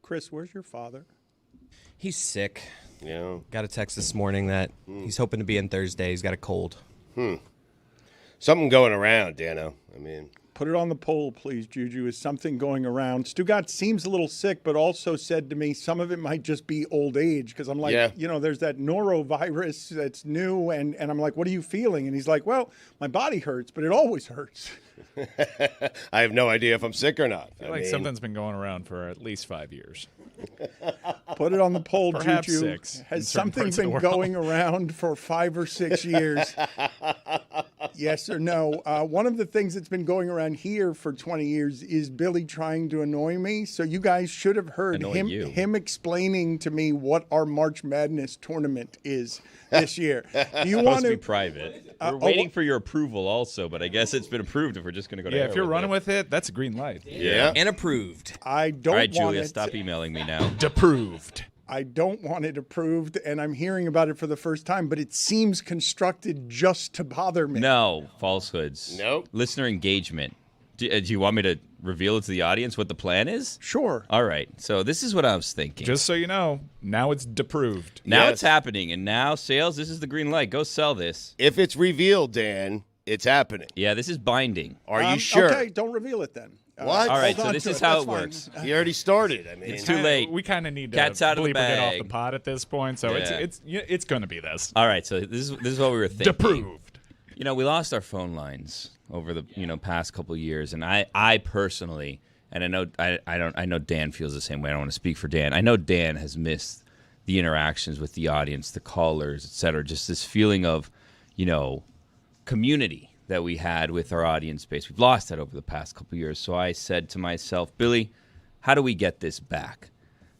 Chris, where's your father? He's sick. Yeah. Got a text this morning that he's hoping to be in Thursday. He's got a cold. Something going around, Dano. I mean, Put it on the poll, please, Juju. Is something going around? Stugotz seems a little sick, but also said to me some of it might just be old age. Because I'm like, there's that norovirus that's new. And I'm like, what are you feeling? And he's like, well, my body hurts, but it always hurts. I have no idea if I'm sick or not. I feel like something's been going around for at least 5 years. Put it on the poll, Perhaps Juju. 6 Has something been going around for 5 or 6 years? Yes or no? One of the things that's been going around here for 20 years is Billy trying to annoy me. So you guys should have heard him explaining to me what our March Madness tournament is this year. Do you want to be private? We're waiting for your approval also, but I guess it's been approved if we're just going to go to if you're running with it, that's a green light. Yeah. And approved. I don't All right, want Julia, it. stop emailing me now. Approved. I don't want it approved, and I'm hearing about it for the first time, but it seems constructed just to bother me. No, falsehoods. Nope. Listener engagement. Do you want me to reveal it to the audience what the plan is? Sure. All right. So this is what I was thinking. Just so you know, now it's approved. Now it's happening, and now sales, this is the green light. Go sell this. If it's revealed, Dan, it's happening. Yeah, this is binding. Are you sure? Okay, don't reveal it then. What? All right, hold so on this to is it. how That's it fine. works. You already started. I mean, It's too late. We kind of need to Cat's out of the bleep or get off bag. the pot at this point, so Yeah. it's going to be this. All right, so this is what we were thinking. Approved. You know, we lost our phone lines over the past couple of years, and I personally, and I know Dan feels the same way. I don't want to speak for Dan. I know Dan has missed the interactions with the audience, the callers, et cetera. Just this feeling of, community that we had with our audience base. We've lost that over the past couple of years. So I said to myself, Billy, how do we get this back?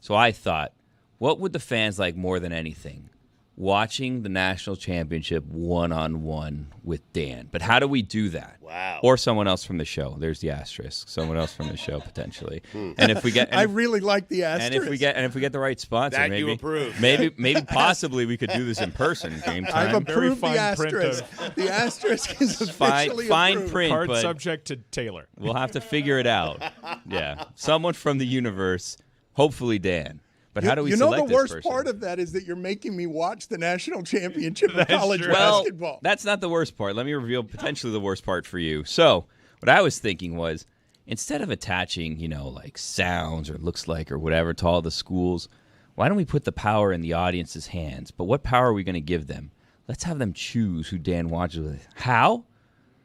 So I thought, what would the fans like more than anything? Watching the national championship one-on-one with Dan. But how do we do that? Wow. Or someone else from the show. There's the asterisk. Someone else from the show potentially. And if we get, I really like the asterisk. and if we get the right sponsor, That maybe you approve. maybe possibly we could do this in person. Game time. I've Very approved the fine print asterisk. The asterisk is officially fine approved. print, Card but subject to Taylor. we'll have to figure it out. Yeah, someone from the universe, hopefully Dan. But how do we You know select the worst this person? part of that is that you're making me watch the national championship of college Well, basketball. that's not the worst part. Let me reveal potentially the worst part for you. So, what I was thinking was, instead of attaching, like sounds or looks like or whatever to all the schools, why don't we put the power in the audience's hands? But what power are we going to give them? Let's have them choose who Dan watches with. How?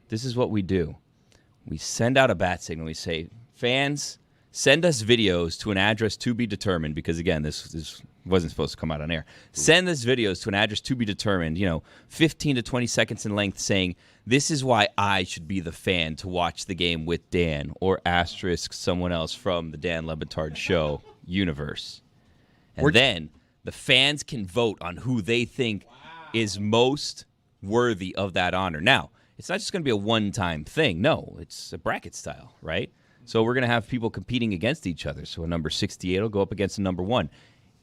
This is what we do. We send out a bat signal. We say, fans, send us videos to an address to be determined, because, again, this wasn't supposed to come out on air. Send us videos to an address to be determined, 15 to 20 seconds in length, saying, this is why I should be the fan to watch the game with Dan, or asterisk someone else from the Dan Le Batard Show universe. And then the fans can vote on who they think is most worthy of that honor. Now, it's not just going to be a one-time thing. No, it's a bracket style, right? So we're going to have people competing against each other. So a number 68 will go up against a number 1.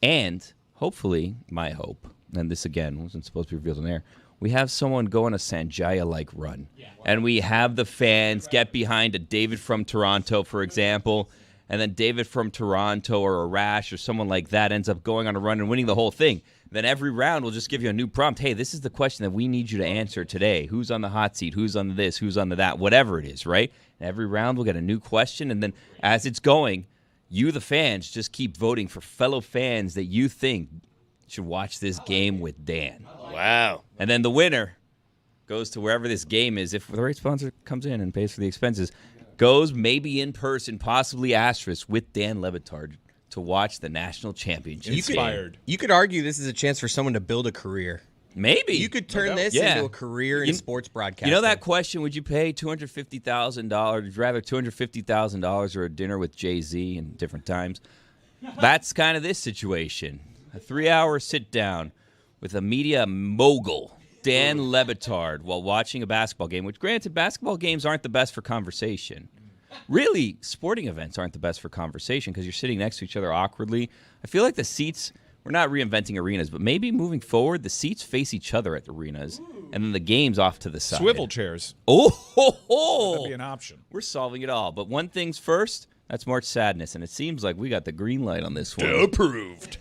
And hopefully, my hope, and this, again, wasn't supposed to be revealed on air, we have someone go on a Sanjaya-like run. And we have the fans get behind a David from Toronto, for example, and then David from Toronto or a Rash or someone like that ends up going on a run and winning the whole thing. Then every round will just give you a new prompt. Hey, this is the question that we need you to answer today. Who's on the hot seat? Who's on this? Who's on the that? Whatever it is, right? And every round we'll get a new question. And then as it's going, you, the fans, just keep voting for fellow fans that you think should watch this game with Dan. Wow. And then the winner goes to wherever this game is. If the right sponsor comes in and pays for the expenses, goes maybe in person, possibly asterisk, with Dan Le Batard to watch the national championship. You could argue this is a chance for someone to build a career. Maybe. You could turn this into a career in sports broadcasting. You know that question, would you pay $250,000? Would you rather $250,000 or a dinner with Jay-Z in different times? That's kind of this situation. A 3-hour sit-down with a media mogul, Dan Le Batard, while watching a basketball game, which, granted, basketball games aren't the best for conversation. Really, sporting events aren't the best for conversation because you're sitting next to each other awkwardly. I feel like the seats, we're not reinventing arenas, but maybe moving forward, the seats face each other at the arenas, and then the game's off to the side. Swivel chairs. Oh, ho, ho. That'd be an option. We're solving it all. But one thing's first, That's March Sadness, and it seems like we got the green light on this one. Approved.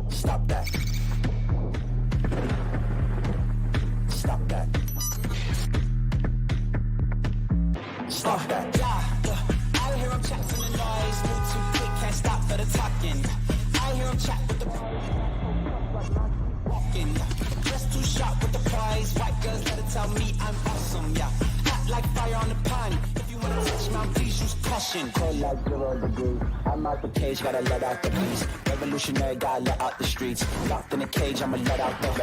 Stop that. Stop that. Stop that. I hear him chat to the noise. Move too quick, can't stop for the talking. I hear him chat with the walking. Just too sharp with the prize. White girls let it tell me I'm awesome. Yeah, hot like fire on the pan. If you wanna touch my please use caution. Cold like 0 degrees. I'm out the cage, gotta let out the beast. Revolutionary, gotta let out the streets. Locked in a cage, I'ma let out the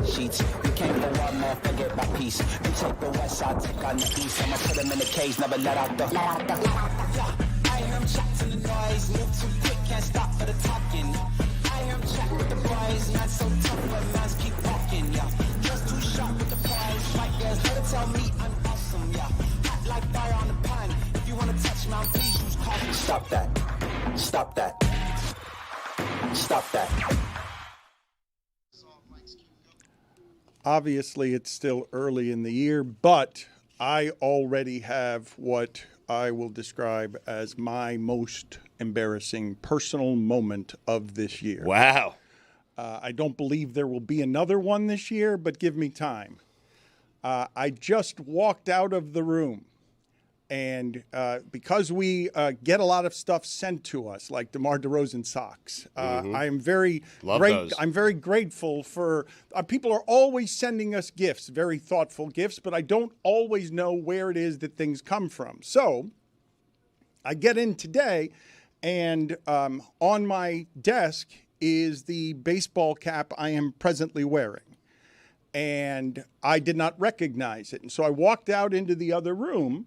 sheets. You can't go on, man, forget my peace. You take the west, I'll take on the east. I'ma put them in the cage, never let out the. I hear him chat to the noise. Move too quick, can't stop for the talking. I hear him chat with the boys. Not so tough, but man's keep walking, yeah. Just too sharp with the prize. White girls, let it tell me I'm awesome, yeah. Hot like fire on the pan. If you wanna touch my please use caution. Stop that. Stop that. Stop that. Obviously, it's still early in the year, but I already have what I will describe as my most embarrassing personal moment of this year. Wow. I don't believe there will be another one this year, but give me time. I just walked out of the room. And because we get a lot of stuff sent to us, like DeMar DeRozan socks, I am very those. I'm very grateful for people are always sending us gifts, very thoughtful gifts, but I don't always know where it is that things come from. So I get in today, and on my desk is the baseball cap I am presently wearing, and I did not recognize it, and so I walked out into the other room.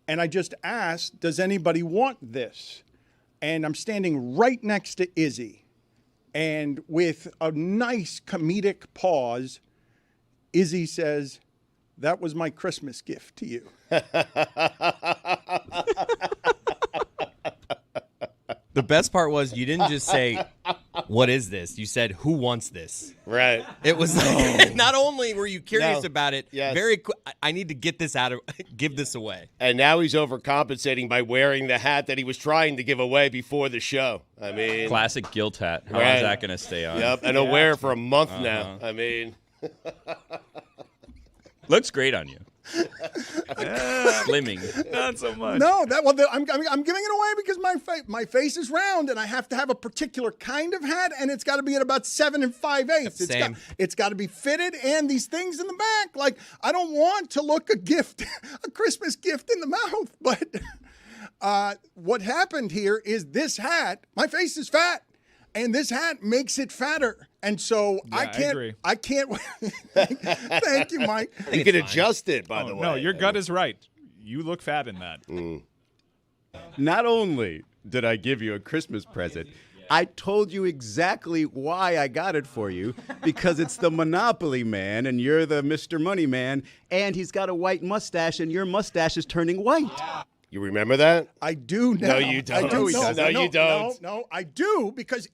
And I just asked, does anybody want this? And I'm standing right next to Izzy. And with a nice comedic pause, Izzy says, that was my Christmas gift to you. The best part was you didn't just say, what is this? You said, who wants this? Right. It was like, not only were you curious No. about it, Yes. very quick, I need to get this out of, give this away. And now he's overcompensating by wearing the hat that he was trying to give away before the show. I mean, Classic guilt hat. How Right. is that going to stay on? Yep, and I'll wear it for a month now. I mean, Looks great on you. Slimming. Not so much. No, I'm giving it away because my face is round, and I have to have a particular kind of hat, and it's got to be at about 7 5/8. Same. It's got to be fitted, and these things in the back. Like, I don't want to look a Christmas gift in the mouth. But what happened here is this hat. My face is fat, and this hat makes it fatter, and so Yeah, I can't. agree. I can't. Thank you, Mike. you can adjust it, by the way. No, your gut is right. You look fat in that. Not only did I give you a Christmas present, I told you exactly why I got it for you, because it's the Monopoly Man, and you're the Mr. Money Man, and he's got a white mustache, and your mustache is turning white. You remember that? I do now. No, you don't. I do. No, you don't. No, I do, because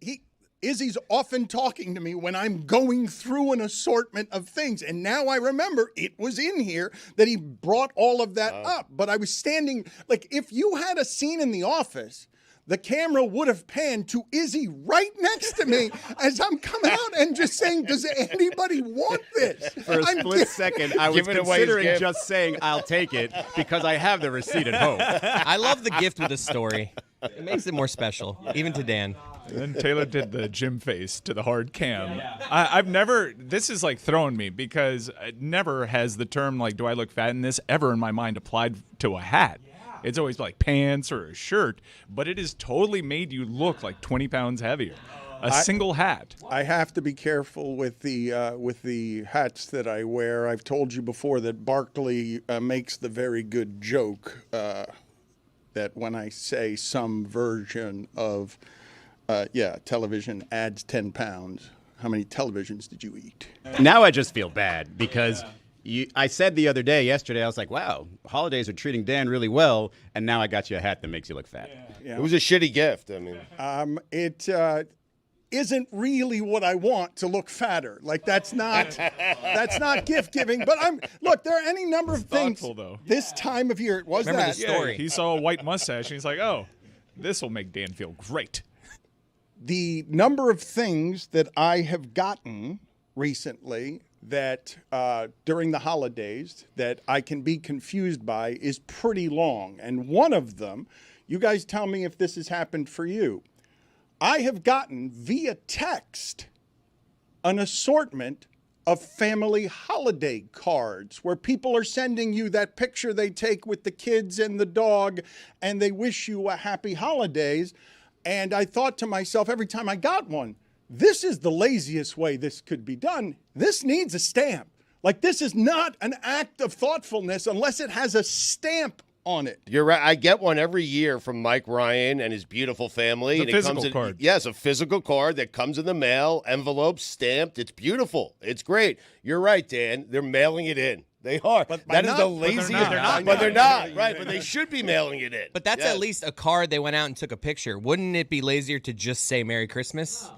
Izzy's often talking to me when I'm going through an assortment of things. And now I remember it was in here that he brought all of that up. But I was standing, like, if you had a scene in The Office, the camera would have panned to Izzy right next to me as I'm coming out and just saying, does anybody want this? For a split second, I was Giving away his considering gift. just saying, I'll take it, because I have the receipt at home. I love the gift with a story. It makes it more special, even to Dan. And then Taylor did the Jim face to the hard cam. I've never, this is like throwing me because never has the term like, do I look fat in this ever in my mind applied to a hat. It's always like pants or a shirt, but it has totally made you look like 20 pounds heavier. A single hat. I have to be careful with the hats that I wear. I've told you before that Barkley makes the very good joke that when I say some version of, television adds 10 pounds, how many televisions did you eat? Now I just feel bad, because I said yesterday, I was like, wow, holidays are treating Dan really well, and now I got you a hat that makes you look fat. Yeah. It was a shitty gift. I mean, isn't really what I want to look fatter. Like that's not gift giving. But look, there are any number of things. Thoughtful, though. This time of year, it was Remember that. the story. He saw a white mustache and he's like, "Oh, this will make Dan feel great." The number of things that I have gotten recently that during the holidays that I can be confused by is pretty long. And one of them, you guys tell me if this has happened for you. I have gotten via text an assortment of family holiday cards where people are sending you that picture they take with the kids and the dog and they wish you a happy holidays. And I thought to myself every time I got one, this is the laziest way this could be done. This needs a stamp. Like this is not an act of thoughtfulness unless it has a stamp on it. You're right. I get one every year from Mike Ryan and his beautiful family. The and physical it comes in, card. Yes, a physical card that comes in the mail, envelope, stamped. It's beautiful. It's great. You're right, Dan. They're mailing it in. They are. But that is not- the but they're laziest. not. But they're not. Right. But they should be mailing it in. But that's Yes. at least a card they went out and took a picture. Wouldn't it be lazier to just say Merry Christmas?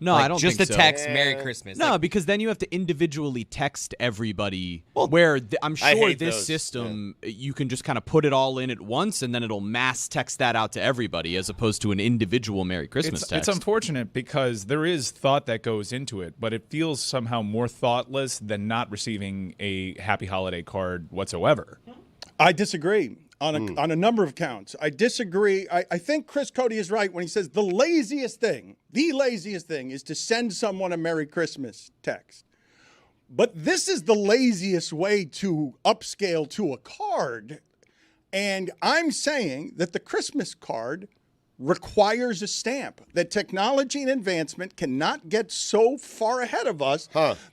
No, Like, I don't just think a so. text Merry Christmas. No, Like, because then you have to individually text everybody. Where I'm I sure hate this those, system, you can just kind of put it all in at once, and then it'll mass text that out to everybody, as opposed to an individual Merry Christmas It's text. unfortunate because there is thought that goes into it, but it feels somehow more thoughtless than not receiving a happy holiday card whatsoever. I disagree on a number of counts. I disagree. I think Chris Cody is right when he says the laziest thing is to send someone a Merry Christmas text. But this is the laziest way to upscale to a card. And I'm saying that the Christmas card requires a stamp, that technology and advancement cannot get so far ahead of us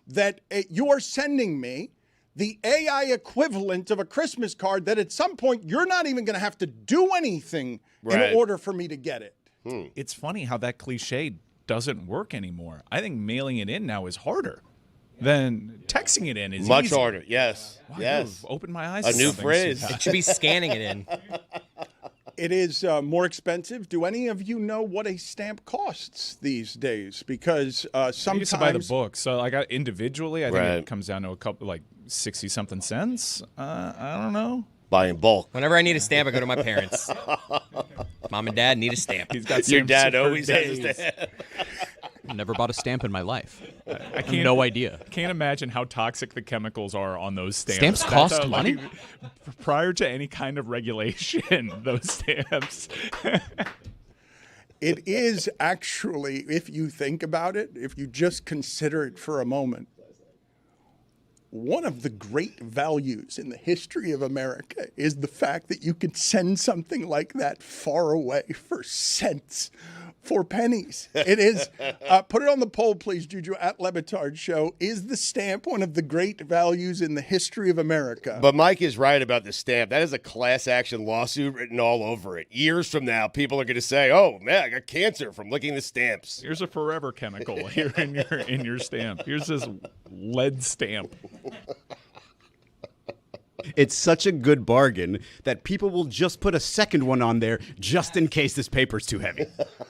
that you're sending me the AI equivalent of a Christmas card that at some point you're not even going to have to do anything Right. in order for me to get it. It's funny how that cliche doesn't work anymore. I think mailing it in now is harder than texting it in is Much easy. harder. Yes. Wow, Yes. you've opened my eyes A to new something, phrase. Scott. it should be scanning it in. It is more expensive. Do any of you know what a stamp costs these days? Because I sometimes used to buy the book, so I got individually. I think Right. it comes down to a couple, like 60-something cents. I don't know. Buy in bulk. Whenever I need a stamp, I go to my parents. Mom and Dad need a stamp. He's got Your stamps dad for always has days. a stamp. Never bought a stamp in my life. I have no idea. Can't imagine how toxic the chemicals are on those stamps. Stamps That's cost how, money? Prior to any kind of regulation, those stamps. it is actually, if you think about it, if you just consider it for a moment, one of the great values in the history of America is the fact that you could send something like that far away for cents, for pennies. It is. Put it on the poll, please, Juju, at Le Batard Show. Is the stamp one of the great values in the history of America? But Mike is right about the stamp. That is a class action lawsuit written all over it. Years from now, people are going to say, "Oh man, I got cancer from licking the stamps." Here's a forever chemical here in your stamp. Here's this lead stamp. It's such a good bargain that people will just put a second one on there just in case this paper's too heavy.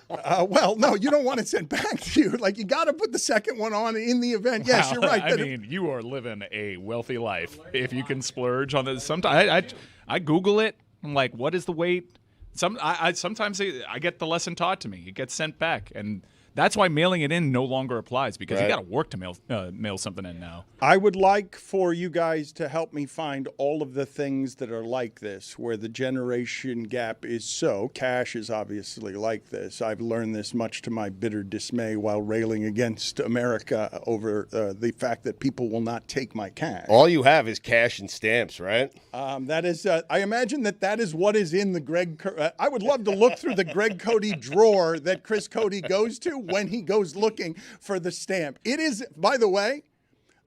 Well, no, you don't want it sent back to you. Like, you got to put the second one on in the event. Yes, you're right. I mean, you are living a wealthy life if you can splurge on this. Sometimes I Google it. I'm like, what is the weight? Sometimes I get the lesson taught to me. It gets sent back, and that's why mailing it in no longer applies because you Right. got to work to mail something in now. I would like for you guys to help me find all of the things that are like this, where the generation gap is so. Cash is obviously like this. I've learned this much to my bitter dismay while railing against America over the fact that people will not take my cash. All you have is cash and stamps, right? That is, I imagine that is what is in the Greg. I would love to look through the Greg Cody drawer that Chris Cody goes to when he goes looking for the stamp. It is, by the way,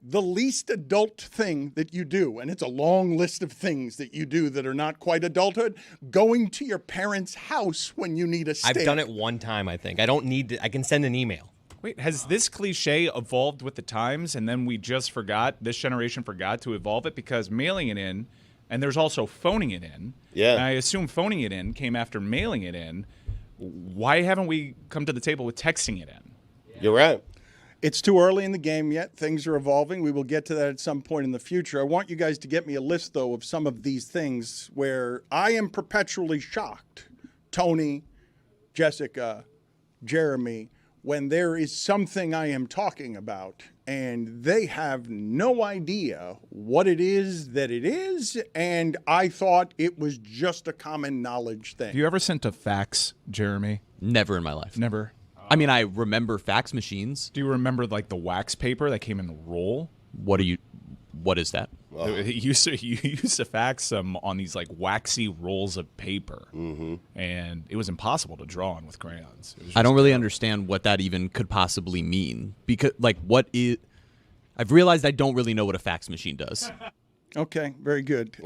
the least adult thing that you do, and it's a long list of things that you do that are not quite adulthood, going to your parents' house when you need a stamp. I've done it one time, I think. I don't need to, I can send an email. Wait, has this cliche evolved with the times and then we just forgot, this generation forgot to evolve it? Because mailing it in, and there's also phoning it in. Yeah. And I assume phoning it in came after mailing it in. Why haven't we come to the table with texting it in? You're right. It's too early in the game yet. Things are evolving. We will get to that at some point in the future. I want you guys to get me a list, though, of some of these things where I am perpetually shocked. Tony, Jessica, Jeremy, when there is something I am talking about and they have no idea what it is that it is, and I thought it was just a common knowledge thing. Have you ever sent a fax, Jeremy? Never in my life. Never. I mean, I remember fax machines. Do you remember like the wax paper that came in a roll? What is that? You used to fax them on these like waxy rolls of paper, and it was impossible to draw on with crayons. I don't really understand what that even could possibly mean. Because, like, I've realized I don't really know what a fax machine does. Okay, very good.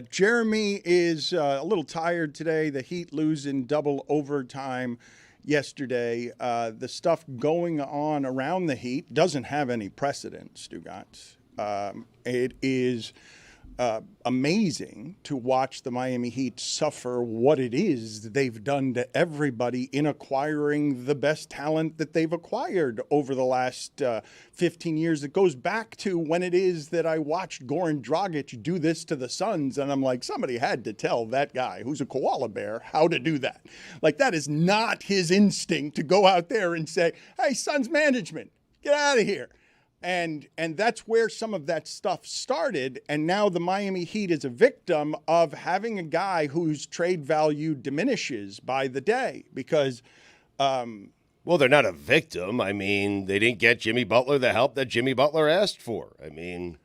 Jeremy is a little tired today. The Heat lose in double overtime yesterday. The stuff going on around the Heat doesn't have any precedent, Stugotz. It is amazing to watch the Miami Heat suffer what it is they've done to everybody in acquiring the best talent that they've acquired over the last 15 years. It goes back to when it is that I watched Goran Dragic do this to the Suns, and I'm like, somebody had to tell that guy who's a koala bear how to do that. Like, that is not his instinct to go out there and say, hey, Suns management, get out of here. And that's where some of that stuff started. And now the Miami Heat is a victim of having a guy whose trade value diminishes by the day because well, they're not a victim. I mean, they didn't get Jimmy Butler the help that Jimmy Butler asked for. I mean,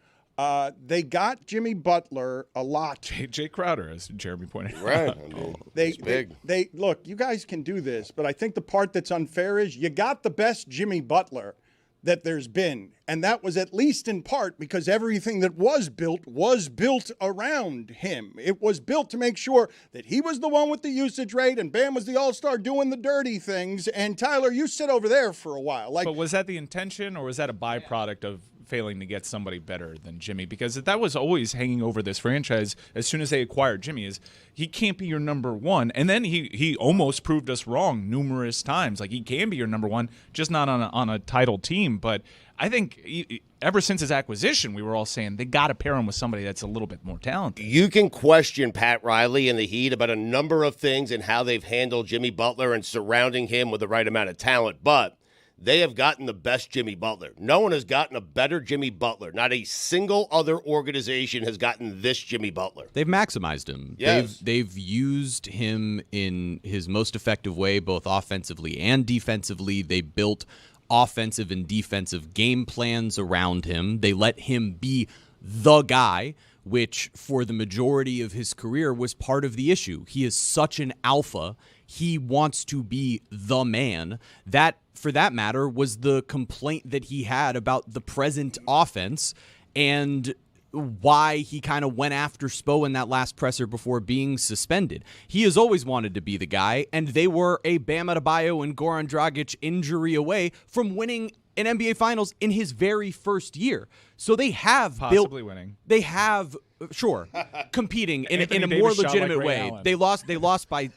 they got Jimmy Butler a lot. Jay Crowder, as Jeremy pointed out. right. I mean, it's big. They look, you guys can do this, but I think the part that's unfair is you got the best Jimmy Butler that there's been. And that was at least in part because everything that was built around him. It was built to make sure that he was the one with the usage rate and Bam was the all-star doing the dirty things. And Tyler, you sit over there for a while. But was that the intention or was that a byproduct of failing to get somebody better than Jimmy? Because that was always hanging over this franchise as soon as they acquired Jimmy is he can't be your number one. And then he almost proved us wrong numerous times. Like, he can be your number one, just not on a title team. But I think ever since his acquisition, we were all saying they got to pair him with somebody that's a little bit more talented. You can question Pat Riley and the Heat about a number of things and how they've handled Jimmy Butler and surrounding him with the right amount of talent, but they have gotten the best Jimmy Butler. No one has gotten a better Jimmy Butler. Not a single other organization has gotten this Jimmy Butler. They've maximized him. Yes. They've used him in his most effective way, both offensively and defensively. They built offensive and defensive game plans around him. They let him be the guy, which for the majority of his career was part of the issue. He is such an alpha. He wants to be the man. That, for that matter, was the complaint that he had about the present offense and why he kind of went after Spo in that last presser before being suspended. He has always wanted to be the guy, and they were a Bam Adebayo and Goran Dragic injury away from winning an NBA Finals in his very first year. So they have possibly winning. They have competing in a more Davis shot legitimate like Ray way. Allen. They lost by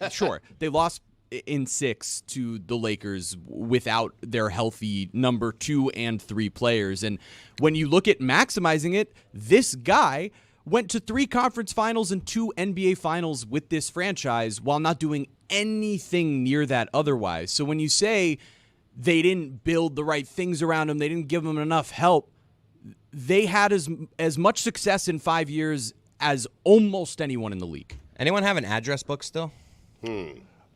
They lost in 6 to the Lakers without their healthy number 2 and 3 players. And when you look at maximizing it, this guy went to 3 conference finals and 2 NBA finals with this franchise while not doing anything near that otherwise. So when you say they didn't build the right things around him, they didn't give him enough help, they had as much success in 5 years as almost anyone in the league. Anyone have an address book still?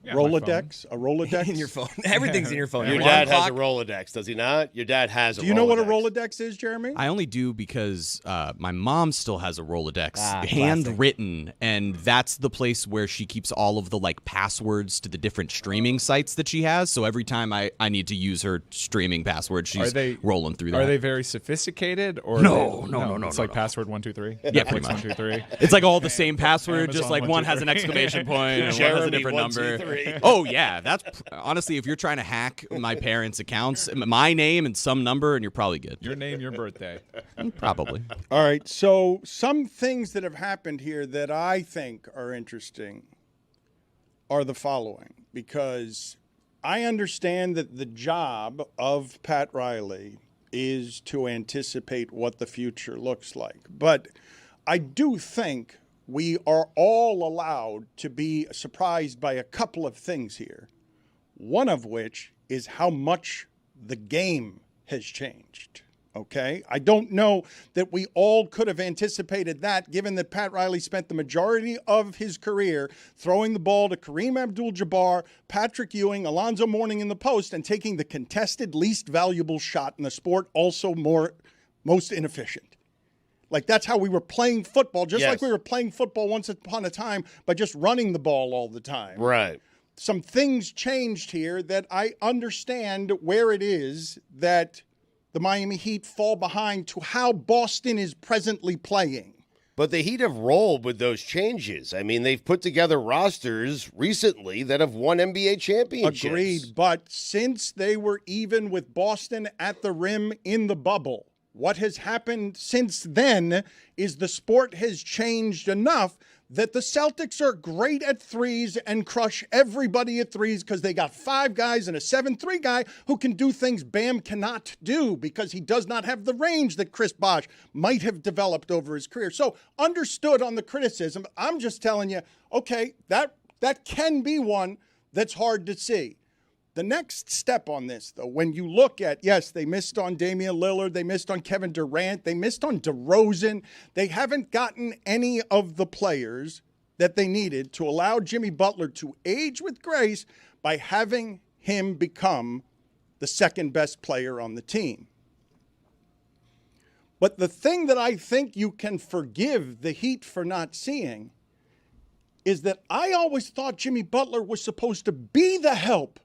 Yeah, Rolodex? A Rolodex? In your phone. Everything's in your phone. Your dad has a Rolodex, does he not? Your dad has a Rolodex. Do you know what a Rolodex is, Jeremy? I only do because my mom still has a Rolodex, classic. handwritten, and that's the place where she keeps all of the passwords to the different streaming sites that she has. So every time I need to use her streaming password, she's rolling through that. Are they very sophisticated? Or No. It's like password 123. Yeah, pretty much. 123. It's like all the same password, just Amazon like one has an 123. exclamation point and one Jeremy has a different 1, 2, number. 3. Oh yeah, that's honestly, if you're trying to hack my parents' accounts, my name and some number, and you're probably good. Your name, your birthday. Probably. All right, so some things that have happened here that I think are interesting are the following, because I understand that the job of Pat Riley is to anticipate what the future looks like. But I do think we are all allowed to be surprised by a couple of things here. One of which is how much the game has changed. Okay? I don't know that we all could have anticipated that, given that Pat Riley spent the majority of his career throwing the ball to Kareem Abdul-Jabbar, Patrick Ewing, Alonzo Mourning in the post, and taking the contested least valuable shot in the sport, also most inefficient. Like, that's how we were playing football, just like we were playing football once upon a time by just running the ball all the time. Right. Some things changed here that I understand where it is that the Miami Heat fall behind to how Boston is presently playing. But the Heat have rolled with those changes. I mean, they've put together rosters recently that have won NBA championships. Agreed, but since they were even with Boston at the rim in the bubble, what has happened since then is the sport has changed enough that the Celtics are great at threes and crush everybody at threes because they got 5 guys and a 7-3 guy who can do things Bam cannot do because he does not have the range that Chris Bosh might have developed over his career. So understood on the criticism. I'm just telling you, okay, that can be one that's hard to see. The next step on this, though, when you look at, yes, they missed on Damian Lillard, they missed on Kevin Durant, they missed on DeRozan. They haven't gotten any of the players that they needed to allow Jimmy Butler to age with grace by having him become the second best player on the team. But the thing that I think you can forgive the Heat for not seeing is that I always thought Jimmy Butler was supposed to be the help,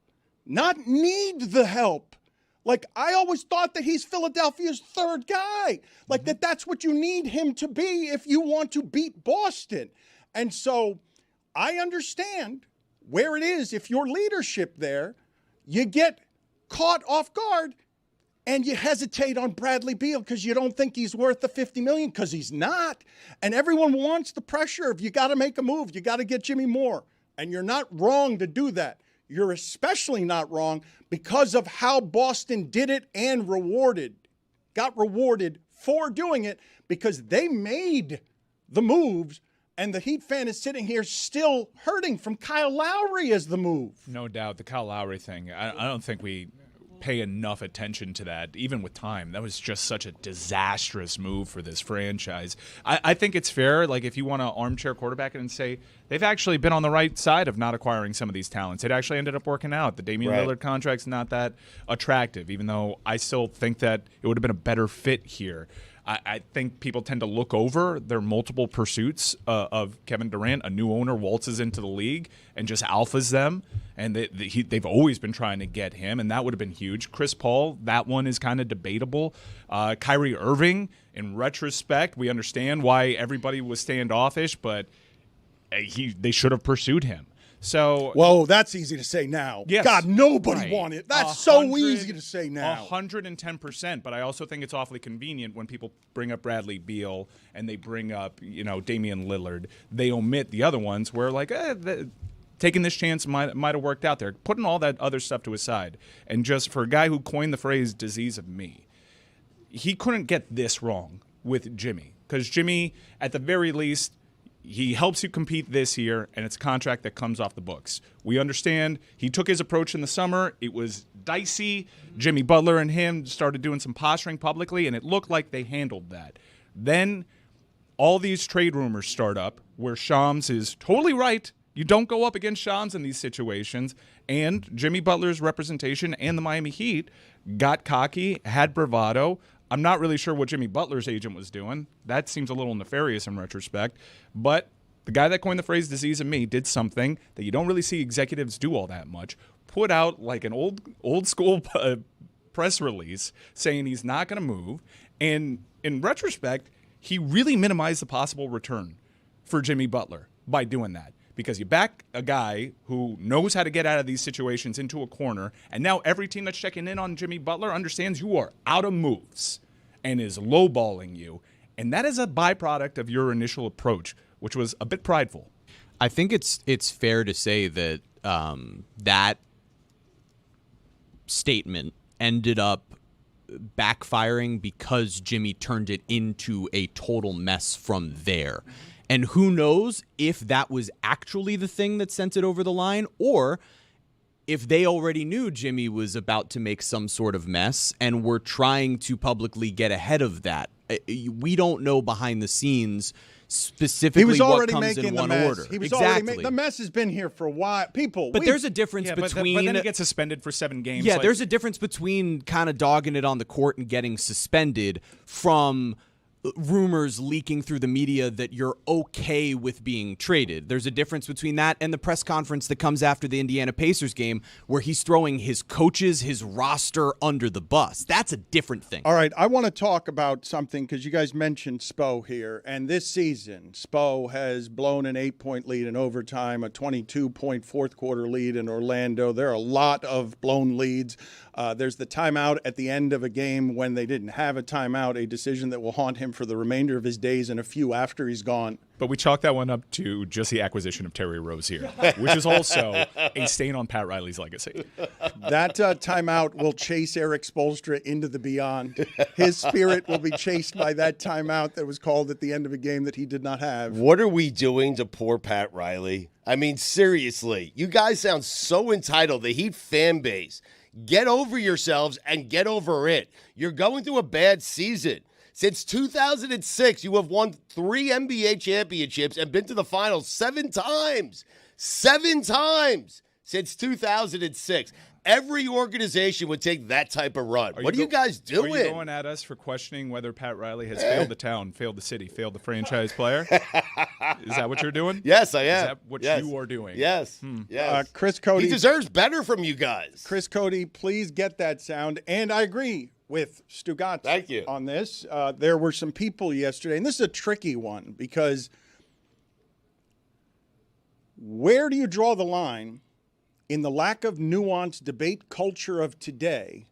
not need the help. Like, I always thought that he's Philadelphia's third guy. Like, that's what you need him to be if you want to beat Boston. And so I understand where it is. If your leadership there, you get caught off guard and you hesitate on Bradley Beal because you don't think he's worth the $50 million, because he's not. And everyone wants the pressure of, you got to make a move. You got to get Jimmy Moore. And you're not wrong to do that. You're especially not wrong because of how Boston did it and got rewarded for doing it, because they made the moves, and the Heat fan is sitting here still hurting from Kyle Lowry as the move. No doubt. The Kyle Lowry thing, I don't think we pay enough attention to that, even with time. That was just such a disastrous move for this franchise. I think it's fair, like, if you want to armchair quarterback it and say they've actually been on the right side of not acquiring some of these talents. It actually ended up working out. The Damian Lillard contract's not that attractive, even though I still think that it would have been a better fit here. I think people tend to look over their multiple pursuits of Kevin Durant. A new owner waltzes into the league and just alphas them, and they've always been trying to get him, and that would have been huge. Chris Paul, that one is kind of debatable. Kyrie Irving, in retrospect, we understand why everybody was standoffish, but they should have pursued him. So, whoa, that's easy to say now. Yes, God, nobody wanted it. That's so easy to say now. 110%, but I also think it's awfully convenient when people bring up Bradley Beal and they bring up, Damian Lillard. They omit the other ones where, like, taking this chance might have worked out there. Putting all that other stuff to his side. And just for a guy who coined the phrase disease of me, he couldn't get this wrong with Jimmy. Because Jimmy, at the very least, he helps you compete this year, and it's a contract that comes off the books. We understand he took his approach in the summer. It was dicey. Jimmy Butler and him started doing some posturing publicly, and it looked like they handled that. Then all these trade rumors start up where Shams is totally right. You don't go up against Shams in these situations. And Jimmy Butler's representation and the Miami Heat got cocky, had bravado. I'm not really sure what Jimmy Butler's agent was doing. That seems a little nefarious in retrospect. But the guy that coined the phrase disease of me did something that you don't really see executives do all that much. Put out like an old school press release saying he's not going to move. And in retrospect, he really minimized the possible return for Jimmy Butler by doing that. Because you back a guy who knows how to get out of these situations into a corner, and now every team that's checking in on Jimmy Butler understands you are out of moves and is lowballing you. And that is a byproduct of your initial approach, which was a bit prideful. I think it's fair to say that that statement ended up backfiring because Jimmy turned it into a total mess from there. And who knows if that was actually the thing that sent it over the line, or if they already knew Jimmy was about to make some sort of mess and were trying to publicly get ahead of that. We don't know behind the scenes specifically he was already what comes making in the one mess. order. He was exactly. already the mess has been here for a while. But there's a difference But between. then he gets suspended for 7 games. Yeah, there's a difference between kind of dogging it on the court and getting suspended from rumors leaking through the media that you're okay with being traded. There's a difference between that and the press conference that comes after the Indiana Pacers game where he's throwing his coaches, his roster under the bus. That's a different thing. All right, I want to talk about something because you guys mentioned Spo here. And this season, Spo has blown an 8-point lead in overtime, a 22-point fourth-quarter lead in Orlando. There are a lot of blown leads. There's the timeout at the end of a game when they didn't have a timeout, a decision that will haunt him for the remainder of his days and a few after he's gone. But we chalk that one up to just the acquisition of Terry Rozier, which is also a stain on Pat Riley's legacy. That timeout will chase Eric Spoelstra into the beyond. His spirit will be chased by that timeout that was called at the end of a game that he did not have. What are we doing to poor Pat Riley? I mean, seriously, you guys sound so entitled. The Heat fan base. Get over yourselves and get over it. You're going through a bad season. Since 2006, you have won 3 NBA championships and been to the finals 7 times. 7 times since 2006. Every organization would take that type of run. What are you guys doing? Are you going at us for questioning whether Pat Riley has failed the town, failed the city, failed the franchise player? Is that what you're doing? Yes, I am. Is that what you are doing? Yes. Yes. Chris Cody. He deserves better from you guys. Chris Cody, please get that sound. And I agree with Stugotz Thank you. on this. There were some people yesterday, and this is a tricky one because where do you draw the line in the lack of nuanced debate culture of today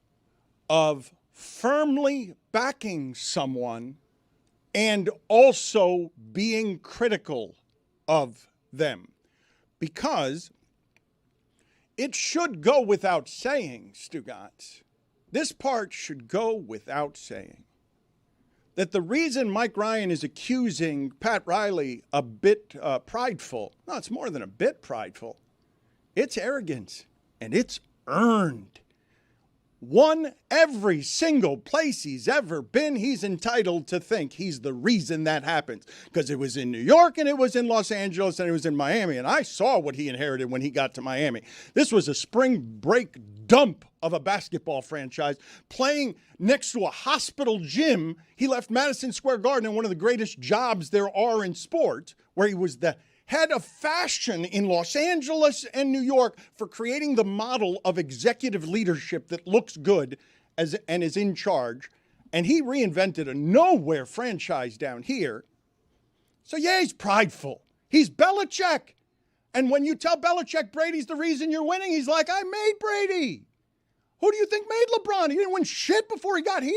of firmly backing someone and also being critical of them? Because it should go without saying, Stugotz, this part should go without saying, that the reason Mike Ryan is accusing Pat Riley a bit prideful, no, it's more than a bit prideful, it's arrogance, and it's earned. Won every single place he's ever been, he's entitled to think he's the reason that happens. Because it was in New York, and it was in Los Angeles, and it was in Miami. And I saw what he inherited when he got to Miami. This was a spring break dump of a basketball franchise playing next to a hospital gym. He left Madison Square Garden in one of the greatest jobs there are in sports, where he was the head of fashion in Los Angeles and New York for creating the model of executive leadership that looks good and is in charge. And he reinvented a nowhere franchise down here. So yeah, he's prideful. He's Belichick. And when you tell Belichick Brady's the reason you're winning, he's like, I made Brady. Who do you think made LeBron? He didn't win shit before he got here.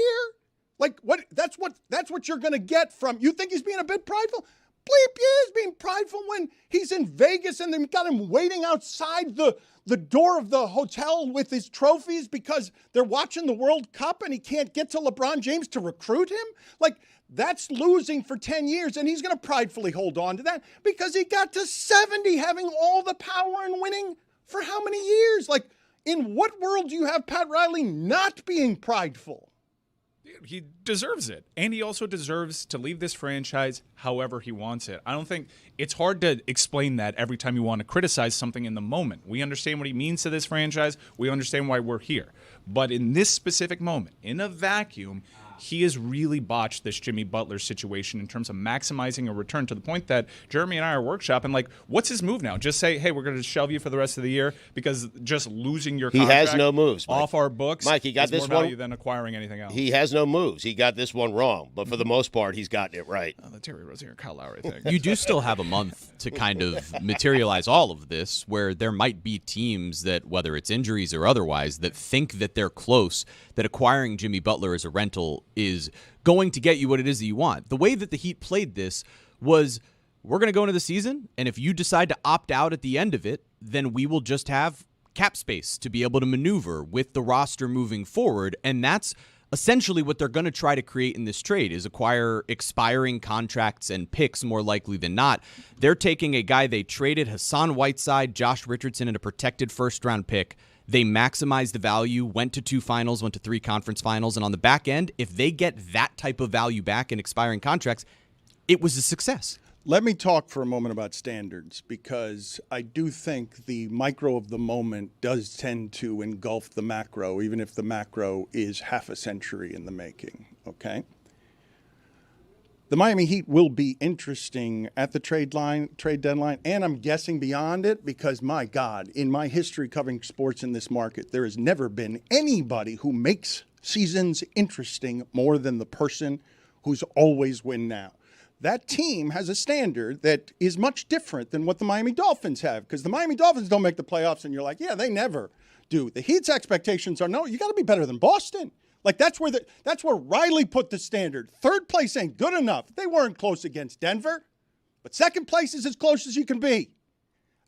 Like what? That's what you're going to get from. You think he's being a bit prideful? Bleep, yeah, he's being prideful when he's in Vegas and they've got him waiting outside the door of the hotel with his trophies because they're watching the World Cup and he can't get to LeBron James to recruit him. Like, that's losing for 10 years, and he's going to pridefully hold on to that because he got to 70 having all the power and winning for how many years? Like, in what world do you have Pat Riley not being prideful? He deserves it. And he also deserves to leave this franchise however he wants it. I don't think it's hard to explain that every time you want to criticize something in the moment. We understand what he means to this franchise. We understand why we're here. But in this specific moment, in a vacuum, he has really botched this Jimmy Butler situation in terms of maximizing a return to the point that Jeremy and I are workshopping, like, what's his move now? Just say, hey, we're going to shelve you for the rest of the year because just losing your contract has no moves, Mike. off our books Mike, he got is this more value one than acquiring anything else. He has no moves. He got this one wrong, but for the most part, he's gotten it right. The Terry Rozier, Kyle Lowry thing. You do still have a month to kind of materialize all of this, where there might be teams that, whether it's injuries or otherwise, that think that they're close, that acquiring Jimmy Butler as a rental is going to get you what it is that you want. The way that the Heat played this was, we're going to go into the season, and if you decide to opt out at the end of it, then we will just have cap space to be able to maneuver with the roster moving forward. And that's essentially what they're going to try to create in this trade, is acquire expiring contracts and picks more likely than not. They're taking a guy they traded, Hassan Whiteside, Josh Richardson, and a protected first-round pick. They maximized the value, went to 2 finals, went to 3 conference finals, and on the back end, if they get that type of value back in expiring contracts, it was a success. Let me talk for a moment about standards, because I do think the micro of the moment does tend to engulf the macro, even if the macro is half a century in the making, okay? The Miami Heat will be interesting at the trade deadline, and I'm guessing beyond it, because, my God, in my history covering sports in this market, there has never been anybody who makes seasons interesting more than the person who's always win now. That team has a standard that is much different than what the Miami Dolphins have, because the Miami Dolphins don't make the playoffs, and you're like, yeah, they never do. The Heat's expectations are, no, you got to be better than Boston. Like, that's where Riley put the standard. Third place ain't good enough. They weren't close against Denver, but second place is as close as you can be.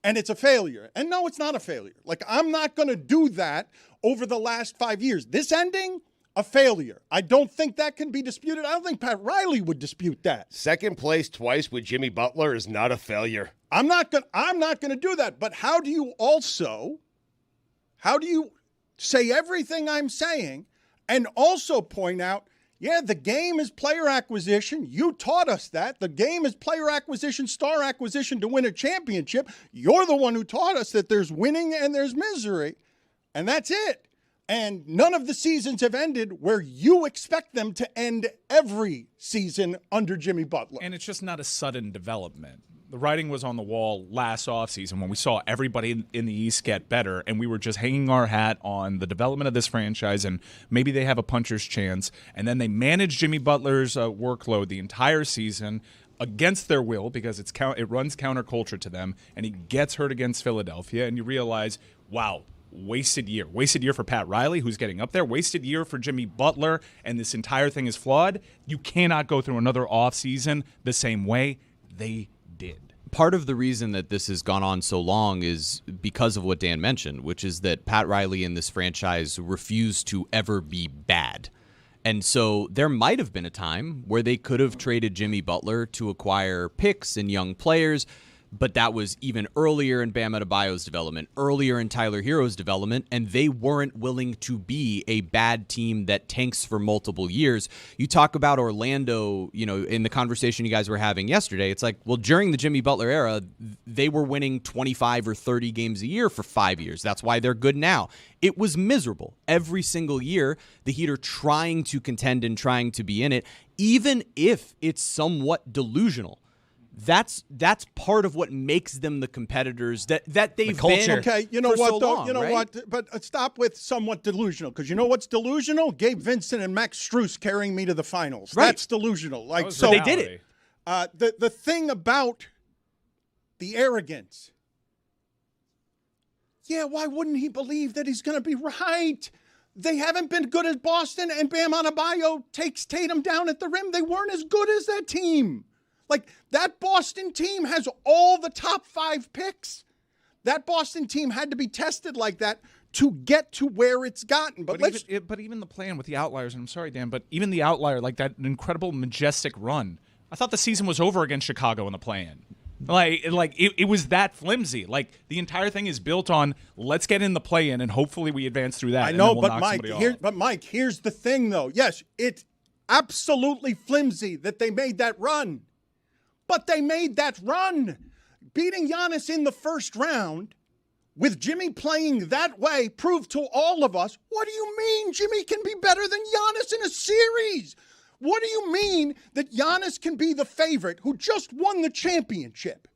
And it's a failure. And no, it's not a failure. Like, I'm not going to do that over the last 5 years. This ending, a failure. I don't think that can be disputed. I don't think Pat Riley would dispute that. Second place twice with Jimmy Butler is not a failure. I'm not going to do that. But how do you say everything I'm saying and also point out, yeah, the game is player acquisition. You taught us that. The game is player acquisition, star acquisition to win a championship. You're the one who taught us that there's winning and there's misery. And that's it. And none of the seasons have ended where you expect them to end every season under Jimmy Butler. And it's just not a sudden development. The writing was on the wall last offseason when we saw everybody in the East get better, and we were just hanging our hat on the development of this franchise, and maybe they have a puncher's chance. And then they managed Jimmy Butler's workload the entire season against their will, because it runs counterculture to them, and he gets hurt against Philadelphia, and you realize, wow, wasted year. Wasted year for Pat Riley, who's getting up there. Wasted year for Jimmy Butler, and this entire thing is flawed. You cannot go through another offseason the same way they did. Part of the reason that this has gone on so long is because of what Dan mentioned, which is that Pat Riley and this franchise refused to ever be bad. And so there might have been a time where they could have traded Jimmy Butler to acquire picks and young players, but that was even earlier in Bam Adebayo's development, earlier in Tyler Hero's development, and they weren't willing to be a bad team that tanks for multiple years. You talk about Orlando, in the conversation you guys were having yesterday, it's like, well, during the Jimmy Butler era, they were winning 25 or 30 games a year for 5 years. That's why they're good now. It was miserable. Every single year, the Heat are trying to contend and trying to be in it, even if it's somewhat delusional. That's part of what makes them the competitors that they've been. Okay, you know for what so though? long, You know right? what? But stop with somewhat delusional, because you know what's delusional? Gabe Vincent and Max Strus carrying me to the finals. Right. That's delusional. Like, so they did it. The thing about the arrogance. Yeah, why wouldn't he believe that he's going to be right? They haven't been good as Boston, and Bam Adebayo takes Tatum down at the rim. They weren't as good as that team. Like, that Boston team has all the top 5 picks. That Boston team had to be tested like that to get to where it's gotten. But even the plan with the outliers, and I'm sorry, Dan, but even the outlier, like that incredible, majestic run, I thought the season was over against Chicago in the play-in. It was that flimsy. Like, the entire thing is built on, let's get in the play-in, and hopefully we advance through that. I know, and then we'll but Mike, here's the thing, though. Yes, it's absolutely flimsy that they made that run. But they made that run. Beating Giannis in the first round with Jimmy playing that way proved to all of us, what do you mean Jimmy can be better than Giannis in a series? What do you mean that Giannis can be the favorite who just won the championship?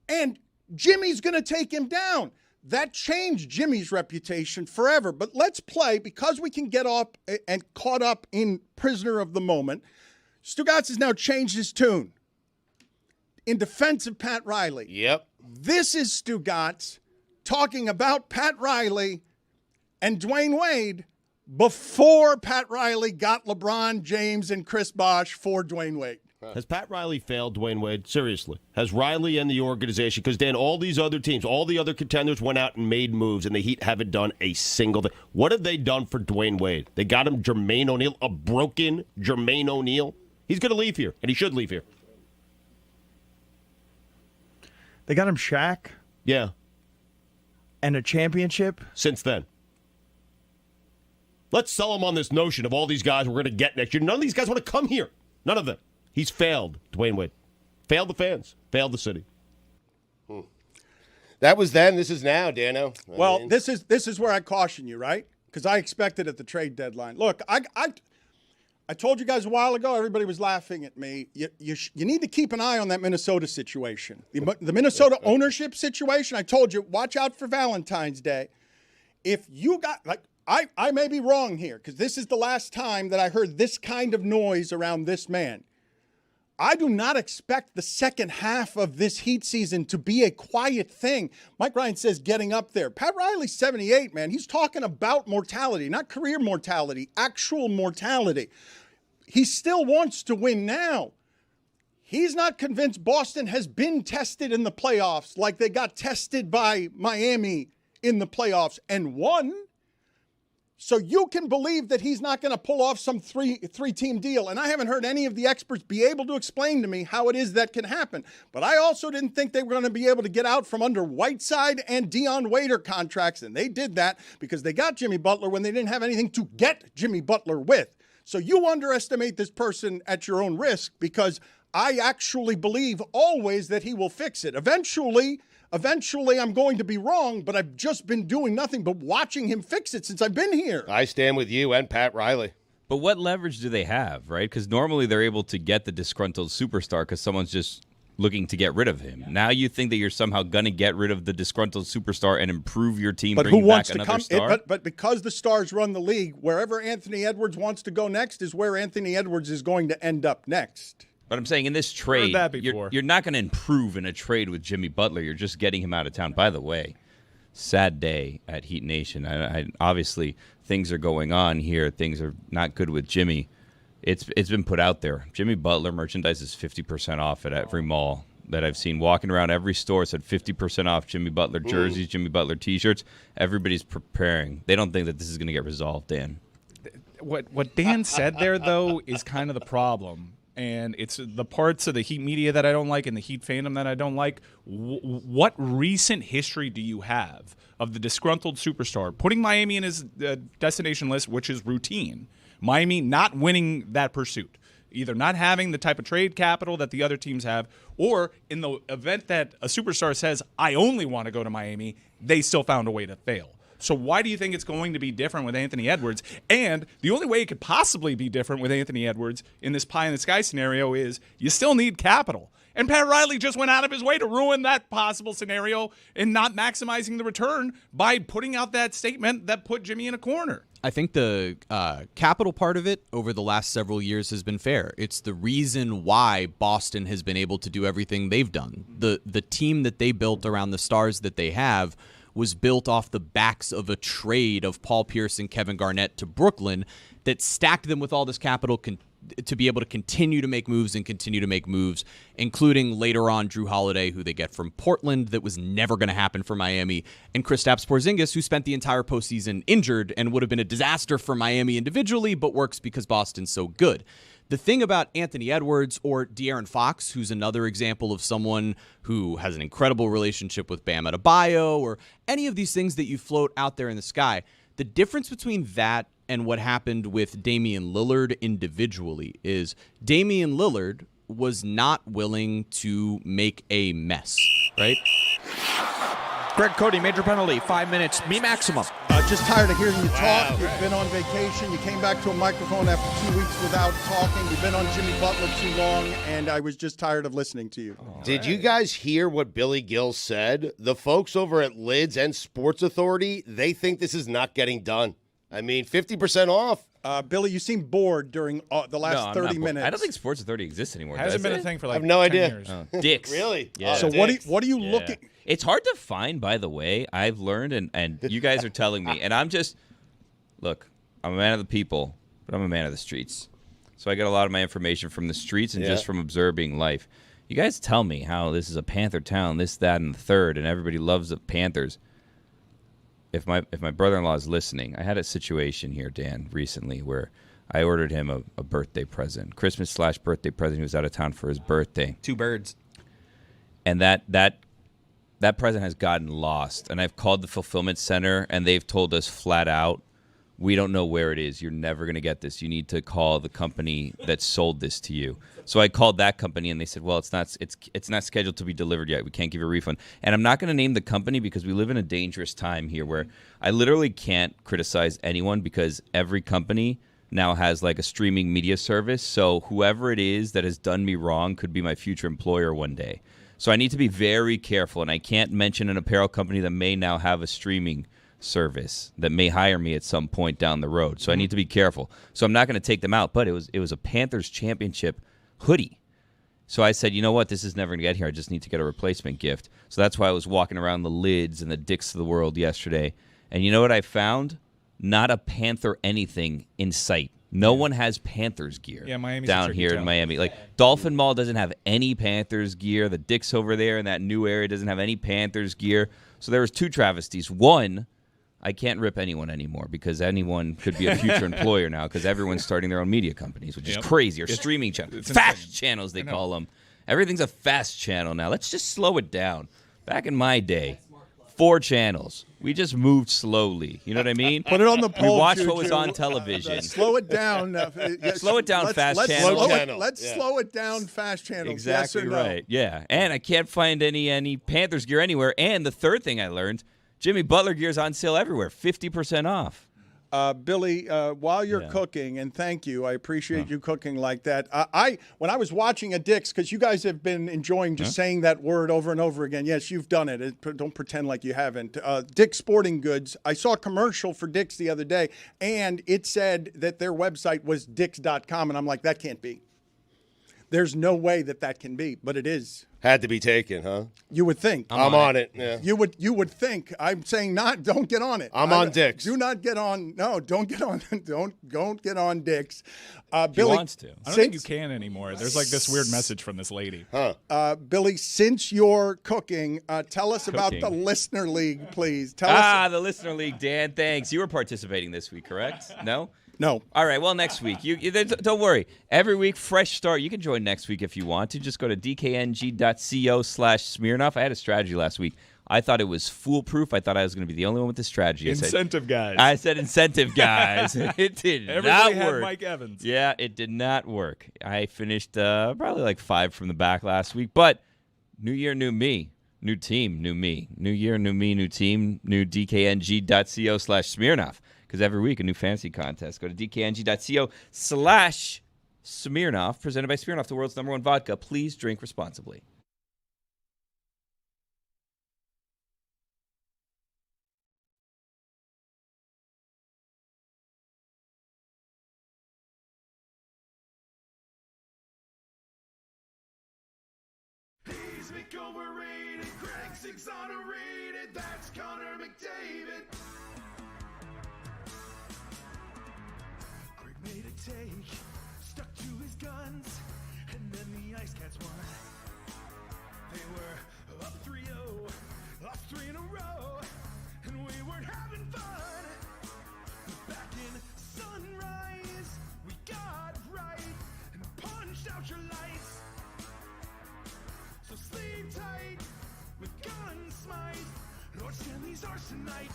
And Jimmy's going to take him down. That changed Jimmy's reputation forever. But let's play, because we can get up and caught up in prisoner of the moment. Stugotz has now changed his tune in defense of Pat Riley. Yep. This is Stugotz talking about Pat Riley and Dwayne Wade before Pat Riley got LeBron James and Chris Bosh for Dwayne Wade. Has Pat Riley failed Dwayne Wade? Seriously. Has Riley and the organization, because, Dan, all these other teams, all the other contenders went out and made moves, and the Heat haven't done a single thing. What have they done for Dwayne Wade? They got him Jermaine O'Neal, a broken Jermaine O'Neal. He's going to leave here, and he should leave here. They got him Shaq. Yeah. And a championship. Since then. Let's sell him on this notion of all these guys we're going to get next year. None of these guys want to come here. None of them. He's failed, Dwayne Wade. Failed the fans. Failed the city. That was then. This is now, Dano. Well, this is where I caution you, right? Because I expected at the trade deadline. Look, I told you guys a while ago, everybody was laughing at me. You need to keep an eye on that Minnesota situation. The Minnesota ownership situation, I told you, watch out for Valentine's Day. If you got, like, I may be wrong here, because this is the last time that I heard this kind of noise around this man. I do not expect the second half of this Heat season to be a quiet thing. Mike Ryan says getting up there. Pat Riley's 78, man. He's talking about mortality, not career mortality, actual mortality. He still wants to win now. He's not convinced Boston has been tested in the playoffs like they got tested by Miami in the playoffs and won. So you can believe that he's not going to pull off some three-team deal. And I haven't heard any of the experts be able to explain to me how it is that can happen. But I also didn't think they were going to be able to get out from under Whiteside and Dion Waiter contracts. And they did that because they got Jimmy Butler when they didn't have anything to get Jimmy Butler with. So you underestimate this person at your own risk, because I actually believe always that he will fix it. Eventually I'm going to be wrong, but I've just been doing nothing but watching him fix it since I've been here. I stand with you and Pat Riley. But what leverage do they have, right? Because normally they're able to get the disgruntled superstar because someone's just looking to get rid of him. Now you think that you're somehow going to get rid of the disgruntled superstar and improve your team, but bring who wants back to another come? star? But because the stars run the league, wherever Anthony Edwards wants to go next is where Anthony Edwards is going to end up next. But I'm saying in this trade, you're not going to improve in a trade with Jimmy Butler. You're just getting him out of town. By the way, sad day at Heat Nation. I obviously, things are going on here. Things are not good with Jimmy. It's been put out there. Jimmy Butler merchandise is 50% off at every mall that I've seen. Walking around every store said 50% off Jimmy Butler jerseys, Jimmy Butler T-shirts. Everybody's preparing. They don't think that this is going to get resolved, Dan. What Dan said there, though, is kind of the problem. And it's the parts of the Heat media that I don't like and the Heat fandom that I don't like. What recent history do you have of the disgruntled superstar putting Miami in his destination list, which is routine? Miami not winning that pursuit, either not having the type of trade capital that the other teams have, or in the event that a superstar says, I only want to go to Miami, they still found a way to fail. So why do you think it's going to be different with Anthony Edwards? And the only way it could possibly be different with Anthony Edwards in this pie-in-the-sky scenario is you still need capital. And Pat Riley just went out of his way to ruin that possible scenario and not maximizing the return by putting out that statement that put Jimmy in a corner. I think the capital part of it over the last several years has been fair. It's the reason why Boston has been able to do everything they've done. The team that they built around the stars that they have was built off the backs of a trade of Paul Pierce and Kevin Garnett to Brooklyn that stacked them with all this capital to be able to continue to make moves, including later on Drew Holiday, who they get from Portland, that was never going to happen for Miami, and Kristaps Porzingis, who spent the entire postseason injured and would have been a disaster for Miami individually, but works because Boston's so good. The thing about Anthony Edwards or De'Aaron Fox, who's another example of someone who has an incredible relationship with Bam Adebayo, or any of these things that you float out there in the sky, the difference between that and what happened with Damian Lillard individually is Damian Lillard was not willing to make a mess, right? Greg Cody, major penalty, 5 minutes, me maximum. Just tired of hearing you talk. You've been on vacation. You came back to a microphone after 2 weeks without talking. You've been on Jimmy Butler too long, and I was just tired of listening to you. Did you guys hear what Billy Gill said? The folks over at Lids and Sports Authority, they think this is not getting done. I mean, 50% off. Billy, you seem bored during the last 30 minutes. I don't think Sports Authority exists anymore. Hasn't been a thing for like I have no 10 idea. years. Dicks. Really? Yeah. So what do you look at? It's hard to find, by the way. I've learned, and you guys are telling me, and I'm just, look, I'm a man of the people, but I'm a man of the streets. So I get a lot of my information from the streets and just from observing life. You guys tell me how this is a Panther town, this, that, and the third, and everybody loves the Panthers. If my brother-in-law is listening, I had a situation here, Dan, recently where I ordered him a birthday present, Christmas/birthday present. He was out of town for his birthday. 2 birds. And that present has gotten lost. And I've called the fulfillment center, and they've told us flat out, we don't know where it is. You're never going to get this. You need to call the company that sold this to you. So I called that company, and they said, well, it's not scheduled to be delivered yet. We can't give you a refund. And I'm not going to name the company because we live in a dangerous time here where I literally can't criticize anyone because every company now has like a streaming media service. So whoever it is that has done me wrong could be my future employer one day. So I need to be very careful, and I can't mention an apparel company that may now have a streaming service that may hire me at some point down the road. So I need to be careful. So I'm not going to take them out, but it was a Panthers championship hoodie. So I said, you know what? This is never going to get here. I just need to get a replacement gift. So that's why I was walking around the Lids and the Dicks of the world yesterday. And you know what I found? Not a Panther anything in sight. No one has Panthers gear down here in Miami. Like Dolphin Mall doesn't have any Panthers gear. The Dicks over there in that new area doesn't have any Panthers gear. So there was 2 travesties. One, I can't rip anyone anymore because anyone could be a future employer now because everyone's starting their own media companies, which is crazy, or streaming channels. Fast channels, they call them. Everything's a fast channel now. Let's just slow it down. Back in my day, 4 channels. We just moved slowly. You know what I mean? Put it on the poll. We watched what was on television. Slow it down. Slow it down, fast channels. Let's slow it down, fast channels. Exactly yes or no? right. Yeah, and I can't find any Panthers gear anywhere. And the third thing I learned, Jimmy Butler gear is on sale everywhere, 50% off. Billy, while you're cooking, and thank you, I appreciate you cooking like that. When I was watching a Dick's, because you guys have been enjoying just saying that word over and over again. Yes, you've done it. Don't pretend like you haven't. Dick's Sporting Goods. I saw a commercial for Dick's the other day, and it said that their website was Dicks.com, and I'm like, that can't be. There's no way that can be, but it is. Had to be taken, huh? You would think. I'm on it. Yeah. You would think. I'm saying don't get on it. I'm on Dick's. Do not get on. No, don't get on. Don't get on Dick's. He Billy wants to. I don't think you can anymore. There's like this weird message from this lady. Billy, since you're cooking, tell us about the Listener League, please. Tell us. The Listener League, Dan. Thanks. You were participating this week, correct? No. No. All right, well, next week. You don't worry. Every week, fresh start. You can join next week if you want to. Just go to dkng.co/Smirnoff. I had a strategy last week. I thought it was foolproof. I thought I was going to be the only one with the strategy. Incentive guys. I said incentive guys. It did Everybody not work. had Mike Evans. Yeah, it did not work. I finished probably like 5 from the back last week. But new year, new me. New team, new me. New year, new me, new team. New dkng.co/Smirnoff. Because every week, a new fantasy contest. Go to dkng.co/Smirnoff, presented by Smirnoff, the world's #1 vodka. Please drink responsibly. He's overrated, Greg's exonerated, that's Connor McDavid. Made a take, stuck to his guns, and then the Ice Cats won. They were up 3-0, lost 3 in a row, and we weren't having fun. Back in Sunrise, we got right and punched out your lights. So sleep tight with Gunsmite, Lord Stanley's Arsenite.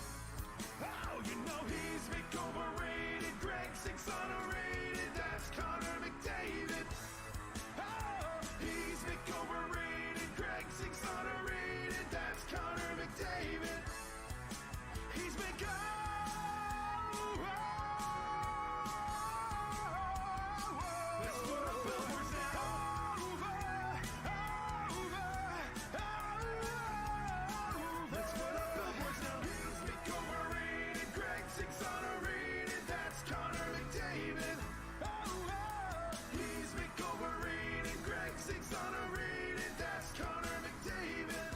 Oh, you know he's Vic overrated, Greg's exonerated, that's Connor McDavid. Oh, he's Vic overrated, Greg's exonerated, that's Connor McDavid. He's Vic Let's put up billboards now. Let's put up billboards now. He's Vic overrated, Greg's exonerated, that's Connor McDavid. He's Vic overrated, Greg's exonerated, that's Connor McDavid.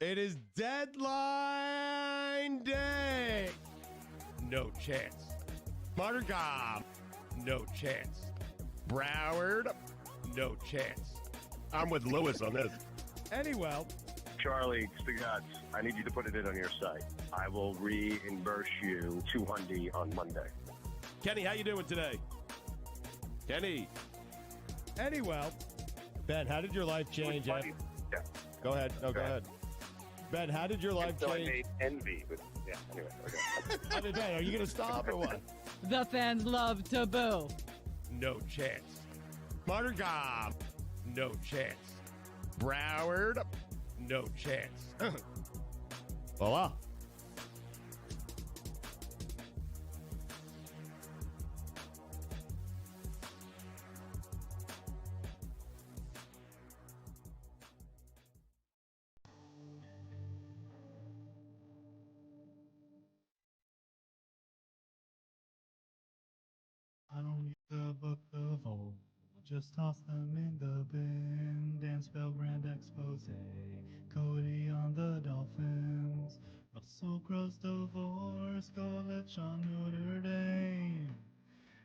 It is deadline day. No chance. Margam, no chance. Broward, no chance. I'm with Lewis on this. Anyway. Charlie, Stugotz, I need you to put it in on your site. I will reimburse you $200 on Monday. Kenny, how you doing today? Kenny. Anyway. Ben, how did your life change? Yeah. Go ahead. No, go ahead. Ben, how did your life So I change? made envy, but yeah, anyway, okay. I mean, Ben, are you going to stop or what? The fans love to boo. No chance. Margam, no chance. Broward, no chance. Voila. I don't need the book of old. Just toss them in the bin. Dan spell grand expose. Cody on the Dolphins. Russell Crowe's divorce. Golich on Notre Dame.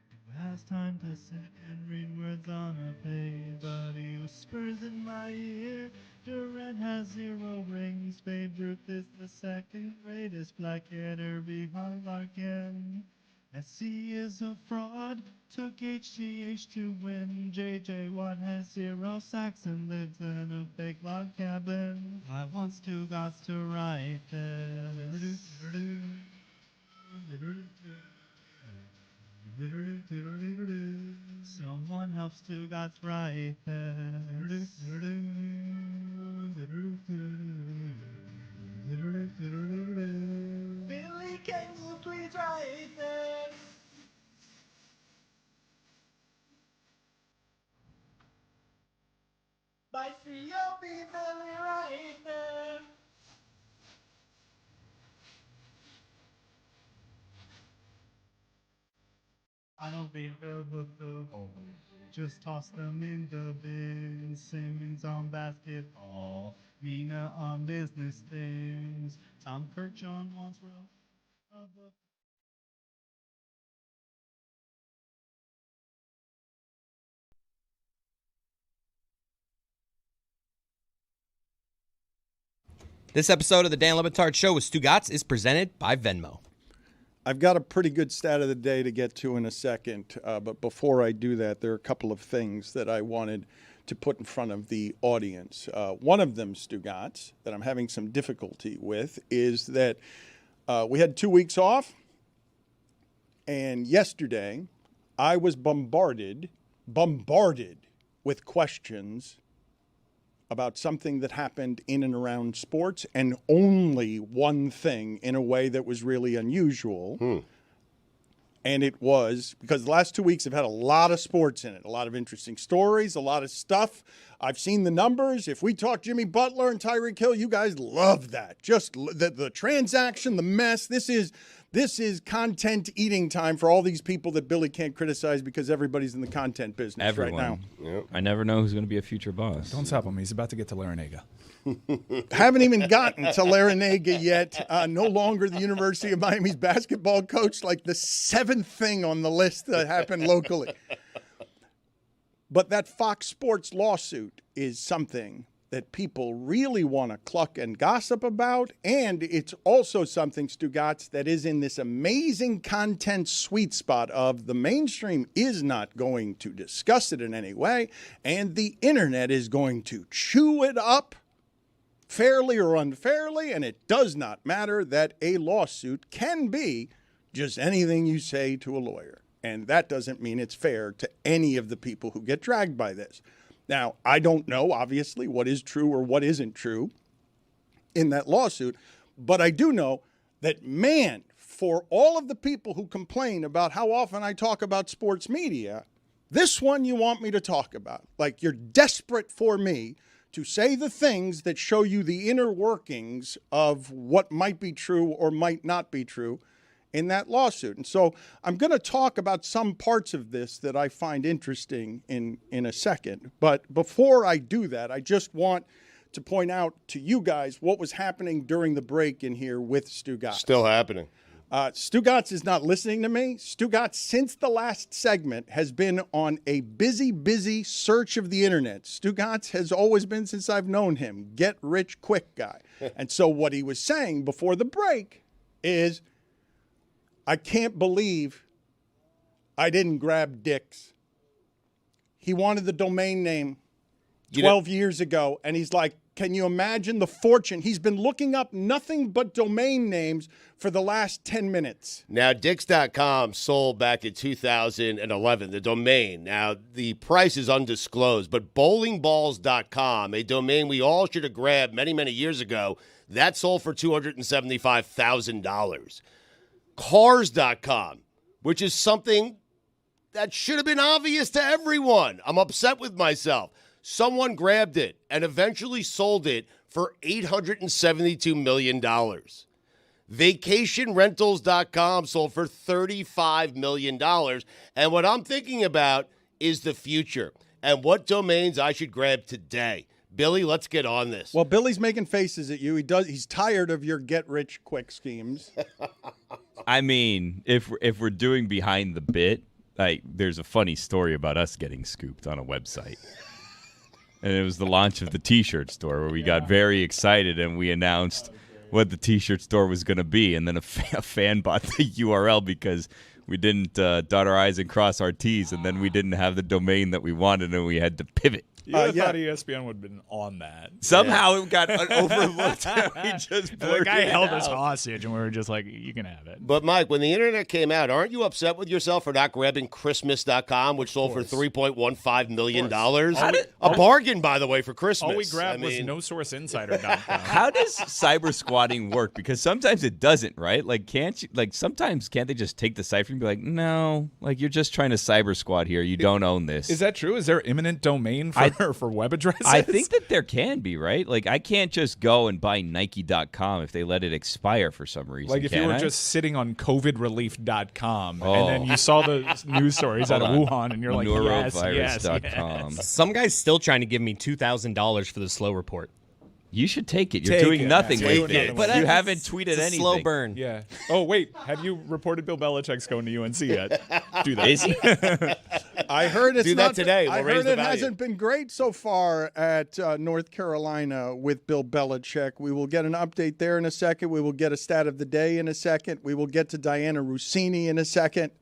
Who has time to sit and read words on a page? But he whispers in my ear. Durant has 0 rings. Babe Ruth is the second greatest black hitter behind Larkin. SC is a fraud, took HGH to win. JJ Watt has 0 sacks and lives in a fake log cabin. I want Stugotz to write this. Someone help Stugotz write this. Billy, can you please write this? By C.O.B. Billy, write this. I don't read the book of old. Just toss them in the bin. Simmons on basketball. Mina on business things. Tom Kirkjohn once wrote a book. This episode of the Dan Le Batard Show with Stugotz is presented by Venmo. I've got a pretty good stat of the day to get to in a second, but before I do that, there are a couple of things that I wanted to put in front of the audience. One of them, Stugotz, that I'm having some difficulty with is that we had 2 weeks off, and yesterday I was bombarded with questions about something that happened in and around sports, and only one thing in a way that was really unusual. And it was because the last 2 weeks have had a lot of sports in it, a lot of interesting stories, a lot of stuff. I've seen the numbers. If we talk Jimmy Butler and Tyreek Hill, you guys love that. Just the transaction, the mess. This is content eating time for all these people that Billy can't criticize because everybody's in the content business right now. Yep. I never know who's going to be a future boss. Don't stop him. He's about to get to Larinaga. Haven't even gotten to Larinaga yet. No longer the University of Miami's basketball coach, like the 7th thing on the list that happened locally. But that Fox Sports lawsuit is something that people really want to cluck and gossip about. And it's also something, Stugotz, that is in this amazing content sweet spot of the mainstream is not going to discuss it in any way, and the internet is going to chew it up fairly or unfairly, and it does not matter that a lawsuit can be just anything you say to a lawyer. And that doesn't mean it's fair to any of the people who get dragged by this. Now, I don't know, obviously, what is true or what isn't true in that lawsuit, but I do know that, man, for all of the people who complain about how often I talk about sports media, this one you want me to talk about. Like, you're desperate for me to say the things that show you the inner workings of what might be true or might not be true in that lawsuit. And so I'm going to talk about some parts of this that I find interesting in a second. But before I do that, I just want to point out to you guys what was happening during the break in here with Stugotz. Still happening. Stugotz is not listening to me. Stugotz, since the last segment, has been on a busy search of the internet. Stugotz has always been, since I've known him, get rich quick guy. And so what he was saying before the break is, I can't believe I didn't grab Dick's. He wanted the domain name 12 years ago, and he's like, can you imagine the fortune? He's been looking up nothing but domain names for the last 10 minutes. Now, Dix.com sold back in 2011, the domain. Now, the price is undisclosed, but bowlingballs.com, a domain we all should have grabbed many, many years ago, that sold for $275,000. Cars.com, which is something that should have been obvious to everyone. I'm upset with myself. Someone grabbed it and eventually sold it for $872 million. VacationRentals.com sold for $35 million. And what I'm thinking about is the future and what domains I should grab today. Billy, let's get on this. Well, Billy's making faces at you. He's tired of your get-rich-quick schemes. I mean, if we're doing behind the bit, there's a funny story about us getting scooped on a website. And it was the launch of the T-shirt store where we got very excited and we announced what the T-shirt store was going to be. And then a fan bought the URL because we didn't dot our I's and cross our T's. And then we didn't have the domain that we wanted and we had to pivot. You would have thought ESPN would have been on that. Somehow it got overlooked. We just the guy held us us hostage, and we were just like, you can have it. But, Mike, when the internet came out, aren't you upset with yourself for not grabbing Christmas.com, which sold for $3.15 million? A bargain, by the way, for Christmas. All we grabbed was NoSourceInsider.com. How does cyber squatting work? Because sometimes it doesn't, right? Sometimes can't they just take the cipher and be like, no, you're just trying to cyber squat here. You don't own this. Is that true? Is there imminent domain for web addresses? I think that there can be, right? I can't just go and buy Nike.com if they let it expire for some reason. If you were just sitting on COVIDrelief.com and then you saw the news stories out of Wuhan and you're like, yes. Some guy's still trying to give me $2,000 for the slow report. You should take it. You're doing nothing with it. But you haven't tweeted anything. Slow burn. Yeah. Oh, wait. Have you reported Bill Belichick's going to UNC yet? Do that. Is he? I heard it's Do that today. I We'll raise heard the it value. hasn't been great so far at North Carolina with Bill Belichick. We will get an update there in a second. We will get a stat of the day in a second. We will get to Diana Rossini in a second.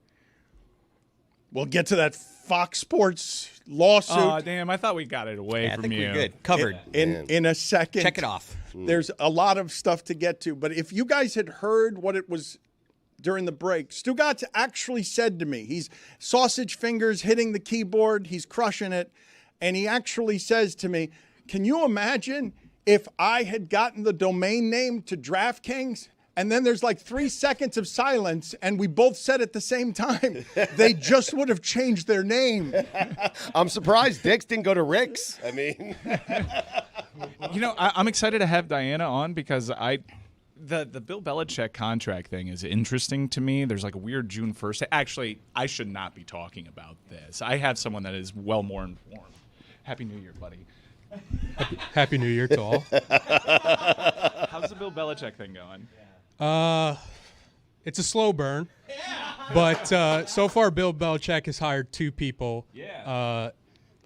We'll get to that Fox Sports lawsuit. Oh, damn. I thought we got it away from I think you. we're good. Covered. In a second. Check it off. There's a lot of stuff to get to. But if you guys had heard what it was during the break, Stugotz actually said to me, he's sausage fingers hitting the keyboard, he's crushing it, and he actually says to me, can you imagine if I had gotten the domain name to DraftKings? And then there's 3 seconds of silence, and we both said at the same time, they just would have changed their name. I'm surprised Dix didn't go to Rick's. I mean, I'm excited to have Diana on because the Bill Belichick contract thing is interesting to me. There's a weird June 1st. Actually, I should not be talking about this. I have someone that is well more informed. Happy New Year, buddy. Happy New Year to all. How's the Bill Belichick thing going? It's a slow burn, but so far Bill Belichick has hired 2 people. Yeah.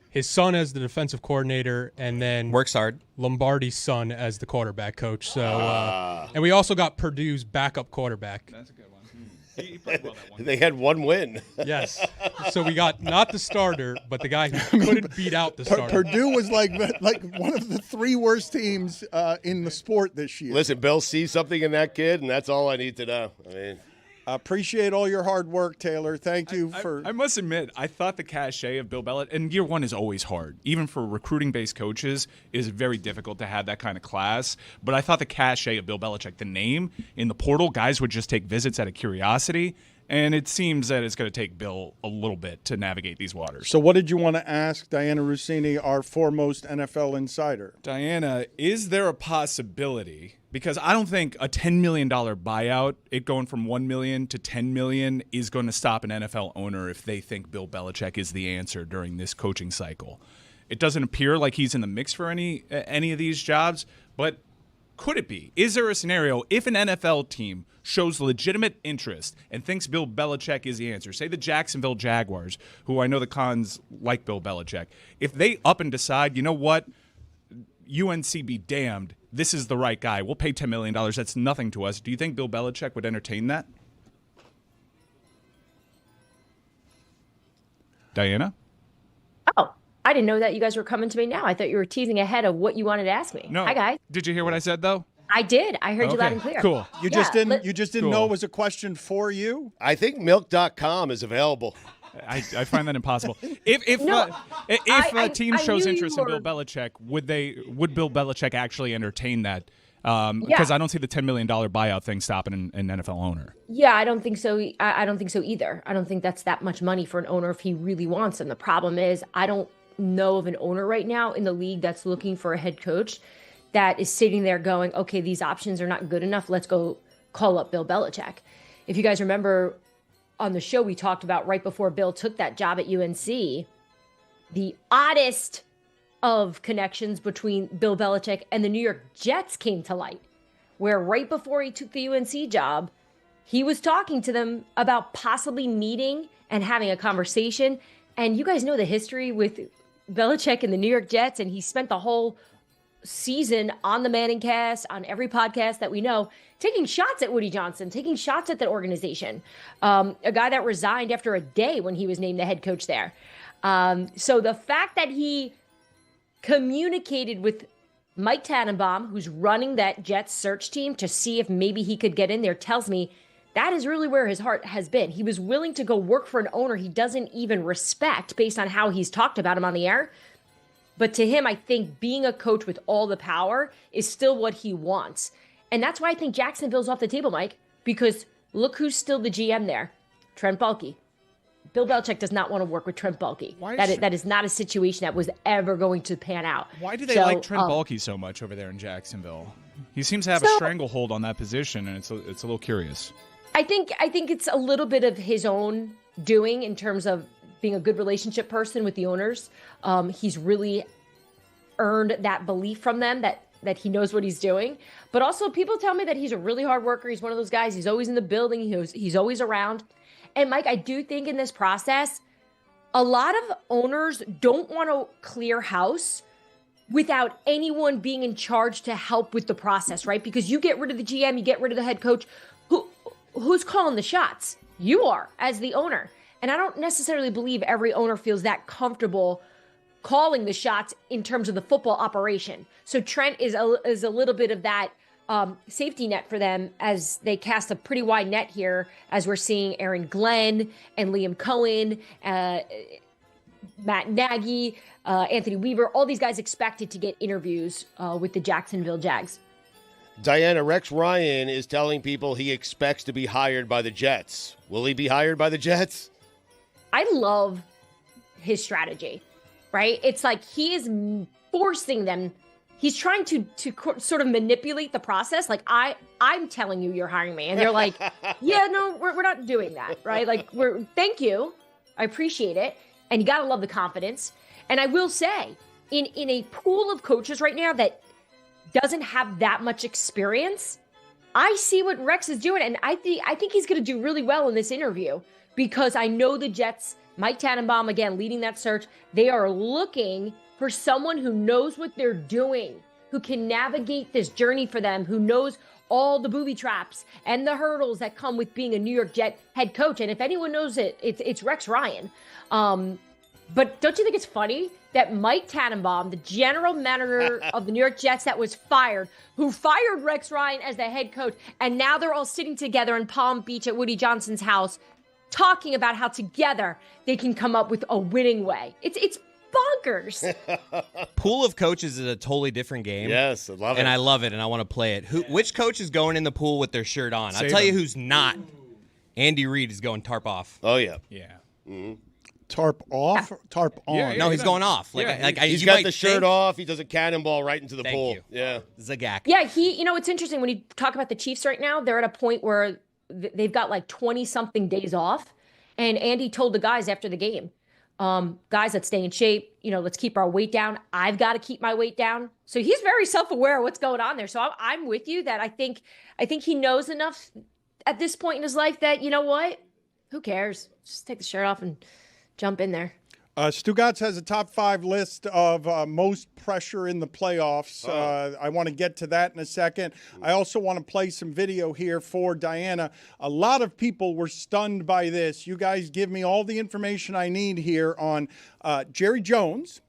His son as the defensive coordinator, and then Works hard. Lombardi's son as the quarterback coach. So, and we also got Purdue's backup quarterback. That's a good one. He played well that one. they had one win. Yes. So we got not the starter, but the guy who couldn't beat out the starter. Purdue was like one of the 3 worst teams in the sport this year. Listen, Bill sees something in that kid, and that's all I need to know. I mean, appreciate all your hard work, Taylor. Thank you for. I must admit, I thought the cachet of Bill Belichick, and year one is always hard. Even for recruiting-based coaches, it is very difficult to have that kind of class. But I thought the cachet of Bill Belichick, the name in the portal, guys would just take visits out of curiosity. And it seems that it's going to take Bill a little bit to navigate these waters. So what did you want to ask Diana Rossini, our foremost NFL insider? Diana, is there a possibility, because I don't think a $10 million buyout, it going from $1 million to $10 million, is going to stop an NFL owner if they think Bill Belichick is the answer during this coaching cycle. It doesn't appear like he's in the mix for any of these jobs, but could it be? Is there a scenario if an NFL team shows legitimate interest and thinks Bill Belichick is the answer? Say the Jacksonville Jaguars, who I know the Cons like Bill Belichick. If they up and decide, you know what, UNC be damned, this is the right guy. We'll pay $10 million. That's nothing to us. Do you think Bill Belichick would entertain that? Diana? Oh, I didn't know that you guys were coming to me now. I thought you were teasing ahead of what you wanted to ask me. No. Hi, guys. Did you hear what I said, though? I did. I heard you loud and clear. Cool. You Yeah, just didn't. let- You just didn't know it was a question for you. I think milk.com is available. I find that impossible. If No, a team shows knew interest you in Bill were- Belichick, would Bill Belichick actually entertain that? Because I don't see the $10 million buyout thing stopping an NFL owner. Yeah, I don't think so. I don't think so either. I don't think that's that much money for an owner if he really wants them. The problem is, I don't know of an owner right now in the league that's looking for a head coach that is sitting there going, okay, these options are not good enough. Let's go call up Bill Belichick. If you guys remember on the show, we talked about right before Bill took that job at UNC, the oddest of connections between Bill Belichick and the New York Jets came to light, where right before he took the UNC job, he was talking to them about possibly meeting and having a conversation. And you guys know the history with Belichick and the New York Jets, and he spent the whole season on the Manning cast, on every podcast that we know, taking shots at Woody Johnson, taking shots at that organization. A guy that resigned after a day when he was named the head coach there. So the fact that he communicated with Mike Tannenbaum, who's running that Jets search team, to see if maybe he could get in there, tells me that is really where his heart has been. He was willing to go work for an owner he doesn't even respect based on how he's talked about him on the air. But to him, I think being a coach with all the power is still what he wants. And that's why I think Jacksonville's off the table, Mike, because look who's still the GM there, Trent Baalke. Bill Belichick does not want to work with Trent Baalke. That is not a situation that was ever going to pan out. Why do they like Trent Baalke so much over there in Jacksonville? He seems to have a stranglehold on that position, and it's a little curious. I think it's a little bit of his own doing in terms of being a good relationship person with the owners. He's really earned that belief from them that he knows what he's doing. But also, people tell me that he's a really hard worker. He's one of those guys. He's always in the building. He's always around. And Mike, I do think in this process, a lot of owners don't want to clear house without anyone being in charge to help with the process, right? Because you get rid of the GM, you get rid of the head coach. Who's calling the shots? You are, as the owner. And I don't necessarily believe every owner feels that comfortable calling the shots in terms of the football operation. So Trent is a little bit of that safety net for them as they cast a pretty wide net here, as we're seeing Aaron Glenn and Liam Cohen, Matt Nagy, Anthony Weaver, all these guys expected to get interviews with the Jacksonville Jags. Diana, Rex Ryan is telling people he expects to be hired by the Jets. Will he be hired by the Jets? I love his strategy, right? It's like he is forcing them. He's trying to sort of manipulate the process. Like, I'm telling you you're hiring me. And they're like, yeah, no, we're not doing that, right? Like, thank you. I appreciate it. And you got to love the confidence. And I will say, in a pool of coaches right now that doesn't have that much experience, I see what Rex is doing. And I think he's going to do really well in this interview, because I know the Jets, Mike Tannenbaum, again, leading that search, they are looking for someone who knows what they're doing, who can navigate this journey for them, who knows all the booby traps and the hurdles that come with being a New York Jet head coach. And if anyone knows it, it's Rex Ryan. But don't you think it's funny that Mike Tannenbaum, the general manager of the New York Jets that was fired, who fired Rex Ryan as the head coach, and now they're all sitting together in Palm Beach at Woody Johnson's house talking about how together they can come up with a winning way. It's bonkers. Pool of coaches is a totally different game. Yes, I love it. And I love it, and I want to play it. Which coach is going in the pool with their shirt on? I'll tell you who's not. Andy Reid is going tarp off. Oh, yeah. Yeah. Mm-hmm. Tarp off? Tarp on? Yeah, no, he's going off. He's got the shirt off. He does a cannonball right into the pool. You. Yeah. Zagak. Yeah, it's interesting when you talk about the Chiefs right now, they're at a point where they've got like 20-something days off. And Andy told the guys after the game, Guys, let's stay in shape. Let's keep our weight down. I've got to keep my weight down. So he's very self-aware of what's going on there. So I'm with you that I think he knows enough at this point in his life that, you know what? Who cares? Just take the shirt off and jump in there. Stugotz has a top 5 list of most pressure in the playoffs. I want to get to that in a second. I also want to play some video here for Diana. A lot of people were stunned by this. You guys give me all the information I need here on Jerry Jones.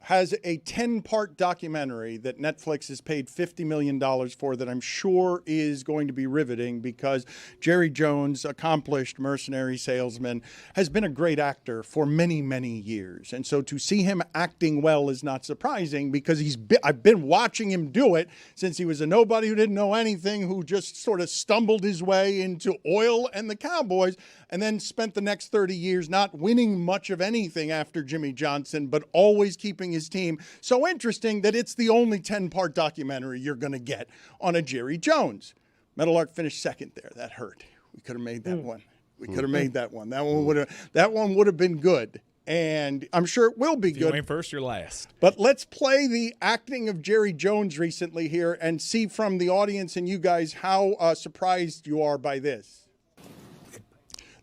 Has a 10-part documentary that Netflix has paid $50 million for that I'm sure is going to be riveting because Jerry Jones, accomplished mercenary salesman, has been a great actor for many, many years. And so to see him acting well is not surprising because I've been watching him do it since he was a nobody who didn't know anything, who just sort of stumbled his way into oil and the Cowboys, and then spent the next 30 years not winning much of anything after Jimmy Johnson, but always keeping his team. So interesting that it's the only 10-part documentary you're going to get on a Jerry Jones. Meadowlark finished second there. That hurt. We could have made that one. We could have made that one. That one would have been good. And I'm sure it will be good. You ain't first, you're last. But let's play the acting of Jerry Jones recently here and see from the audience and you guys how surprised you are by this.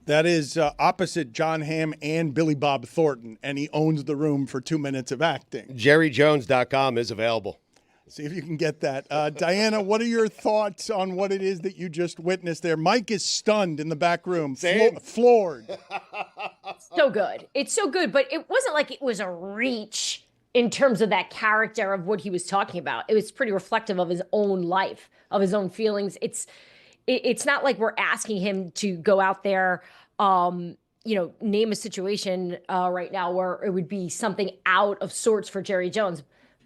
That is opposite John Hamm and Billy Bob Thornton, and he owns the room for 2 minutes of acting. JerryJones.com is available. See if you can get that. Diana, what are your thoughts on what it is that you just witnessed there? Mike is stunned in the back room, floored. So good. It's so good, but it wasn't like it was a reach in terms of that character of what he was talking about. It was pretty reflective of his own life, of his own feelings. It's not like we're asking him to go out there, name a situation right now where it would be something out of sorts for Jerry Jones.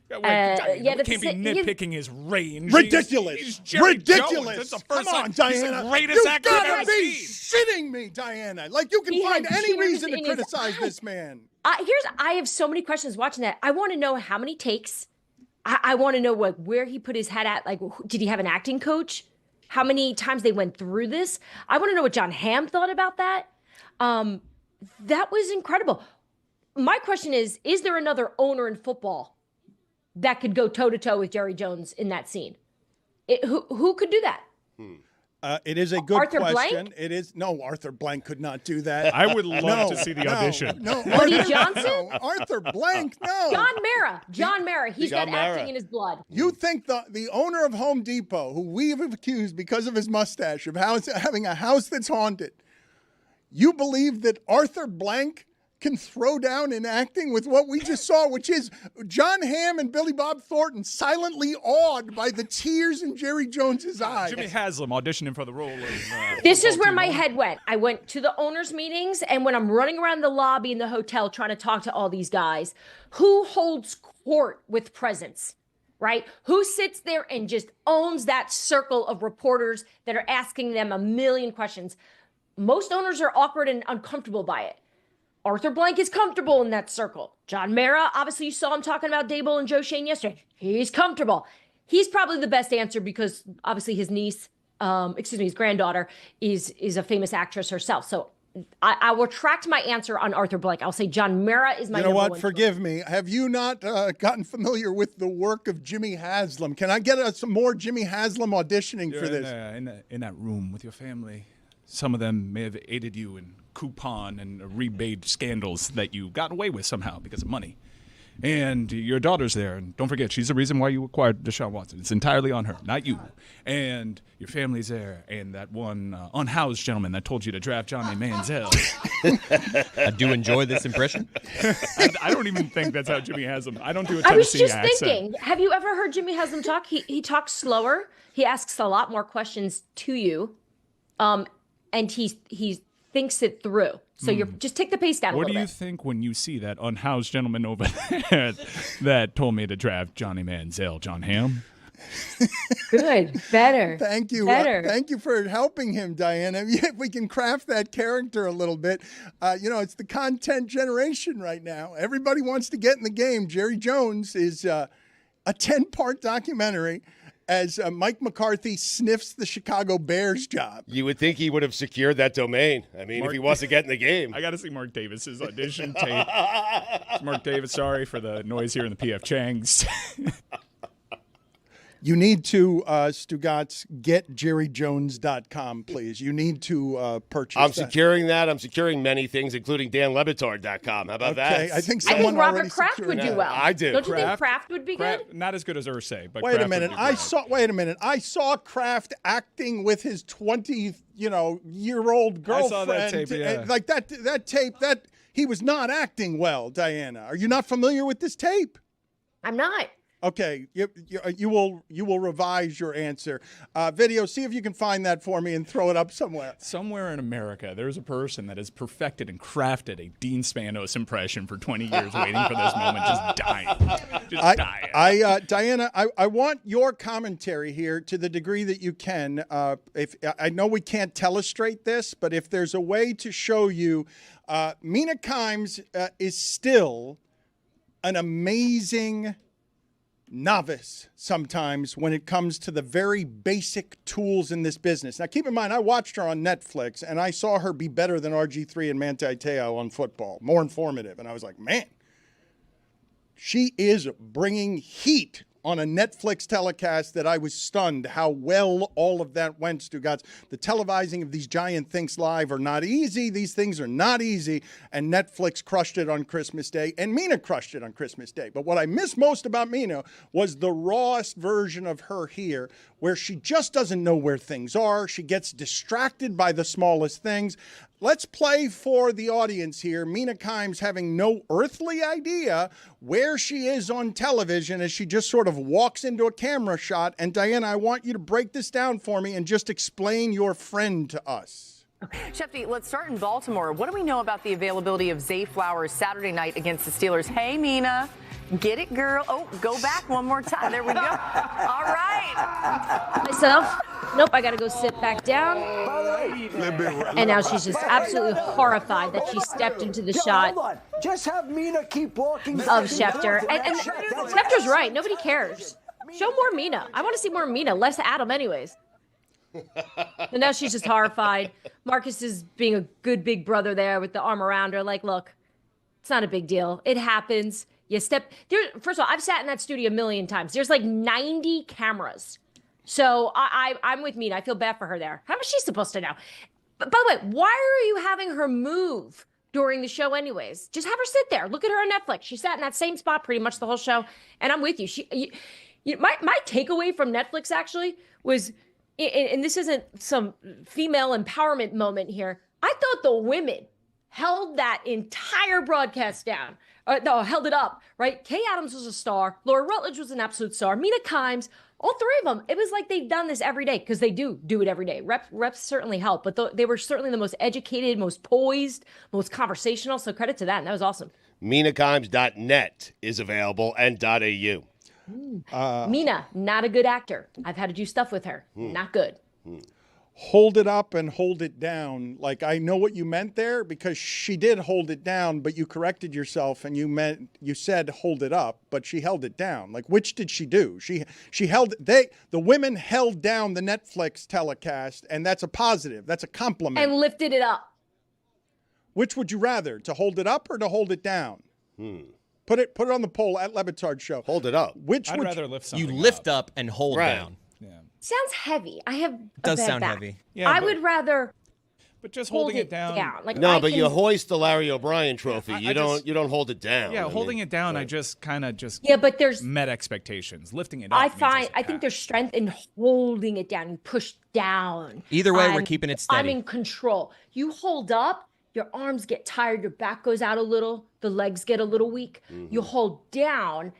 We can't be nitpicking his range. Ridiculous. He's Jerry Ridiculous. Jones. That's the first Come on, time. Diana. He's the greatest actor You've I've got ever to be seen. shitting me, Diana. Like you can find any reason to criticize this man. I have so many questions watching that. I want to know how many takes. I want to know where he put his head at. Like, did he have an acting coach? How many times they went through this? I want to know what John Hamm thought about that. That was incredible. My question is there another owner in football that could go toe-to-toe with Jerry Jones in that scene? Who could do that? It is a good Arthur question. Blank? It is Arthur Blank could not do that. I would love to see the audition. No, Woody Johnson? No, Arthur Blank, no. John Mara. He's got acting in his blood. You think the owner of Home Depot, who we have accused because of his mustache of having a house that's haunted, you believe that Arthur Blank can throw down in acting with what we just saw, which is John Hamm and Billy Bob Thornton silently awed by the tears in Jerry Jones's eyes. Jimmy Haslam auditioning for the role of... This is where my head went. I went to the owners' meetings, and when I'm running around the lobby in the hotel trying to talk to all these guys, who holds court with presence, right? Who sits there and just owns that circle of reporters that are asking them a million questions? Most owners are awkward and uncomfortable by it. Arthur Blank is comfortable in that circle. John Mara, obviously you saw him talking about Daboll and Joe Shane yesterday. He's comfortable. He's probably the best answer because obviously his niece, his granddaughter is a famous actress herself. So I will retract my answer on Arthur Blank. I'll say John Mara is my number one. You know what? Forgive me. Have you not gotten familiar with the work of Jimmy Haslam? Can I get some more Jimmy Haslam auditioning for this? In that room with your family. Some of them may have aided you in coupon and rebate scandals that you got away with somehow because of money. And your daughter's there, and don't forget, she's the reason why you acquired Deshaun Watson. It's entirely on her, not you. And your family's there, and that one unhoused gentleman that told you to draft Johnny Manziel. I do enjoy this impression. I don't even think that's how Jimmy Haslam. I don't do a I was Tennessee just accent. thinking, have you ever heard Jimmy Haslam talk? He talks slower. He asks a lot more questions to you. And he thinks it through. So you're just take the pace down a little bit. What do you think when you see that unhoused gentleman over there that told me to draft Johnny Manziel, John Hamm? Good. Better. Thank you. Better. Thank you for helping him, Diana. If we can craft that character a little bit. It's the content generation right now. Everybody wants to get in the game. Jerry Jones is a 10-part documentary. as Mike McCarthy sniffs the Chicago Bears job. You would think he would have secured that domain. I mean, if he wants to get in the game. I got to see Mark Davis's audition tape. Mark Davis, sorry for the noise here in the PF Chang's. You need to, Stugotz, get jerryjones.com, please. You need to purchase I'm that. securing that. I'm securing many things, including danlebatard.com. How about that? I think someone Robert already Kraft secured would do that. well. I do. Don't you think Kraft would be good? Not as good as Ursay, but Wait a Kraft would minute. be Wait great. a minute. I saw Kraft acting with his 20-year-old girlfriend. I saw that tape, yeah. Like that tape, that he was not acting well, Diana. Are you not familiar with this tape? I'm not. Okay, you will revise your answer. Video, see if you can find that for me and throw it up somewhere. Somewhere in America, there's a person that has perfected and crafted a Dean Spanos impression for 20 years, waiting for this moment, just dying. Diana, I want your commentary here to the degree that you can. If I know we can't telestrate this, but if there's a way to show you, Mina Kimes is still an amazing novice sometimes when it comes to the very basic tools in this business. Now, keep in mind, I watched her on Netflix, and I saw her be better than RG3 and Manti Te'o on football, more informative. And I was like, man, she is bringing heat on a Netflix telecast that I was stunned how well all of that went, Stugotz. The televising of these giant things live are not easy. These things are not easy, and Netflix crushed it on Christmas Day, and Mina crushed it on Christmas Day. But what I miss most about Mina was the rawest version of her here, where she just doesn't know where things are. She gets distracted by the smallest things. Let's play for the audience here. Mina Kimes having no earthly idea where she is on television as she just sort of walks into a camera shot. And Diana, I want you to break this down for me and just explain your friend to us. Shefty, let's start in Baltimore. What do we know about the availability of Zay Flowers Saturday night against the Steelers? Hey, Mina. Get it, girl. Oh, go back one more time. There we go. All right. Myself. Nope, I got to go sit back down. And now she's just absolutely horrified that she stepped into the shot. Hold on. Just have Mina keep walking of Schefter. And Schefter's right. Nobody cares. Show more Mina. I want to see more Mina. Less Adam anyways. And now she's just horrified. Marcus is being a good big brother there with the arm around her. Like, look, it's not a big deal. It happens. You step there. First of all, I've sat in that studio a million times. There's like 90 cameras. So I'm with Mina. I feel bad for her there. How is she supposed to know? But by the way, why are you having her move during the show anyways? Just have her sit there. Look at her on Netflix. She sat in that same spot pretty much the whole show. And I'm with you. My takeaway from Netflix actually was, and this isn't some female empowerment moment here, I thought the women held that entire broadcast down. No, held it up, right? Kay Adams was a star. Laura Rutledge was an absolute star. Mina Kimes, all three of them. It was like they've done this every day because they do it every day. Reps certainly help, but they were certainly the most educated, most poised, most conversational. So credit to that. And that was awesome. MinaKimes.net is available and .au. Mina, not a good actor. I've had to do stuff with her. Not good. Hold it up and hold it down. Like, I know what you meant there because she did hold it down, but you corrected yourself and you said hold it up, but she held it down. Like, which did she do? The women held down the Netflix telecast, and that's a positive. That's a compliment. And lifted it up. Which would you rather, to hold it up or to hold it down? Put it on the poll at Le Batard Show. Hold it up. I'd rather lift something You lift up and hold down. Sounds heavy. I have a Does bad sound back. heavy. Yeah, I would rather. But just hold holding it down. Like, No, I but can- you hoist the Larry O'Brien trophy. I You don't hold it down. Yeah, I holding mean, it down, right. I just kind of Yeah, but there's. met expectations. Lifting it up. I think there's strength in holding it down. You push down. Either way, we're keeping it steady. I'm in control. You hold up, your arms get tired, your back goes out a little, the legs get a little weak. You hold down,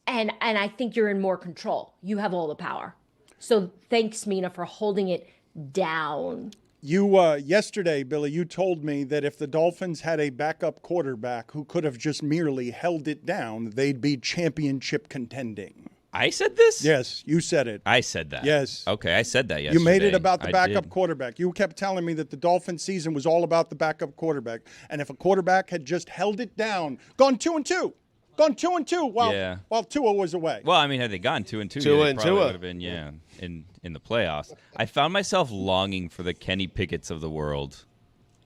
and I think you're in more control. You have all the power. So thanks, Mina, for holding it down. You yesterday, Billy, you told me that if the Dolphins had a backup quarterback who could have just merely held it down, they'd be championship contending. I said this? Yes, you said it. I said that. Yes. Okay, I said that yesterday. You made it about the I backup did. quarterback. You kept telling me that the Dolphins season was all about the backup quarterback. And if a quarterback had just held it down, gone 2-2, Gone 2-2 while Tua was away. Well, I mean, had they gone 2-2, Tua they and probably Tua. would have been in the playoffs. I found myself longing for the Kenny Pickett's of the world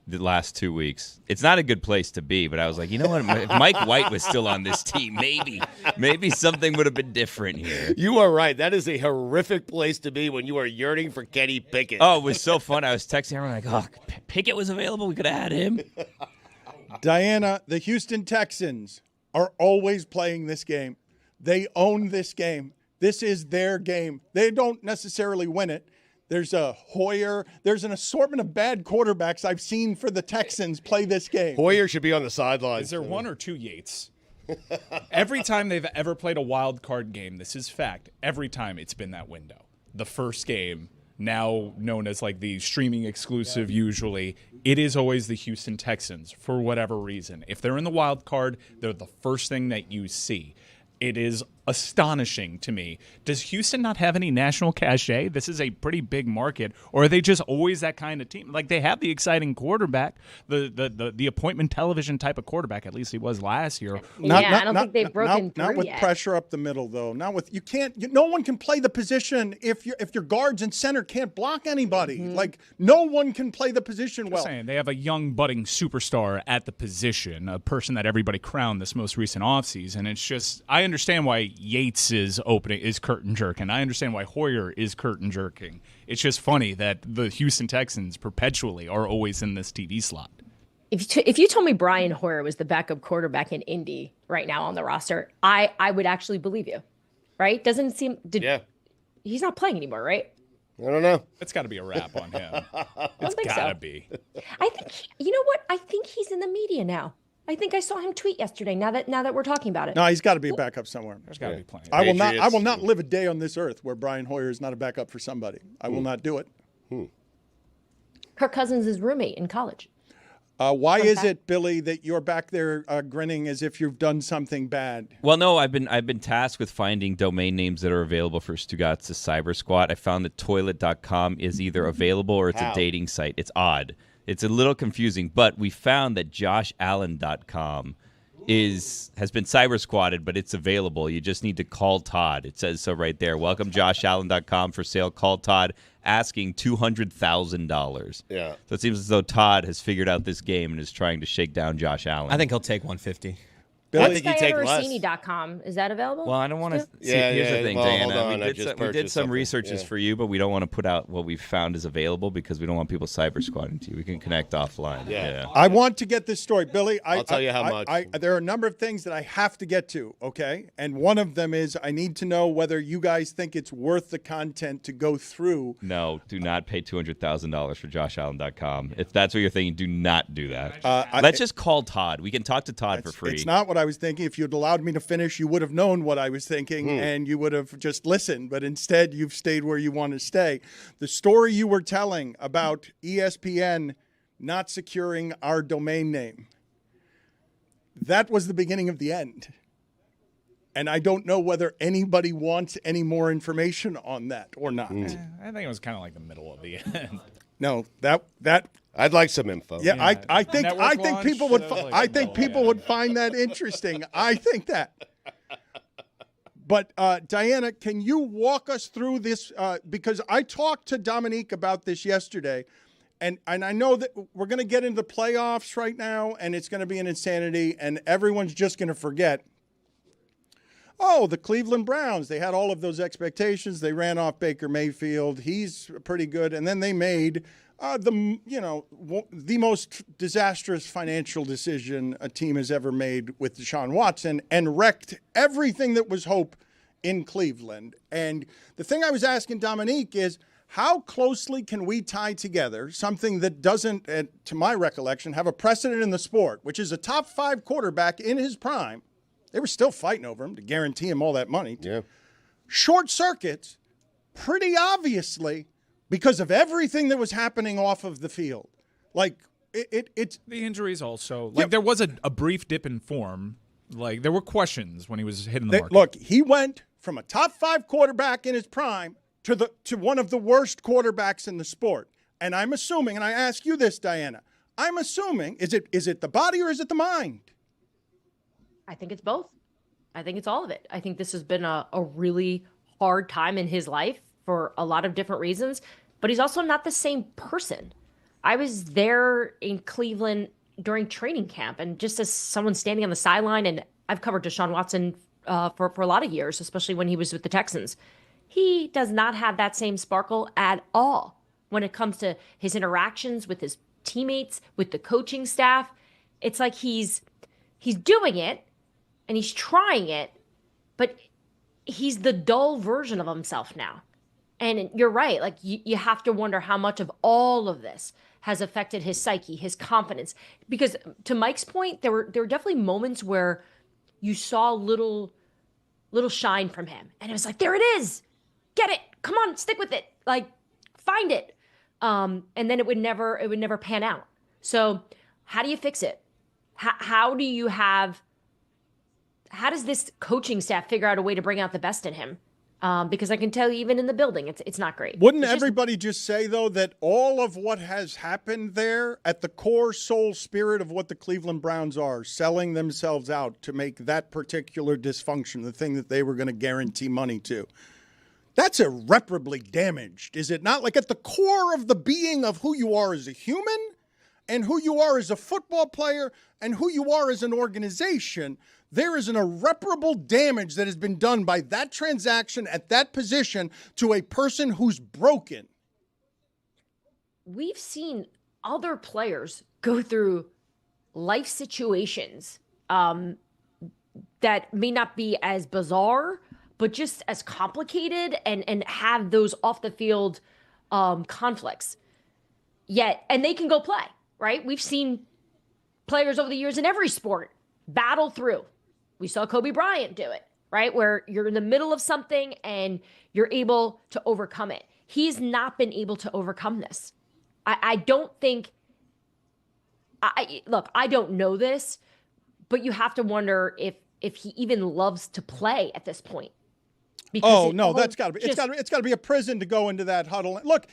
the last 2 weeks. It's not a good place to be, but I was like, you know what? If Mike White was still on this team, maybe something would have been different here. You are right. That is a horrific place to be when you are yearning for Kenny Pickett. Oh, it was so fun. I was texting everyone like, oh, Pickett was available. We could have had him. Diana, the Houston Texans are always playing this game. They own this game. This is their game. They don't necessarily win it. There's a Hoyer. There's an assortment of bad quarterbacks I've seen for the Texans play this game. Hoyer should be on the sidelines. Is there one or two Yates? Every time they've ever played a wild card game, this is fact, every time it's been that window. The first game, now known as like the streaming exclusive usually, it is always the Houston Texans for whatever reason. If they're in the wild card, they're the first thing that you see. It is astonishing to me. Does Houston not have any national cachet? This is a pretty big market, or are they just always that kind of team? Like, they have the exciting quarterback, the appointment television type of quarterback. At least he was last year. I don't think they've broken through Not with yet. pressure up the middle, though. Not with no one can play the position if your guards and center can't block anybody. Like, no one can play the position well. Just saying, they have a young budding superstar at the position, a person that everybody crowned this most recent offseason. It's just, I understand why Yates is curtain jerking. I understand why Hoyer is curtain jerking. It's just funny that the Houston Texans perpetually are always in this TV slot. If you told me Brian Hoyer was the backup quarterback in Indy right now on the roster, I would actually believe you, right? Doesn't it seem? He's not playing anymore, right? I don't know. It's got to be a wrap on him. It's gotta be. I think you know what? I think he's in the media now. I think I saw him tweet yesterday. Now that we're talking about it. No, he's got to be a backup somewhere. There's got to be plenty. I will not live a day on this earth where Brian Hoyer is not a backup for somebody. I will not do it. Kirk Cousins' is roommate in college. Why is it, Billy, that you're back there grinning as if you've done something bad? Well, no, I've been tasked with finding domain names that are available for Stugotz's Cyber Squat. I found that toilet.com is either available or it's a dating site. It's odd. It's a little confusing, but we found that joshallen.com has been cyber squatted, but it's available. You just need to call Todd. It says so right there. Welcome joshallen.com for sale. Call Todd, asking $200,000. Yeah. So it seems as though Todd has figured out this game and is trying to shake down Josh Allen. I think he'll take 150. I think you take less. Rossini.com. Is that available? Well, I don't want to. Here's the thing, Diana. We did some researches for you, but we don't want to put out what we found is available because we don't want people cyber squatting to you. We can connect offline. Yeah. I want to get this story, Billy. I'll tell you how much. There are a number of things that I have to get to, okay? And one of them is I need to know whether you guys think it's worth the content to go through. No, do not pay $200,000 for joshallen.com. If that's what you're thinking, do not do that. Let's just call Todd. We can talk to Todd for free. It's not what I was thinking. If you'd allowed me to finish, you would have known what I was thinking and you would have just listened. But instead, you've stayed where you want to stay. The story you were telling about ESPN not securing our domain name, that was the beginning of the end. And I don't know whether anybody wants any more information on that or not. I think it was kind of like the middle of the end. No, that I'd like some info. Yeah, I think people would would find that interesting. I think that. But Diana, can you walk us through this? Because I talked to Dominique about this yesterday, and I know that we're going to get into the playoffs right now, and it's going to be an insanity, and everyone's just going to forget. Oh, the Cleveland Browns, they had all of those expectations. They ran off Baker Mayfield. He's pretty good. And then they made the most disastrous financial decision a team has ever made with Deshaun Watson and wrecked everything that was hope in Cleveland. And the thing I was asking Dominique is, how closely can we tie together something that doesn't, to my recollection, have a precedent in the sport, which is a top 5 quarterback in his prime? They were still fighting over him to guarantee him all that money. Yeah. Short circuits, pretty obviously, because of everything that was happening off of the field. Like, it's... The injuries also. Like, there was a brief dip in form. Like, there were questions when he was hitting the market. Look, he went from a top 5 quarterback in his prime to one of the worst quarterbacks in the sport. And I'm assuming, and I ask you this, Diana, I'm assuming, is it the body or is it the mind? I think it's both. I think it's all of it. I think this has been a really hard time in his life for a lot of different reasons, but he's also not the same person. I was there in Cleveland during training camp, and just as someone standing on the sideline, and I've covered Deshaun Watson for a lot of years, especially when he was with the Texans. He does not have that same sparkle at all when it comes to his interactions with his teammates, with the coaching staff. It's like he's doing it and he's trying it, but he's the dull version of himself now. And you're right. Like you have to wonder how much of all of this has affected his psyche, his confidence. Because to Mike's point, there were definitely moments where you saw little shine from him, and it was like, there it is, get it, come on, stick with it, like find it. And then it would never pan out. So how do you fix it? How does this coaching staff figure out a way to bring out the best in him? Because I can tell you, even in the building, it's not great. Wouldn't everybody just say, though, that all of what has happened there, at the core soul spirit of what the Cleveland Browns are, selling themselves out to make that particular dysfunction the thing that they were going to guarantee money to, that's irreparably damaged, is it not? Like at the core of the being of who you are as a human and who you are as a football player and who you are as an organization, there is an irreparable damage that has been done by that transaction at that position to a person who's broken. We've seen other players go through life situations that may not be as bizarre, but just as complicated and have those off the field conflicts. And they can go play, right? We've seen players over the years in every sport battle through. We saw Kobe Bryant do it, right? Where you're in the middle of something and you're able to overcome it. He's not been able to overcome this. I don't think, look, I don't know this, but you have to wonder if he even loves to play at this point. That's got to be. It's got to be a prison to go into that huddle. Look.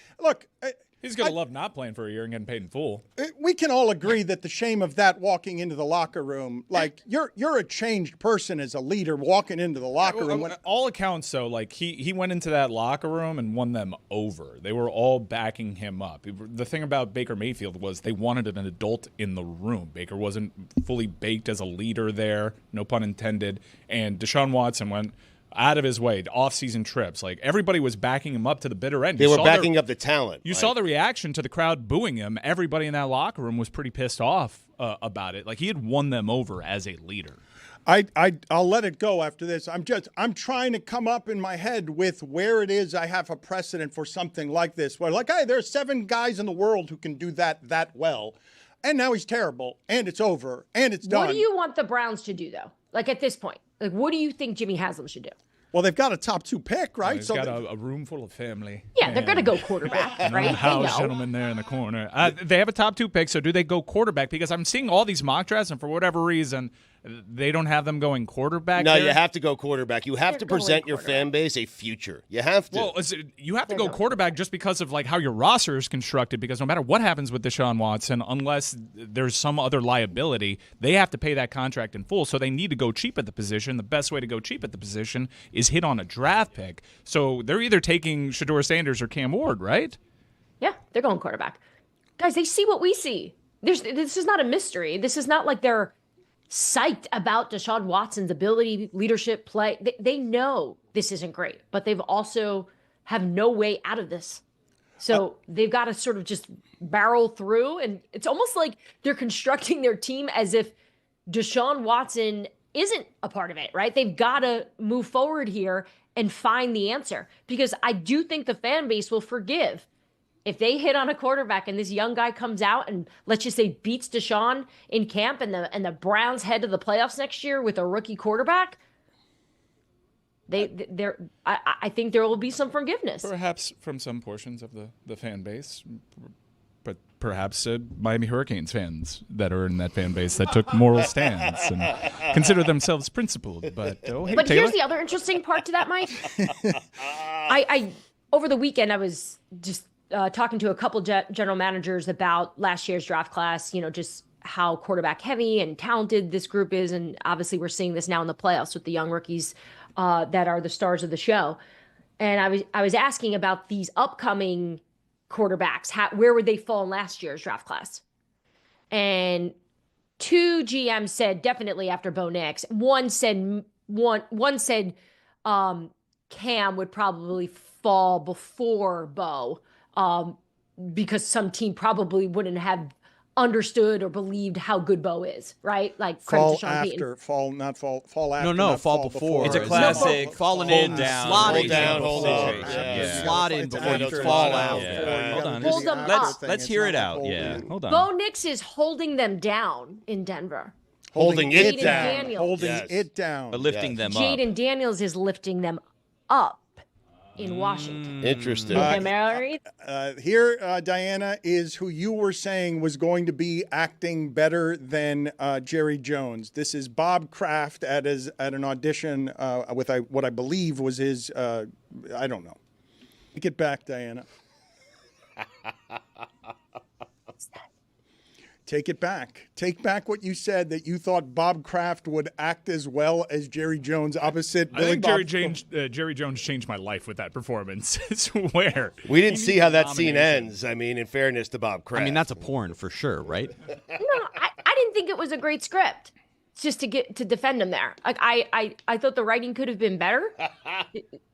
He's going to love not playing for a year and getting paid in full. We can all agree that the shame of that walking into the locker room, like you're a changed person as a leader walking into the locker room. All accounts, though, like he went into that locker room and won them over. They were all backing him up. The thing about Baker Mayfield was they wanted an adult in the room. Baker wasn't fully baked as a leader there, no pun intended. And Deshaun Watson went out of his way, off-season trips. Like, everybody was backing him up to the bitter end. They were backing up the talent. You saw the reaction to the crowd booing him. Everybody in that locker room was pretty pissed off about it. Like, he had won them over as a leader. I'll let it go after this. I'm trying to come up in my head with where it is I have a precedent for something like this. Where like, hey, there are 7 guys in the world who can do that well. And now he's terrible, and it's over, and it's done. What do you want the Browns to do, though? Like, at this point? Like, what do you think Jimmy Haslam should do? Well, they've got a top 2 pick, right? He's got a room full of family. Yeah, they're going to go quarterback, right? House gentleman there in the corner. They have a top 2 pick, so do they go quarterback? Because I'm seeing all these mock drafts, and for whatever reason, they don't have them going quarterback. No, you have to go quarterback. You have to present your fan base a future. You have to. Well, you have to go quarterback just because of like how your roster is constructed. Because no matter what happens with Deshaun Watson, unless there's some other liability, they have to pay that contract in full. So they need to go cheap at the position. The best way to go cheap at the position is hit on a draft pick. So they're either taking Shedeur Sanders or Cam Ward, right? Yeah, they're going quarterback. Guys, they see what we see. This is not a mystery. This is not like they're psyched about Deshaun Watson's ability, leadership, play. They know this isn't great, but they've also have no way out of this. So they've got to sort of just barrel through, and it's almost like they're constructing their team as if Deshaun Watson isn't a part of it, right? They've got to move forward here and find the answer, because I do think the fan base will forgive if they hit on a quarterback and this young guy comes out and, let's just say, beats Deshaun in camp, and the Browns head to the playoffs next year with a rookie quarterback. I think there will be some forgiveness. Perhaps from some portions of the fan base, but perhaps Miami Hurricanes fans that are in that fan base that took moral stands and consider themselves principled. But Taylor? Here's the other interesting part to that, Mike. I over the weekend I was just talking to a couple general managers about last year's draft class, just how quarterback heavy and talented this group is. And obviously we're seeing this now in the playoffs with the young rookies that are the stars of the show. And I was asking about these upcoming quarterbacks. Where would they fall in last year's draft class? And 2 GMs said definitely after Bo Nix. One said Cam would probably fall before Bo because some team probably wouldn't have understood or believed how good Bo is, right? Like fall Deshaun Payton. fall after. No, fall before. It's a classic falling hold in, down, slotting hold in, down. slot in before you fall out. Hold on. Hold them up. Let's hear it out. Yeah. Hold on. Bo Nix is holding them down in Denver. Holding it Jaden down. Daniels. Holding it down. But lifting them up. Jaden Daniels is lifting them up in Washington. Interesting. Am I right? Here, Diana, is who you were saying was going to be acting better than Jerry Jones. This is Bob Kraft at an audition with what I believe was his, I don't know. Take it back, Diana. Take it back. Take back what you said, that you thought Bob Kraft would act as well as Jerry Jones opposite I Billy think Jerry Jones changed my life with that performance. I swear. We didn't see how that scene ends. I mean, in fairness to Bob Kraft. I mean, that's a porn for sure, right? No, I didn't think it was a great script. Just to defend him there. Like I thought the writing could have been better.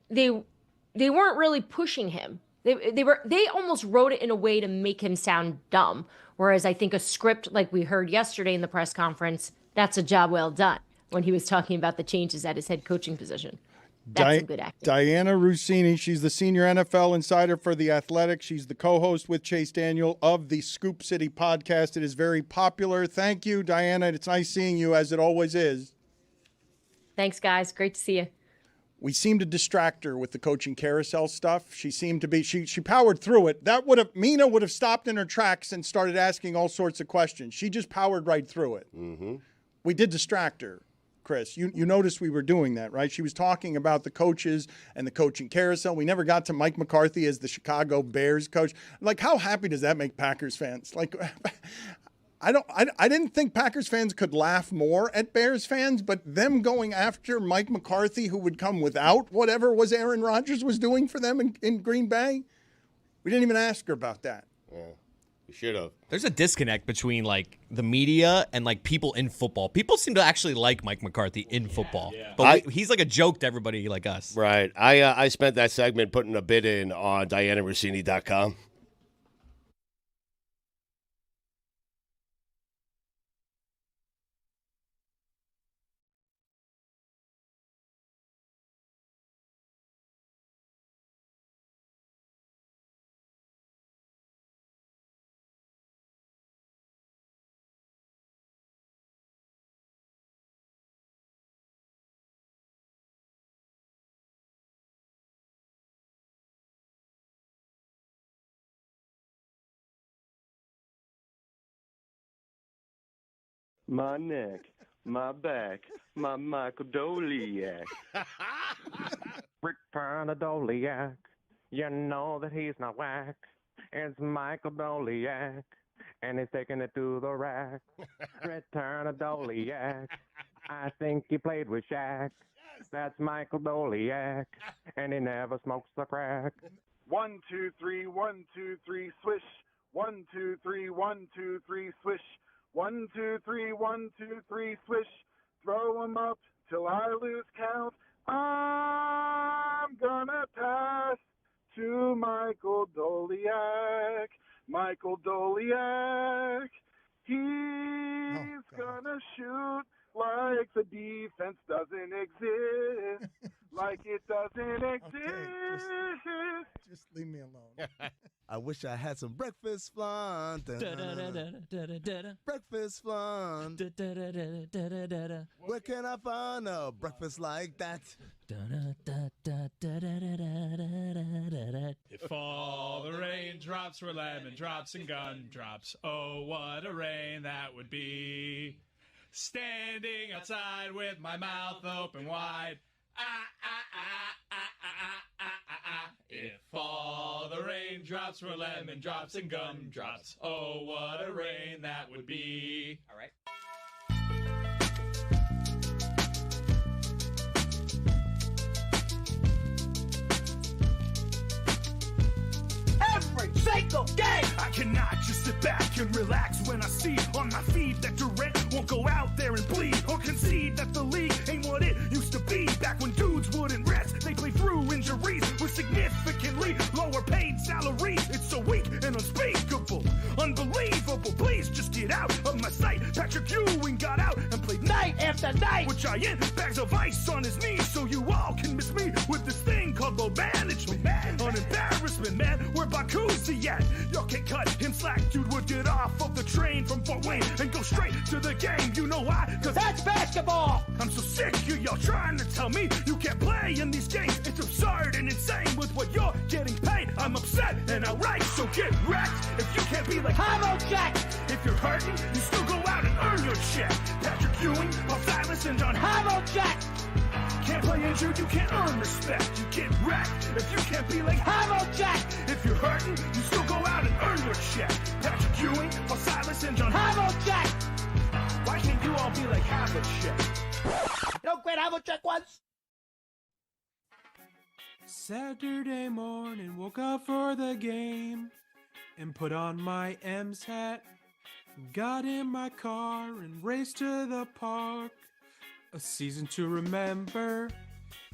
They weren't really pushing him. They almost wrote it in a way to make him sound dumb. Whereas I think a script, like we heard yesterday in the press conference, that's a job well done when he was talking about the changes at his head coaching position. That's some good acting. Diana Rossini, she's the senior NFL insider for The Athletic. She's the co-host with Chase Daniel of the Scoop City podcast. It is very popular. Thank you, Diana. It's nice seeing you, as it always is. Thanks, guys. Great to see you. We seemed to distract her with the coaching carousel stuff. She seemed to be, she powered through it. Mina would have stopped in her tracks and started asking all sorts of questions. She just powered right through it. Mm-hmm. We did distract her, Chris. You noticed we were doing that, right? She was talking about the coaches and the coaching carousel. We never got to Mike McCarthy as the Chicago Bears coach. Like, how happy does that make Packers fans? Like, I didn't think Packers fans could laugh more at Bears fans, but them going after Mike McCarthy, who would come without whatever was Aaron Rodgers was doing for them in Green Bay, we didn't even ask her about that. Yeah, we should have. There's a disconnect between like the media and like people in football. People seem to actually like Mike McCarthy in football, but he's like a joke to everybody like us. Right. I spent that segment putting a bid in on DianaRossini.com. My neck, my back, my Michael Doliak. Rick Doliak, you know that he's not whack. It's Michael Doliak, and he's taking it to the rack. Return of Doliak, I think he played with Shaq. That's Michael Doliak, and he never smokes the crack. 1, 2, 3, 1, 2, 3, swish. 1, 2, 3, 1, 2, 3, swish. 1, 2, 3, 1, 2, 3, swish. Throw 'em up till I lose count. I'm gonna pass to Michael Doliak. Michael Doliak. He's gonna shoot like the defense doesn't exist. Like it doesn't exist. Just leave me alone. I wish I had some breakfast flan. Breakfast flan. Where can I find a breakfast like that? If all the raindrops were lemon drops and gumdrops, oh, what a rain that would be. Standing outside with my mouth open wide. If all the raindrops Raindrops were lemon drops and gumdrops. Oh, what a rain that would be. All right. Every single day. I cannot just sit back and relax when I see on my feed that Durant won't go out there and bleed or concede that the league ain't what it used to be. Back when dudes wouldn't rest, they play through injuries with significantly lower paid salaries. It's so weak and unspeakable, unbelievable. Please just get out of my sight. Patrick Ewing got out and played night after night with giant bags of ice on his knees, so you all can miss me with this thing called load management. Man, an embarrassment, man. Where Bakuzi at? Y'all can't cut him slack. Dude would get off of the train from Fort Wayne and go straight to the game. You know why? Cause that's basketball. I'm so sick of y'all trying to tell me you can't play in these games. It's absurd and insane with what you're getting paid. I'm upset and outright, so get wrecked. If you can't be like Hamo Jack, if you're hurting, you still go out and earn your check. Patrick Ewing, Paul Silas, and John Hamo Jack. Can't play injured, you can't earn respect. You get wrecked if you can't be like Hamo Jack. If you're hurting, you still go out and earn your check. Patrick Ewing, Paul Silas, and John Hamo Jack. Why can't you all be like Havlicek? Don't quit Havlicek once. Saturday morning, woke up for the game and put on my M's hat. Got in my car and raced to the park. A season to remember.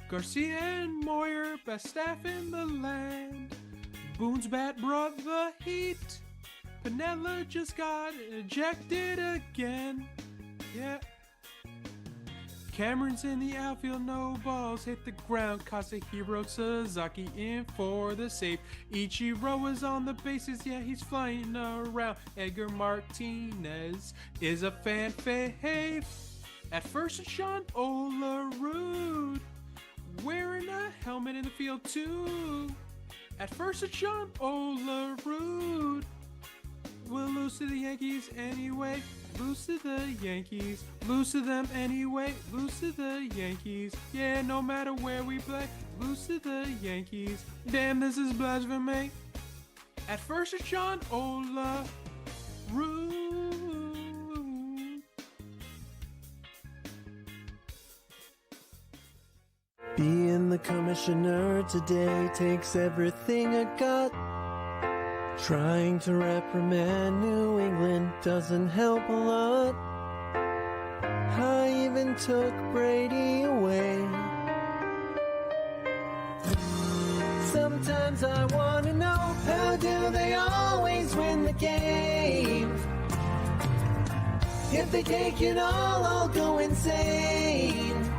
Garcia and Moyer, best staff in the land. Boone's bat brought the heat. Pinella just got ejected again. Yeah. Cameron's in the outfield, no balls hit the ground. Kasahiro Sasaki in for the save. Ichiro is on the bases, yeah, he's flying around. Edgar Martinez is a fan fave. At first, it's Sean Olerud, wearing a helmet in the field too. At first, it's Sean Olerud. We'll lose to the Yankees anyway. Lose to the Yankees. Lose to them anyway. Lose to the Yankees. Yeah, no matter where we play. Lose to the Yankees. Damn, this is blasphemy. At first, it's Sean Olerud. Being the commissioner today takes everything I got. Trying to reprimand New England doesn't help a lot. I even took Brady away. Sometimes I want to know, how do they always win the game? If they take it all, I'll go insane.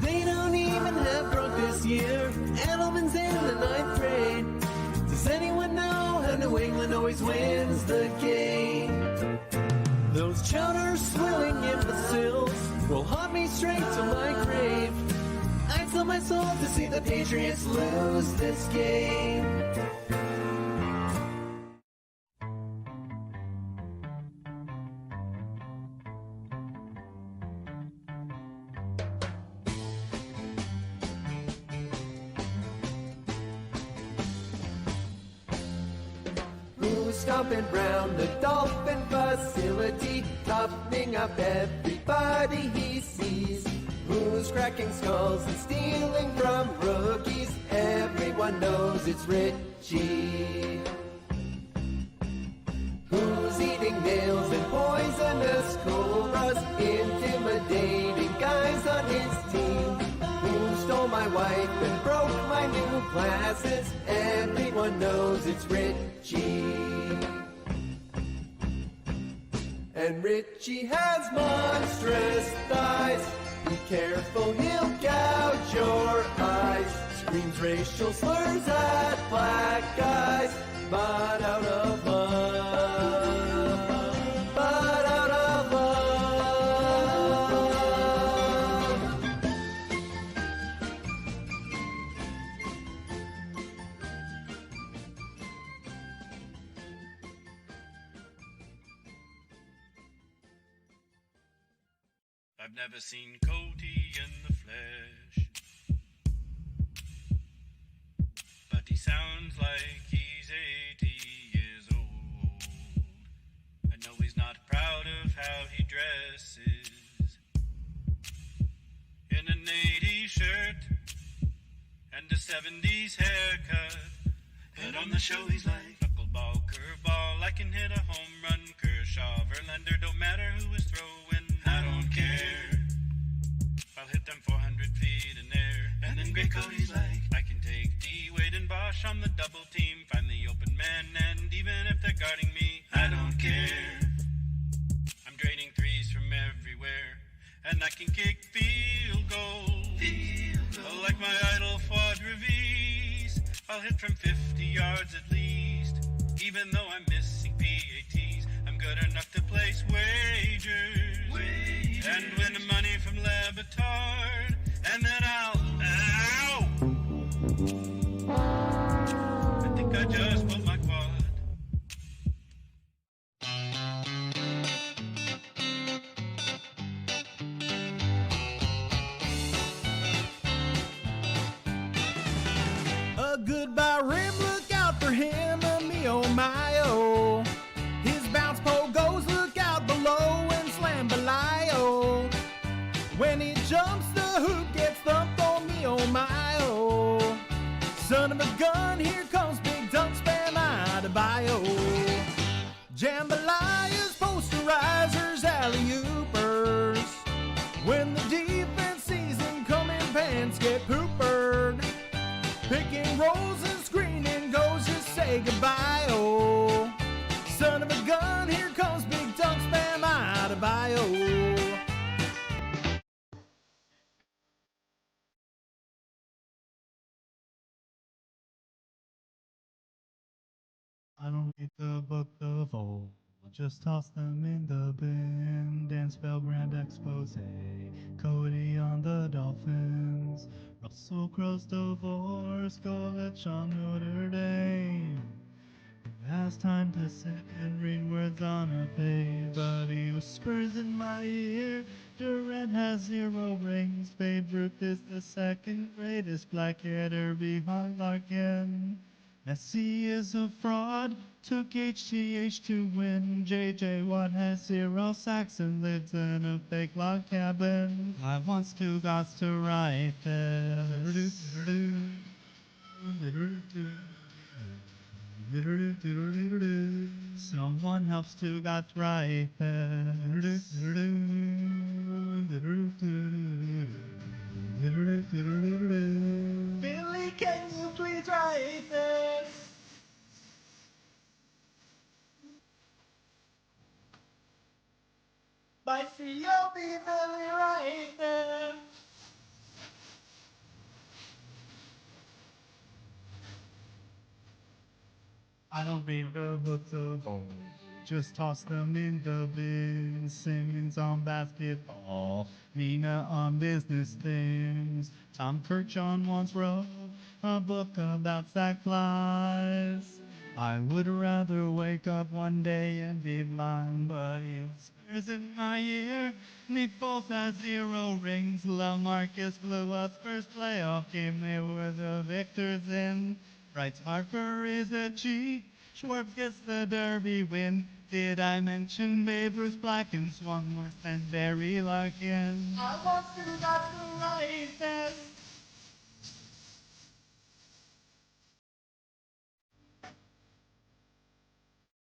They don't even have Gronk this year. Edelman's in the 9th grade. Does anyone know how New England always wins the game? Those chowder swilling imbeciles will haunt me straight to my grave. I'd sell my soul to see the Patriots lose this game. Stomping round the Dolphin facility, toughening up everybody he sees. Who's cracking skulls and stealing from rookies? Everyone knows it's Richie. Who's eating nails and poisonous cobras, intimidating guys on his team? Who stole my wife and broke my new glasses? Everyone knows it's Richie. And Richie has monstrous thighs. Be careful, he'll gouge your eyes. Screams racial slurs at black guys. But out of love. But out of love. I've never seen Cody in the flesh, but he sounds like he's 80 years old. I know he's not proud of how he dresses. In an 80s shirt and a 70s haircut. But on the show he's like knuckleball, curveball. I can hit a home run, Kershaw, Verlander. Don't matter who is throwing, I don't care. I'll hit them 400 feet in air. And then Greg Cody's like, I can take D, Wade, and Bosch on the double team. Find the open man, and even if they're guarding me, I don't care. I'm draining threes from everywhere, and I can kick field goals. Oh, like my idol Fuad Revis. I'll hit from 50 yards at least. Even though I'm missing PATs, I'm good enough to place wagers. And win the money from Le Batard. And then I'll... Ow! I think I just broke my quad. A goodbye rim, look out for him, me oh my oh. His bounce pole goes, look out below and slam belio. When he jumps, the hoop gets thumped on me oh my oh. Son of a gun, here comes big dunk spam out of bio. Jambalayas, posterizers, alley-oopers. When the defense sees him coming, pants get poopered. Picking rolls and screening goes, just say goodbye, oh. Son of a gun, here comes big dunk spam out of bio. I don't read the book of old, just toss them in the bin. Dan spell grand expose, Cody on the Dolphins. Russell Crowe's divorce, college on Notre Dame. Who has time to sit and read words on a page? But he whispers in my ear, Durant has 0 rings. Babe Ruth is the second greatest black hitter behind Larkin. Messi is a fraud, took HGH to win. JJ Watt has 0 sacks and lives in a fake log cabin. I want Stugotz to write this. Someone help Stugotz write this. Billy, can you please write this? By C.O.B. Billy, write this. I don't read the books of old, just toss them in the bin. Simmons on basketball, Mina on business things. Tom Kirchhoff once wrote a book about sack flies. I would rather wake up one day and be blind, but he whispers in my ear. Nick Foles has 0 rings. LaMarcus blew us first playoff game. They were the victors in. Bryce Harper is a cheat. Schwartz gets the Derby win. Did I mention Babe Ruth black and swung worse than Barry Larkin? I want to got to write this.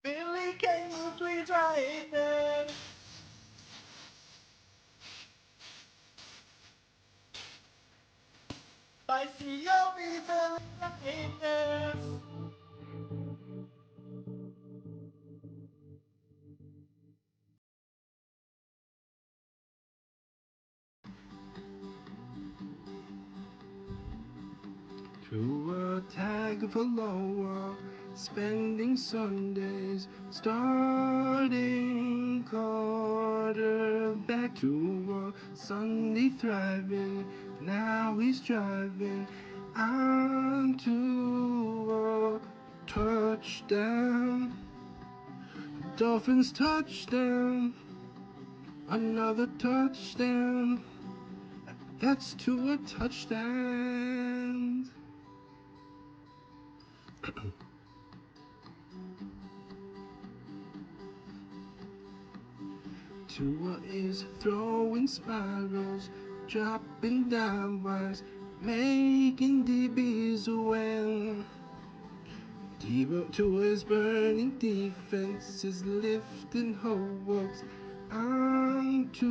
Billy, can you please write this? By C.O.B. Billy, write this. To a tag for lower, spending Sundays, starting quarterback to a Sunday thriving. Now he's driving onto a touchdown. Dolphins touchdown, another touchdown. That's to a touchdown. Tua is throwing spirals, dropping downwards, making DBs win. Tua is burning defenses, lifting hopes onto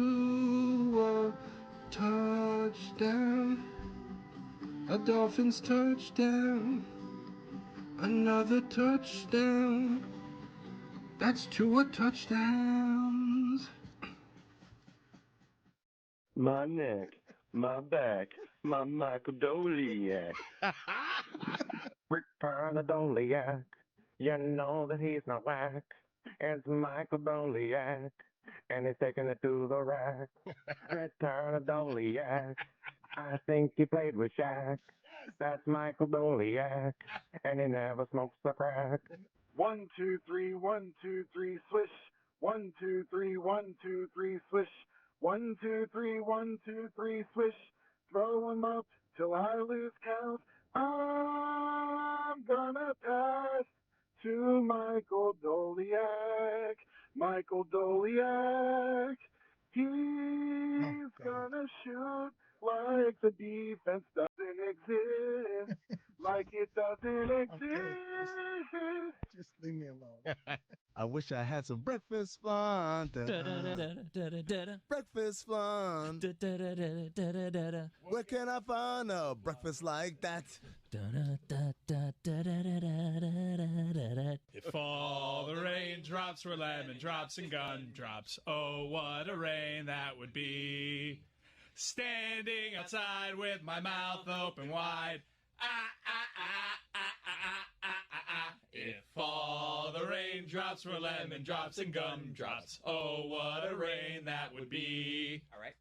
a touchdown. A Dolphins touchdown. Another touchdown. That's 2 touchdowns. My neck, my back, my Michael Doliak. Rick Doliak. You know that he's not whack. It's Michael Doliak. And he's taking it to the rack. Return of Doliak. I think he played with Shaq. That's Michael Doliak. And he never smokes the crack. 1, 2, 3, 1, 2, 3, swish. 1, 2, 3, 1, 2, 3, swish. 1, 2, 3, 1, 2, 3, swish. Throw him up till I lose count. I'm gonna pass to Michael Doliak. Michael Doliak. He's gonna shoot like the defense doesn't exist. Like it doesn't exist. Just leave me alone. I wish I had some breakfast fun. Breakfast fun. Where can I find a breakfast like that? If all the raindrops were lemon drops and gumdrops, oh, what a rain that would be. Standing outside with my mouth open wide. If all the raindrops were lemon drops and gumdrops, oh, what a rain that would be. All right.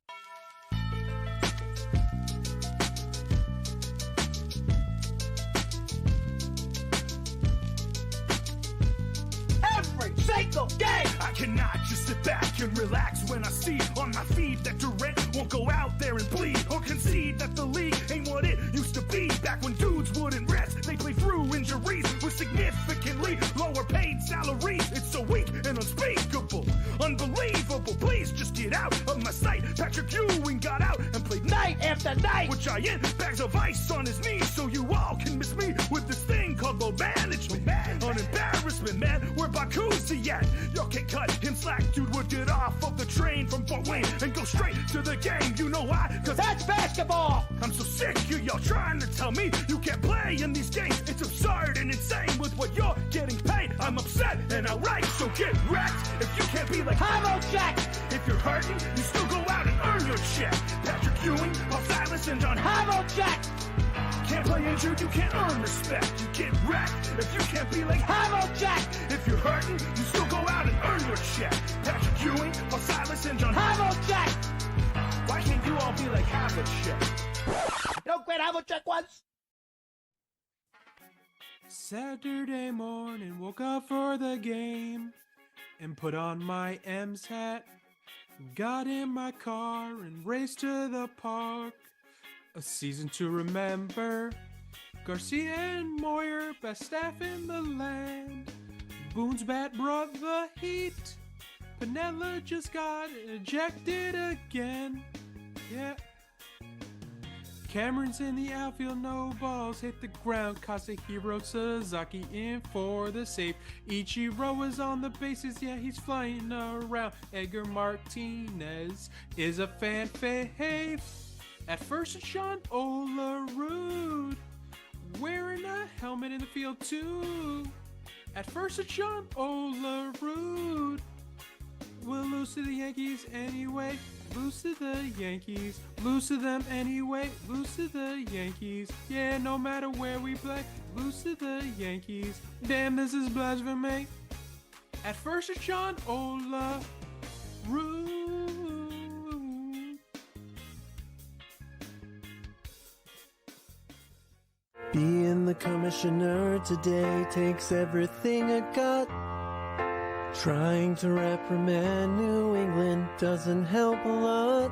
Every single day, I cannot just sit back and relax when I see on my feed that Durant won't go out there and bleed or concede that the league ain't what it used to be. Back when dudes wouldn't rest, they play through injuries with significantly lower paid salaries. It's so weak and unspeakable, unbelievable. Please just get out of my sight. Patrick Ewing got out and played night after night with giant bags of ice on his knees, so you all can miss me with this thing called load management. An embarrassment, man. Where Bakuzi at? Y'all can't cut him slack. Dude would get off of the train from Fort Wayne and go straight to the game. You know why? Cause that's basketball. I'm so sick of y'all trying to tell me you can't play in these games. It's absurd and insane with what you're getting paid. I'm upset and outright, so get wrecked. If you can't be like Hamo Jack, if you're hurting, you still go out and earn your check. Patrick Ewing, Paul Silas, and John Hamo Jack. Can't play injured, you can't earn respect. You get wrecked if you can't be like Hamo Jack. If you're hurting, you still go out and earn your check. Patrick Ewing, Paul Silas, and John Hamo Jack. Why can't you all be like Hamo Jack? Don't quit Hamo Jack once. Saturday morning, woke up for the game and put on my M's hat. Got in my car and raced to the park. A season to remember. Garcia and Moyer, best staff in the land. Boone's bat brought the heat. Pinella just got ejected again. Yeah. Cameron's in the outfield, no balls hit the ground. Kasahiro Sasaki in for the save. Ichiro is on the bases, yeah, he's flying around. Edgar Martinez is a fan fave. At first, it's Sean Olerud wearing a helmet in the field too. At first, it's Sean Olerud. We'll lose to the Yankees anyway. Lose to the Yankees. Lose to them anyway. Lose to the Yankees. Yeah, no matter where we play. Lose to the Yankees. Damn, this is blasphemy. At first, it's Sean Olerud. Being the commissioner today takes everything I got. Trying to reprimand New England doesn't help a lot.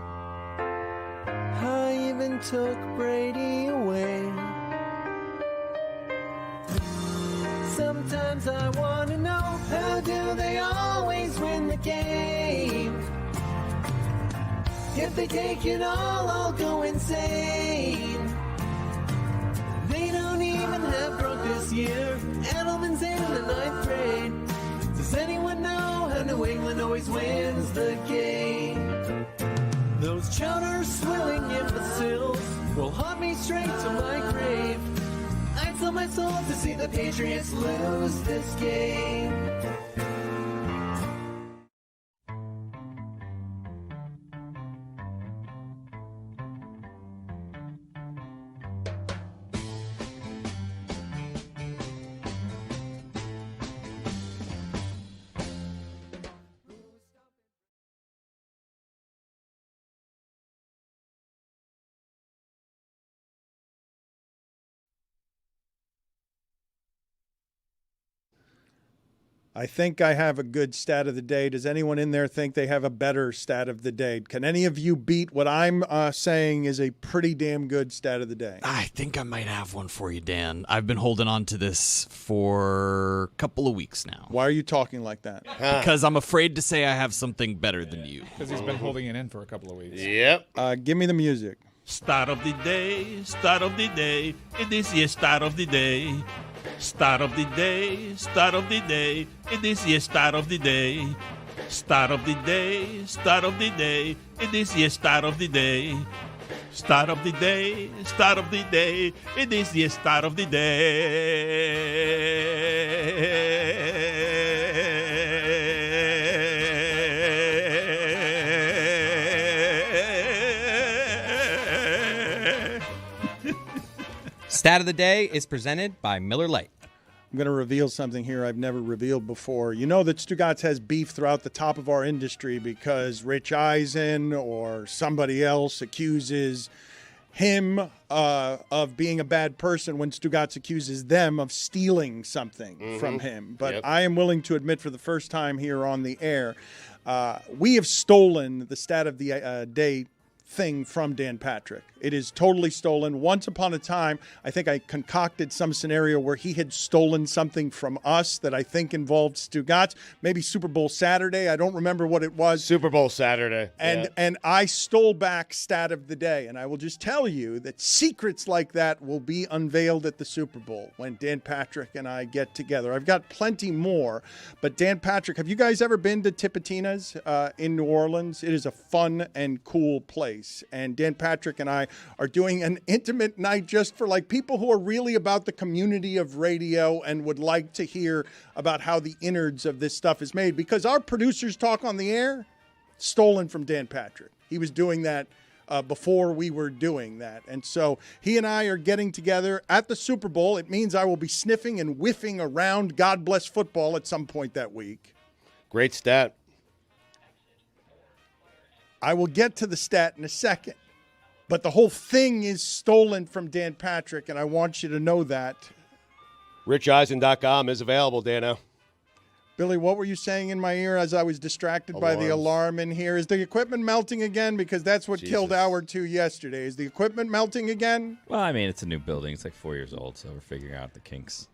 I even took Brady away. sometimes I want to know, how do they always win the game? If they take it all, I'll go insane. They don't even have Gronk this year. Edelman's in the 9th grade. Does anyone know how New England always wins the game? Those chowder swilling imbeciles will haunt me straight to my grave. I'd sell my soul to see the Patriots lose this game. I think I have a good stat of the day. Does anyone in there think they have a better stat of the day? Can any of you beat what I'm saying is a pretty damn good stat of the day? I think I might have one for you, Dan. I've been holding on to this for a couple of weeks now. Why are you talking like that? Because I'm afraid to say I have something better than you. Because he's been holding it in for a couple of weeks. Yep. Give me the music. Start of the day, start of the day. It is your start of the day. Start of the day, start of the day. It is your start of the day. Start of the day, start of the day. It is your start of the day. Start of the day, start of the day. It is your start of the day. Stat of the day is presented by Miller Lite. I'm going to reveal something here I've never revealed before. You know that Stugotz has beef throughout the top of our industry because Rich Eisen or somebody else accuses him of being a bad person when Stugotz accuses them of stealing something from him. But I am willing to admit for the first time here on the air, we have stolen the stat of the day thing from Dan Patrick. It is totally stolen. Once upon a time, I think I concocted some scenario where he had stolen something from us that I think involved Stugotz. Maybe Super Bowl Saturday. I don't remember what it was. Super Bowl Saturday. And I stole back stat of the day. And I will just tell you that secrets like that will be unveiled at the Super Bowl when Dan Patrick and I get together. I've got plenty more. But Dan Patrick, have you guys ever been to Tipitina's in New Orleans? It is a fun and cool place. And Dan Patrick and I are doing an intimate night just for like people who are really about the community of radio and would like to hear about how the innards of this stuff is made, because our producers talk on the air, stolen from Dan Patrick. He was doing that before we were doing that. And so he and I are getting together at the Super Bowl. It means I will be sniffing and whiffing around God Bless Football at some point that week. Great stat. I will get to the stat in a second, but the whole thing is stolen from Dan Patrick, and I want you to know that. RichEisen.com is available, Dano. Billy, what were you saying in my ear as I was distracted by the alarm in here? Is the equipment melting again? Because that's what killed Hour 2 yesterday. Is the equipment melting again? Well, I mean, it's a new building. It's like 4 years old, so we're figuring out the kinks.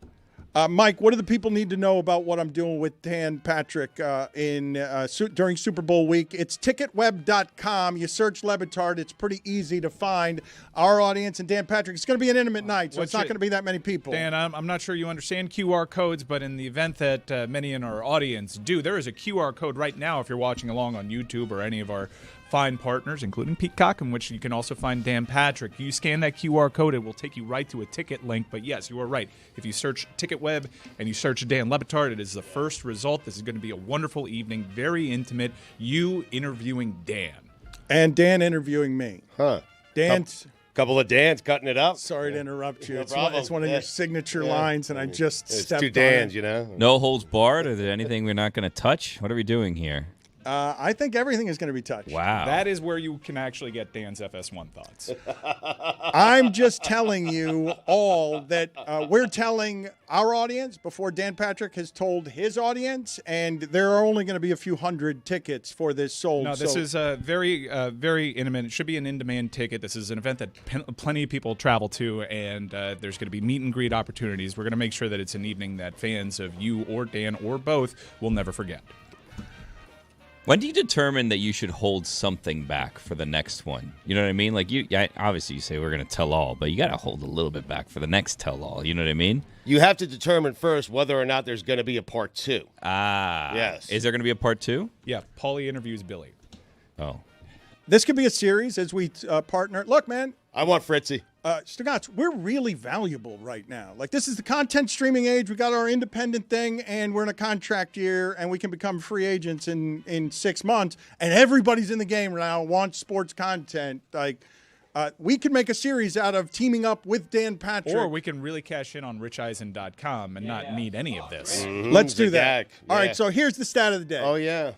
Mike, what do the people need to know about what I'm doing with Dan Patrick during Super Bowl week? It's ticketweb.com. You search Le Batard. It's pretty easy to find our audience and Dan Patrick. It's going to be an intimate night, so it's not going to be that many people. Dan, I'm not sure you understand QR codes, but in the event that many in our audience do, there is a QR code right now if you're watching along on YouTube or any of our fine partners, including Peacock, in which you can also find Dan Patrick. You scan that QR code, it will take you right to a ticket link. But yes, you are right. If you search TicketWeb and you search Dan Le Batard, it is the first result. This is going to be a wonderful evening, very intimate. You interviewing Dan. And Dan interviewing me. Huh. Dan's... Couple of Dans cutting it up. Sorry to interrupt you. No It's problem. one of your signature lines, and I just it's stepped two on Dans, it. you know. No holds barred? Is there anything we're not going to touch? What are we doing here? I think everything is going to be touched. Wow. That is where you can actually get Dan's FS1 thoughts. I'm just telling you all that we're telling our audience before Dan Patrick has told his audience, and there are only going to be a few hundred tickets for this sold. No, this is very intimate. It should be an in-demand ticket. This is an event that plenty of people travel to, and there's going to be meet and greet opportunities. We're going to make sure that it's an evening that fans of you or Dan or both will never forget. When do you determine that you should hold something back for the next one? You know what I mean? Like obviously you say we're going to tell all, but you got to hold a little bit back for the next tell all. You know what I mean? You have to determine first whether or not there's going to be a part 2. Ah. Yes. Is there going to be a part 2? Yeah, Paulie interviews Billy. Oh. This could be a series as we partner. Look, man. I want Fritzy. Stugotz, we're really valuable right now. Like, this is the content streaming age. We got our independent thing, and we're in a contract year, and we can become free agents in 6 months. And everybody's in the game now, wants sports content. Like, we can make a series out of teaming up with Dan Patrick. Or we can really cash in on richeisen.com and not need any of this. Mm-hmm. Let's do that. All right, so here's the stat of the day. Oh, yeah.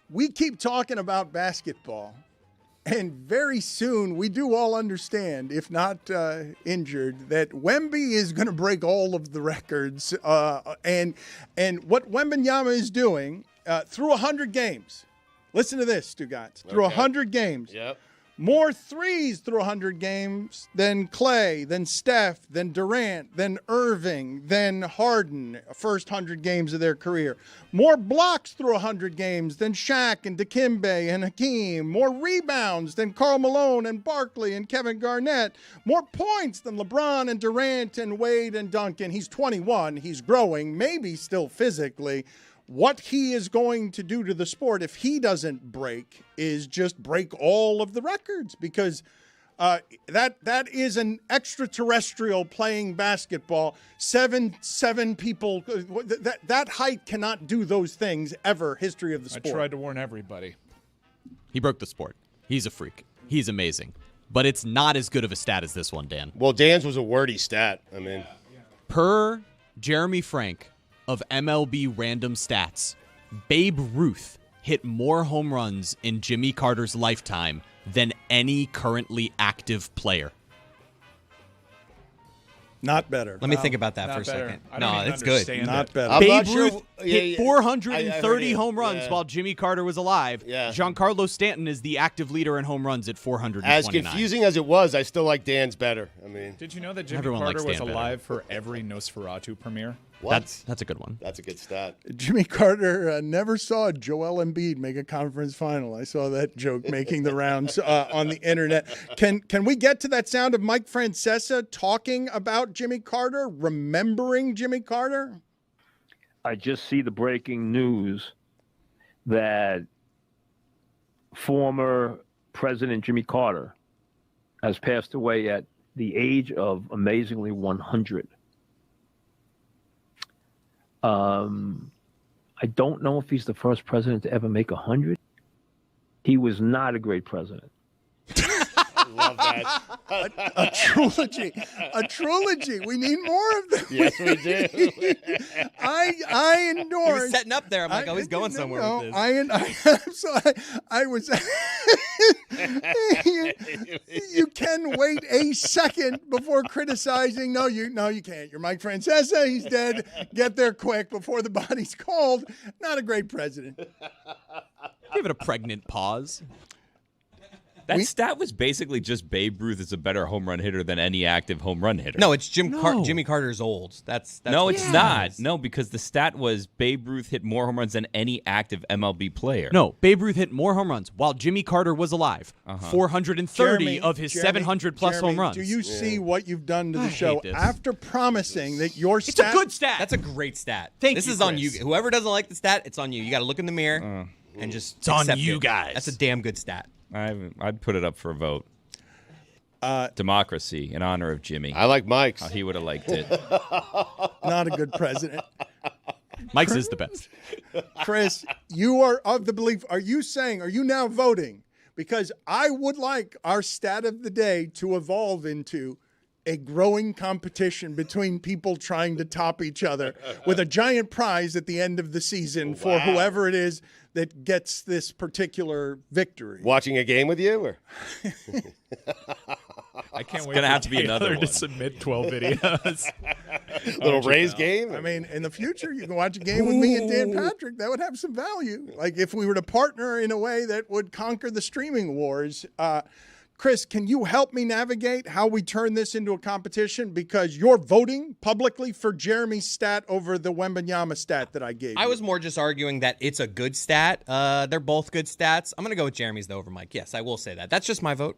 We keep talking about basketball. And very soon, we do all understand, if not injured, that Wemby is going to break all of the records. And what Wembanyama is doing through 100 games. Listen to this, Stugotz. Through 100 games. Yep. More threes through 100 games than Clay, than Steph, than Durant, than Irving, than Harden, first 100 games of their career. More blocks through 100 games than Shaq and Dikembe and Hakeem. More rebounds than Karl Malone and Barkley and Kevin Garnett. More points than LeBron and Durant and Wade and Duncan. He's 21. He's growing, maybe still physically. What he is going to do to the sport if he doesn't break is just break all of the records, because that is an extraterrestrial playing basketball. Seven people. That height cannot do those things ever. History of the sport. I tried to warn everybody. He broke the sport. He's a freak. He's amazing. But it's not as good of a stat as this one, Dan. Well, Dan's was a wordy stat. I mean, per Jeremy Frank of MLB Random Stats, Babe Ruth hit more home runs in Jimmy Carter's lifetime than any currently active player. Not better. Let me think about that for a second. No, it's good. Not better. Babe Ruth hit 430 home runs while Jimmy Carter was alive. Yeah. Giancarlo Stanton is the active leader in home runs at 429. As confusing as it was, I still like Dan's better. I mean, did you know that Jimmy Everyone Carter likes was Dan better. alive for every Nosferatu premiere? What? That's a good one. That's a good stat. Jimmy Carter never saw Joel Embiid make a conference final. I saw that joke making the rounds on the internet. Can we get to that sound of Mike Francesa talking about Jimmy Carter, remembering Jimmy Carter? I just see the breaking news that former President Jimmy Carter has passed away at the age of amazingly 100. I don't know if he's the first president to ever make 100. He was not a great president. Love that. A trilogy. We need more of them. Yes, we do. I endorse. He was setting up there. I'm like, he's going somewhere with this. I was. You can wait a second before criticizing. No, you can't. You're Mike Francesa. He's dead. Get there quick before the body's cold. Not a great president. Give it a pregnant pause. That stat was basically just Babe Ruth is a better home run hitter than any active home run hitter. No, it's Jimmy Carter's old. That's no, what it's it not. is. No, because the stat was Babe Ruth hit more home runs than any active MLB player. No, Babe Ruth hit more home runs while Jimmy Carter was alive. 430 of his 700-plus home runs. Do you see what you've done to the I show hate this. after promising that your It's stat... a good stat. That's a great stat. Thank this you, is on Chris. you. Whoever doesn't like the stat, it's on you. You got to look in the mirror and just It's on accept you it. guys. That's a damn good stat. I'd put it up for a vote. Democracy in honor of Jimmy. I like Mike's. How he would have liked it. Not a good president. Mike's is the best. Chris, you are of the belief, are you now voting? Because I would like our stat of the day to evolve into a growing competition between people trying to top each other with a giant prize at the end of the season for whoever it is that gets this particular victory. Watching a game with you? Or? I can't wait gonna have to be another Taylor one. to submit 12 videos. Little Rays game? I mean, in the future, you can watch a game with me and Dan Patrick. That would have some value. Like if we were to partner in a way that would conquer the streaming wars. Chris, can you help me navigate how we turn this into a competition? Because you're voting publicly for Jeremy's stat over the Wembanyama stat that I gave I you. was more just arguing that it's a good stat. They're both good stats. I'm going to go with Jeremy's though over Mike. Yes, I will say that. That's just my vote.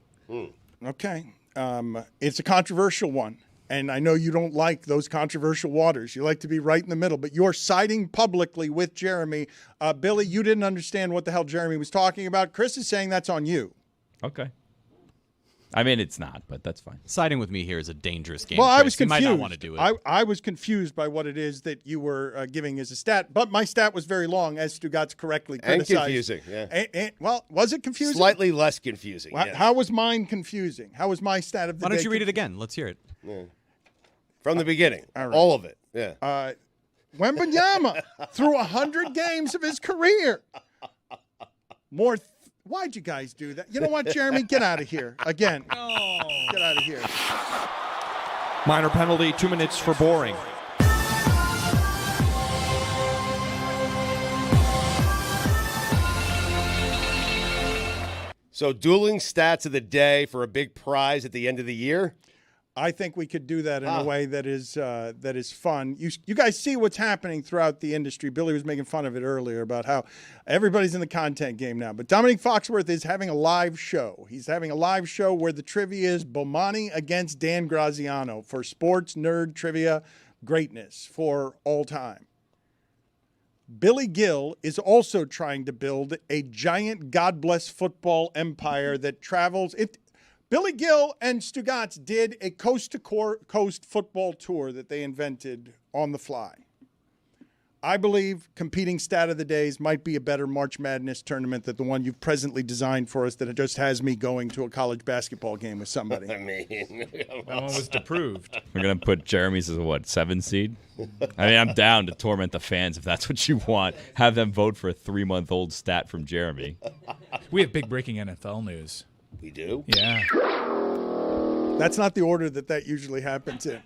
Okay. It's a controversial one. And I know you don't like those controversial waters. You like to be right in the middle. But you're siding publicly with Jeremy. Billy, you didn't understand what the hell Jeremy was talking about. Chris is saying that's on you. Okay. I mean, it's not, but that's fine. Siding with me here is a dangerous game. Well, I Chris. was You confused. might not want to do it. I was confused by what it is that you were giving as a stat. But my stat was very long, as Stugotz correctly criticized. And confusing, yeah. Well, was it confusing? Slightly less confusing, Well, yeah. How was mine confusing? How was my stat of the Why day? don't you read it again? Let's hear it. Yeah. From the beginning. All right. All of it. Yeah. Wembanyama through 100 games of his career. Why'd you guys do that? You know what, Jeremy? Get out of here. Again. Get out of here. Minor penalty, 2 minutes for boring. So dueling stats of the day for a big prize at the end of the year? I think we could do that in a way that is fun. You guys see what's happening throughout the industry. Billy was making fun of it earlier about how everybody's in the content game now. But Dominique Foxworth is having a live show. He's having a live show where the trivia is Bomani against Dan Graziano for sports nerd trivia greatness for all time. Billy Gill is also trying to build a giant God bless football empire that travels. Billy Gill and Stugotz did a coast-to-coast football tour that they invented on the fly. I believe competing stat of the days might be a better March Madness tournament than the one you've presently designed for us that it just has me going to a college basketball game with somebody. I mean, That one was approved. We're going to put Jeremy's as a, 7 seed? I mean, I'm down to torment the fans if that's what you want. Have them vote for a 3-month-old stat from Jeremy. We have big breaking NFL news. We do? Yeah. That's not the order that usually happens in.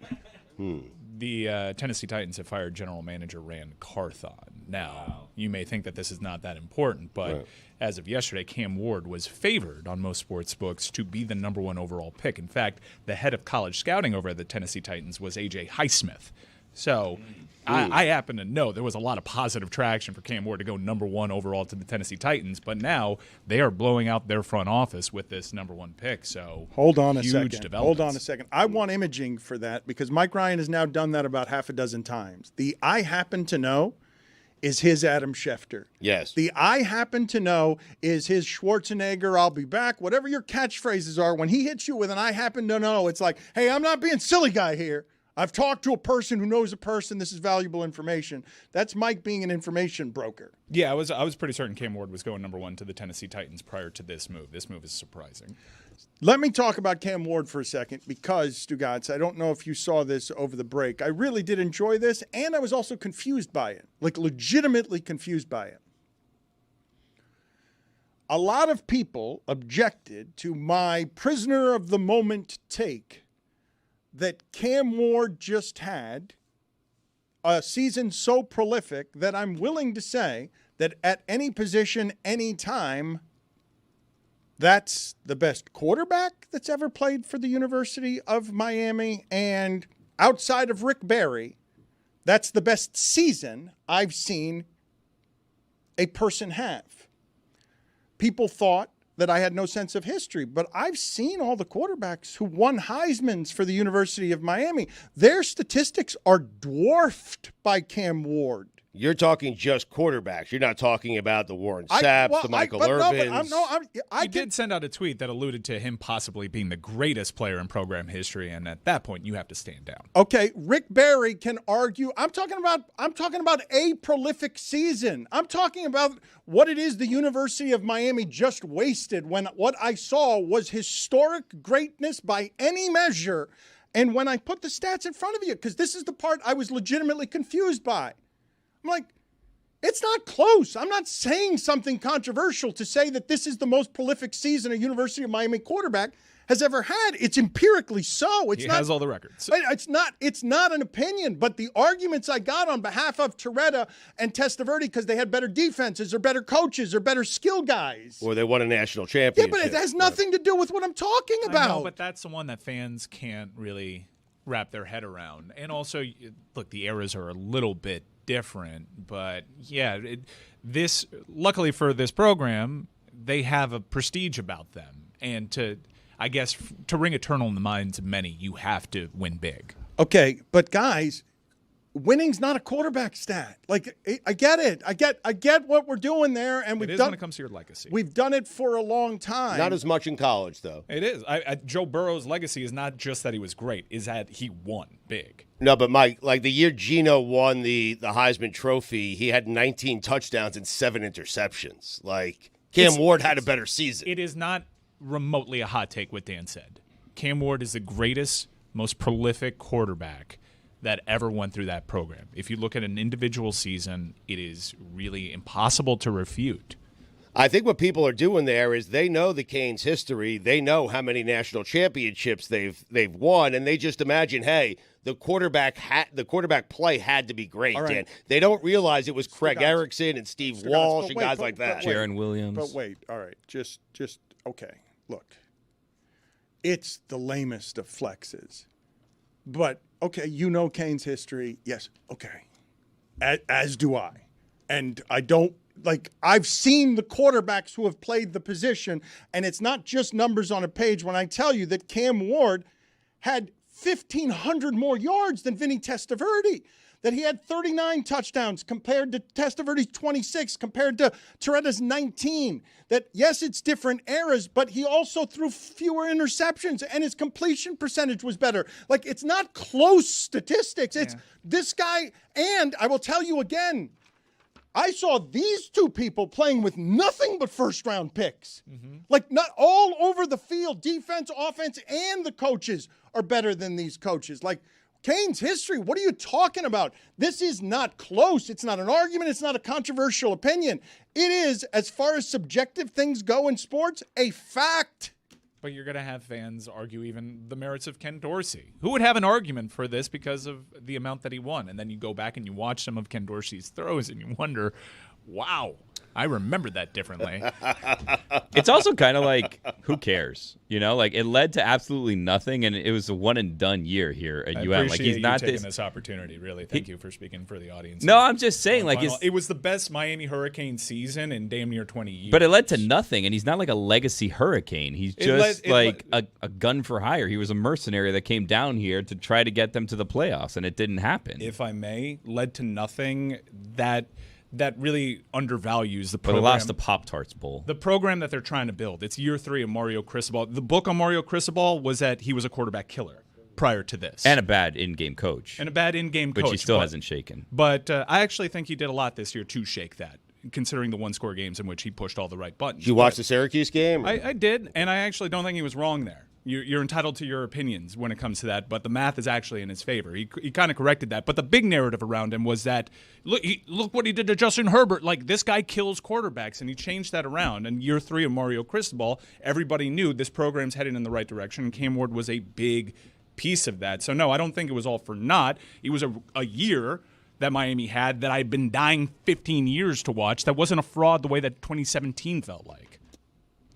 The Tennessee Titans have fired general manager Rand Carthon. Now, you may think that this is not that important, but as of yesterday, Cam Ward was favored on most sports books to be the number 1 overall pick. In fact, the head of college scouting over at the Tennessee Titans was A.J. Highsmith. So I happen to know there was a lot of positive traction for Cam Ward to go number 1 overall to the Tennessee Titans, but now they are blowing out their front office with this number 1 pick. So Hold on a huge second. developments. Hold on a second. I want imaging for that because Mike Ryan has now done that about half a dozen times. The I happen to know is his Adam Schefter. Yes. The I happen to know is his Schwarzenegger, I'll be back, whatever your catchphrases are. When he hits you with an I happen to know, it's like, hey, I'm not being silly guy here. I've talked to a person who knows a person. This is valuable information. That's Mike being an information broker. Yeah, I was pretty certain Cam Ward was going number 1 to the Tennessee Titans prior to this move. This move is surprising. Let me talk about Cam Ward for a second because, Stugotz, I don't know if you saw this over the break. I really did enjoy this, and I was also confused by it, like legitimately confused by it. A lot of people objected to my prisoner of the moment take that Cam Ward just had a season so prolific that I'm willing to say that at any position, any time, that's the best quarterback that's ever played for the University of Miami. And outside of Rick Barry, that's the best season I've seen a person have. People thought that I had no sense of history, but I've seen all the quarterbacks who won Heismans for the University of Miami. Their statistics are dwarfed by Cam Ward. You're talking just quarterbacks. You're not talking about the Warren Sapps, the Michael Irvins. He did send out a tweet that alluded to him possibly being the greatest player in program history, and at that point, you have to stand down. Okay, Rick Barry can argue. I'm talking about a prolific season. I'm talking about what it is the University of Miami just wasted when what I saw was historic greatness by any measure. And when I put the stats in front of you, because this is the part I was legitimately confused by, I'm like, it's not close. I'm not saying something controversial to say that this is the most prolific season a University of Miami quarterback has ever had. It's empirically so. He has all the records. It's not an opinion, but the arguments I got on behalf of Toretta and Testaverde because they had better defenses or better coaches or better skill guys. Or they won a national Yeah, championship. but it has nothing to do with what I'm talking about. I know, but that's the one that fans can't really wrap their head around. And also, look, the eras are a little bit different, but yeah, luckily for this program, they have a prestige about them. And I guess to ring eternal in the minds of many, you have to win big. Okay, but guys, winning's not a quarterback stat. Like, I get it. I get what we're doing there, and It is when it comes to your legacy. We've done it for a long time. Not as much in college, though. It is. Joe Burrow's legacy is not just that he was great; is that he won big. No, but Mike, like the year Geno won the Heisman Trophy, he had 19 touchdowns and 7 interceptions. Like Cam Ward had a better season. It is not remotely a hot take what Dan said. Cam Ward is the greatest, most prolific quarterback that ever went through that program. If you look at an individual season, it is really impossible to refute. I think what people are doing there is they know the Canes' history. They know how many national championships they've won, and they just imagine, hey, the quarterback play had to be great, All right. Dan. They don't realize it was Craig Erickson and Steve Stugotz. Walsh But and wait, guys but- like that. but wait. Jaron Williams. But wait, all right, just okay. Look, it's the lamest of flexes, but okay, you know Kane's history. Yes, okay, as do I, and I don't. Like, I've seen the quarterbacks who have played the position, and it's not just numbers on a page when I tell you that Cam Ward had 1,500 more yards than Vinny Testaverde, that he had 39 touchdowns compared to Testaverde's 26, compared to Toretta's 19, that, yes, it's different eras, but he also threw fewer interceptions, and his completion percentage was better. Like, it's not close statistics. It's this guy, and I will tell you again, I saw these two people playing with nothing but first-round picks. Like, not all over the field, defense, offense, and the coaches are better than these coaches. Like, Kane's history, what are you talking about? This is not close. It's not an argument. It's not a controversial opinion. It is, as far as subjective things go in sports, a fact. But you're going to have fans argue even the merits of Ken Dorsey. Who would have an argument for this because of the amount that he won? And then you go back and you watch some of Ken Dorsey's throws and you wonder, wow, I remember that differently. It's also kind of like, who cares? You know, like it led to absolutely nothing, and it was a one and done year here at I UM. Like appreciate he's you not taking this opportunity. Really, thank you for speaking for the audience. No, I'm just saying, like it was the best Miami Hurricane season in damn near 20 years. But it led to nothing, and he's not like a legacy Hurricane. He's just a gun for hire. He was a mercenary that came down here to try to get them to the playoffs, and it didn't happen. If I may, led to nothing that really undervalues the But they program. lost the Pop-Tarts Bowl. The program that they're trying to build. It's year 3 of Mario Cristobal. The book on Mario Cristobal was that he was a quarterback killer prior to this. And a bad in-game coach. And a bad in-game coach. Which he still hasn't shaken. But I actually think he did a lot this year to shake that, considering the one-score games in which he pushed all the right buttons. Did you watch the Syracuse game? I did, and I actually don't think he was wrong there. You're entitled to your opinions when it comes to that, but the math is actually in his favor. He kind of corrected that. But the big narrative around him was that, look what he did to Justin Herbert. Like, this guy kills quarterbacks, and he changed that around. And year 3 of Mario Cristobal, everybody knew this program's heading in the right direction, and Cam Ward was a big piece of that. So, no, I don't think it was all for naught. It was a year that Miami had that I've been dying 15 years to watch. That wasn't a fraud the way that 2017 felt like.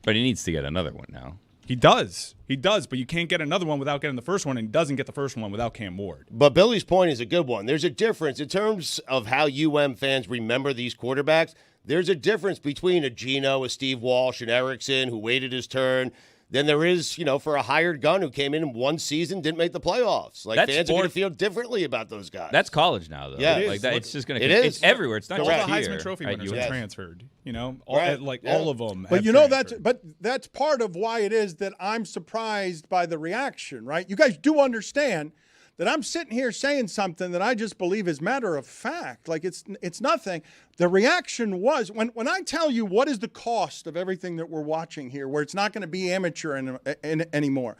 But he needs to get another one now. He does, but you can't get another one without getting the first one, and he doesn't get the first one without Cam Ward. But Billy's point is a good one. There's a difference in terms of how UM fans remember these quarterbacks. There's a difference between a Geno, a Steve Walsh, an Erickson who waited his turn, than there is, for a hired gun who came in one season, didn't make the playoffs. Like, fans are going to feel differently about those guys. That's college now, though. Yeah, like that. It's just going to. It's everywhere. It's not all just the here. Heisman Trophy winners are transferred. Right. All of them. But that's part of why it is that I'm surprised by the reaction, right? You guys do understand that I'm sitting here saying something that I just believe is matter of fact. Like, it's nothing. The reaction was, when I tell you what is the cost of everything that we're watching here, where it's not going to be amateur anymore,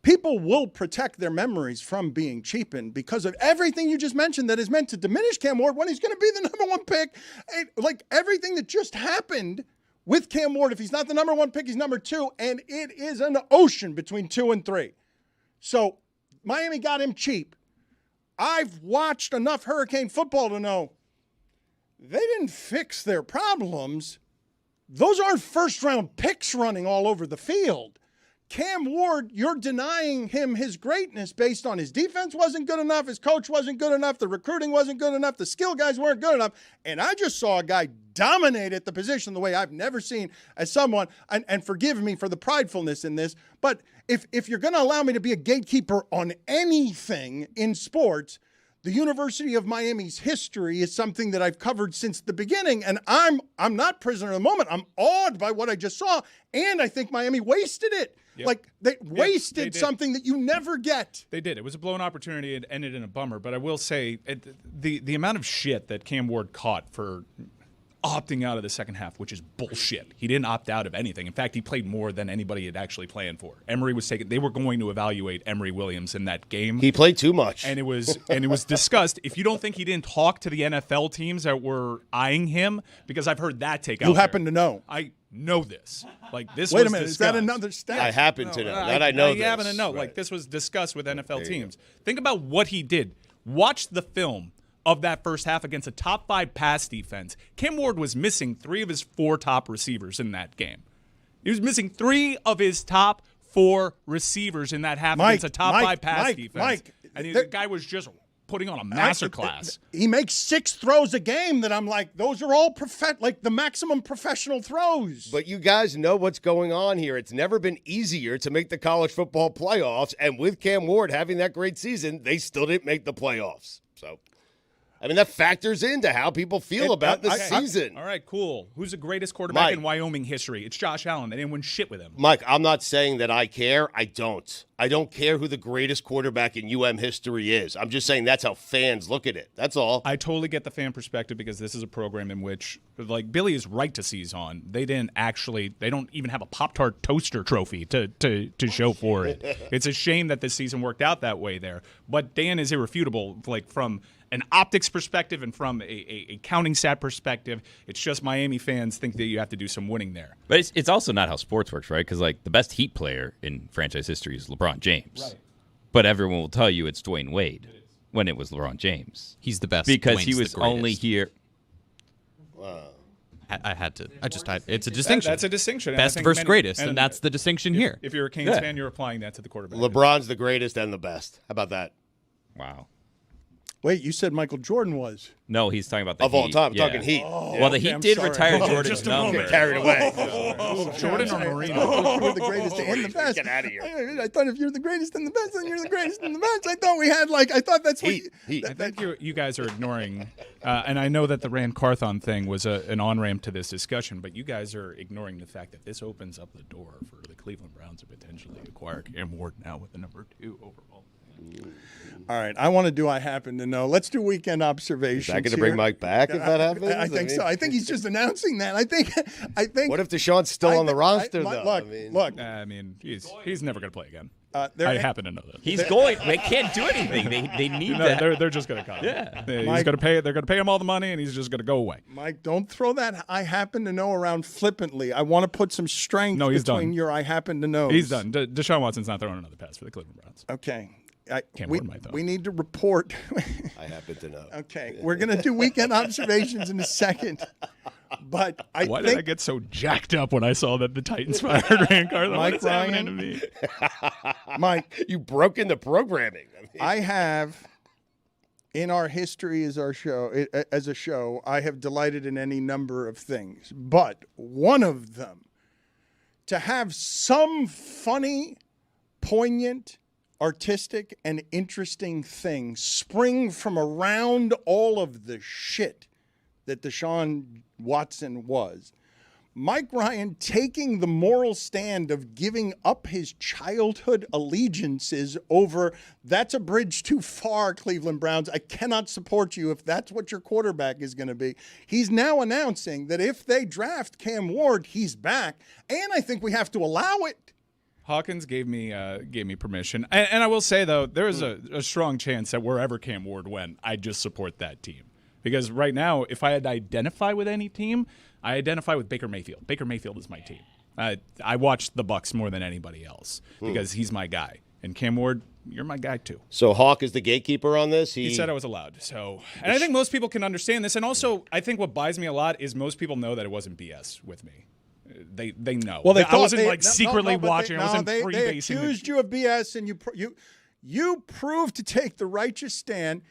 people will protect their memories from being cheapened because of everything you just mentioned that is meant to diminish Cam Ward when he's going to be the number one pick. Like everything that just happened with Cam Ward, if he's not the number one pick, he's number 2, and it is an ocean between 2 and 3. So Miami got him cheap. I've watched enough Hurricane football to know they didn't fix their problems. Those aren't first-round picks running all over the field. Cam Ward, you're denying him his greatness based on his defense wasn't good enough, his coach wasn't good enough, the recruiting wasn't good enough, the skill guys weren't good enough, and I just saw a guy dominate at the position the way I've never seen as someone, and forgive me for the pridefulness in this, but if you're going to allow me to be a gatekeeper on anything in sports, the University of Miami's history is something that I've covered since the beginning, and I'm not prisoner of the moment. I'm awed by what I just saw, and I think Miami wasted it. Yep. Like, they wasted something that you never get. They did. It was a blown opportunity. It ended in a bummer. But I will say, the amount of shit that Cam Ward caught for opting out of the second half, which is bullshit. He didn't opt out of anything. In fact, he played more than anybody had actually planned for. Emory was taken. They were going to evaluate Emory Williams in that game. He played too much. And it was discussed. If you don't think he didn't talk to the NFL teams that were eyeing him, because I've heard that take out. You happen to know. I know this. Like this Wait was a minute, discussed. is that another stat? I happen to know. That I know I this. happen to know. Right. Like this was discussed with NFL teams. Think about what he did. Watch the film of that first half against a top 5 pass defense. Cam Ward was missing 3 of his 4 top receivers in that game. He was missing 3 of his top 4 receivers in that half against a top 5 pass defense. And the guy was just putting on a masterclass. He makes 6 throws a game that I'm like, those are all like the maximum professional throws. But you guys know what's going on here. It's never been easier to make the college football playoffs, and with Cam Ward having that great season, they still didn't make the playoffs. So, I mean, that factors into how people feel about the season. All right, cool. Who's the greatest quarterback in Wyoming history? It's Josh Allen. They didn't win shit with him. Mike, I'm not saying that I care. I don't. I don't care who the greatest quarterback in UM history is. I'm just saying that's how fans look at it. That's all. I totally get the fan perspective because this is a program in which, like, Billy is right to seize on. They don't even have a Pop-Tart toaster trophy to show for it. It's a shame that this season worked out that way there. But Dan is irrefutable, like, from an optics perspective and from a counting stat perspective. It's just Miami fans think that you have to do some winning there. But it's also not how sports works, right? Because, like, the best Heat player in franchise history is LeBron James. Right. But everyone will tell you it's Dwayne Wade when it was LeBron James. He's the best. Because Dwayne's he was only here. I had to. It's a distinction. That's a distinction. Best versus greatest, and that's the distinction here. If you're a Canes fan, you're applying that to the quarterback. LeBron's the greatest and the best. How about that? Wow. Wait, you said Michael Jordan was. No, he's talking about the Of Heat. all time, Yeah. talking Heat. Well, the Heat did retire Jordan's just a number. moment. Carried away. Jordan or Marino? You were the greatest and the best. Get out of here. I thought if you're the greatest and the best, then you're the greatest and the best. I thought we had I thought that's what. I think you guys are ignoring, and I know that the Rand Carthon thing was an on-ramp to this discussion, but you guys are ignoring the fact that this opens up the door for the Cleveland Browns to potentially acquire Cam Ward now with the number 2 overall. All right, I want to do I happen to know. Let's do weekend observations. Is that going to bring Mike back if that happens? I think so. I think he's just announcing that. I think. What if Deshaun's still on the roster, though? Look. I mean, he's never going to play again. I happen to know that. He's going. They can't do anything. They need that. They're just going to cut him. Yeah. He's going to pay. They're going to pay him all the money, and he's just going to go away. Mike, don't throw that I happen to know around flippantly. I want to put some strength he's between done. your I happen to know. He's done. Deshaun Watson's not throwing another pass for the Cleveland Browns. Okay. We need to report. I happen to know. Okay, we're going to do weekend observations in a second. But Why did I get so jacked up when I saw that the Titans fired Rand Carthon? Mike What is happening to Ryan, me? Mike, you broke into programming. I have, in our history as a show, I have delighted in any number of things. But one of them, to have some funny, poignant, artistic, and interesting thing spring from around all of the shit that Deshaun Watson was. Mike Ryan taking the moral stand of giving up his childhood allegiances over, that's a bridge too far, Cleveland Browns. I cannot support you if that's what your quarterback is going to be. He's now announcing that if they draft Cam Ward, he's back. And I think we have to allow it. Hawkins gave me permission, and I will say though there is a strong chance that wherever Cam Ward went, I'd just support that team because right now, if I had to identify with any team, I identify with Baker Mayfield. Baker Mayfield is my team. I watch the Bucs more than anybody else because he's my guy, and Cam Ward, you're my guy too. So Hawk is the gatekeeper on this. He said I was allowed. So, and I think most people can understand this, and also I think what buys me a lot is most people know that it wasn't BS with me. They know. Well, I wasn't secretly watching. I wasn't they freebasing. accused you of BS, and you proved to take the righteous stand.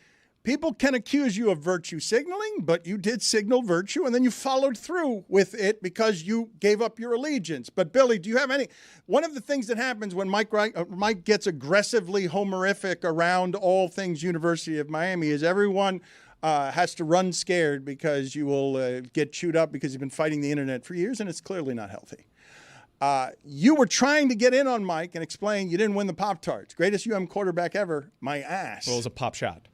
People can accuse you of virtue signaling, but you did signal virtue, and then you followed through with it because you gave up your allegiance. But Billy, do you have any? One of the things that happens when Mike gets aggressively homerific around all things University of Miami is everyone has to run scared because you will get chewed up because you've been fighting the internet for years, and it's clearly not healthy. You were trying to get in on Mike and explain you didn't win the Pop-Tarts. Greatest UM quarterback ever. My ass. Well, it was a pop shot.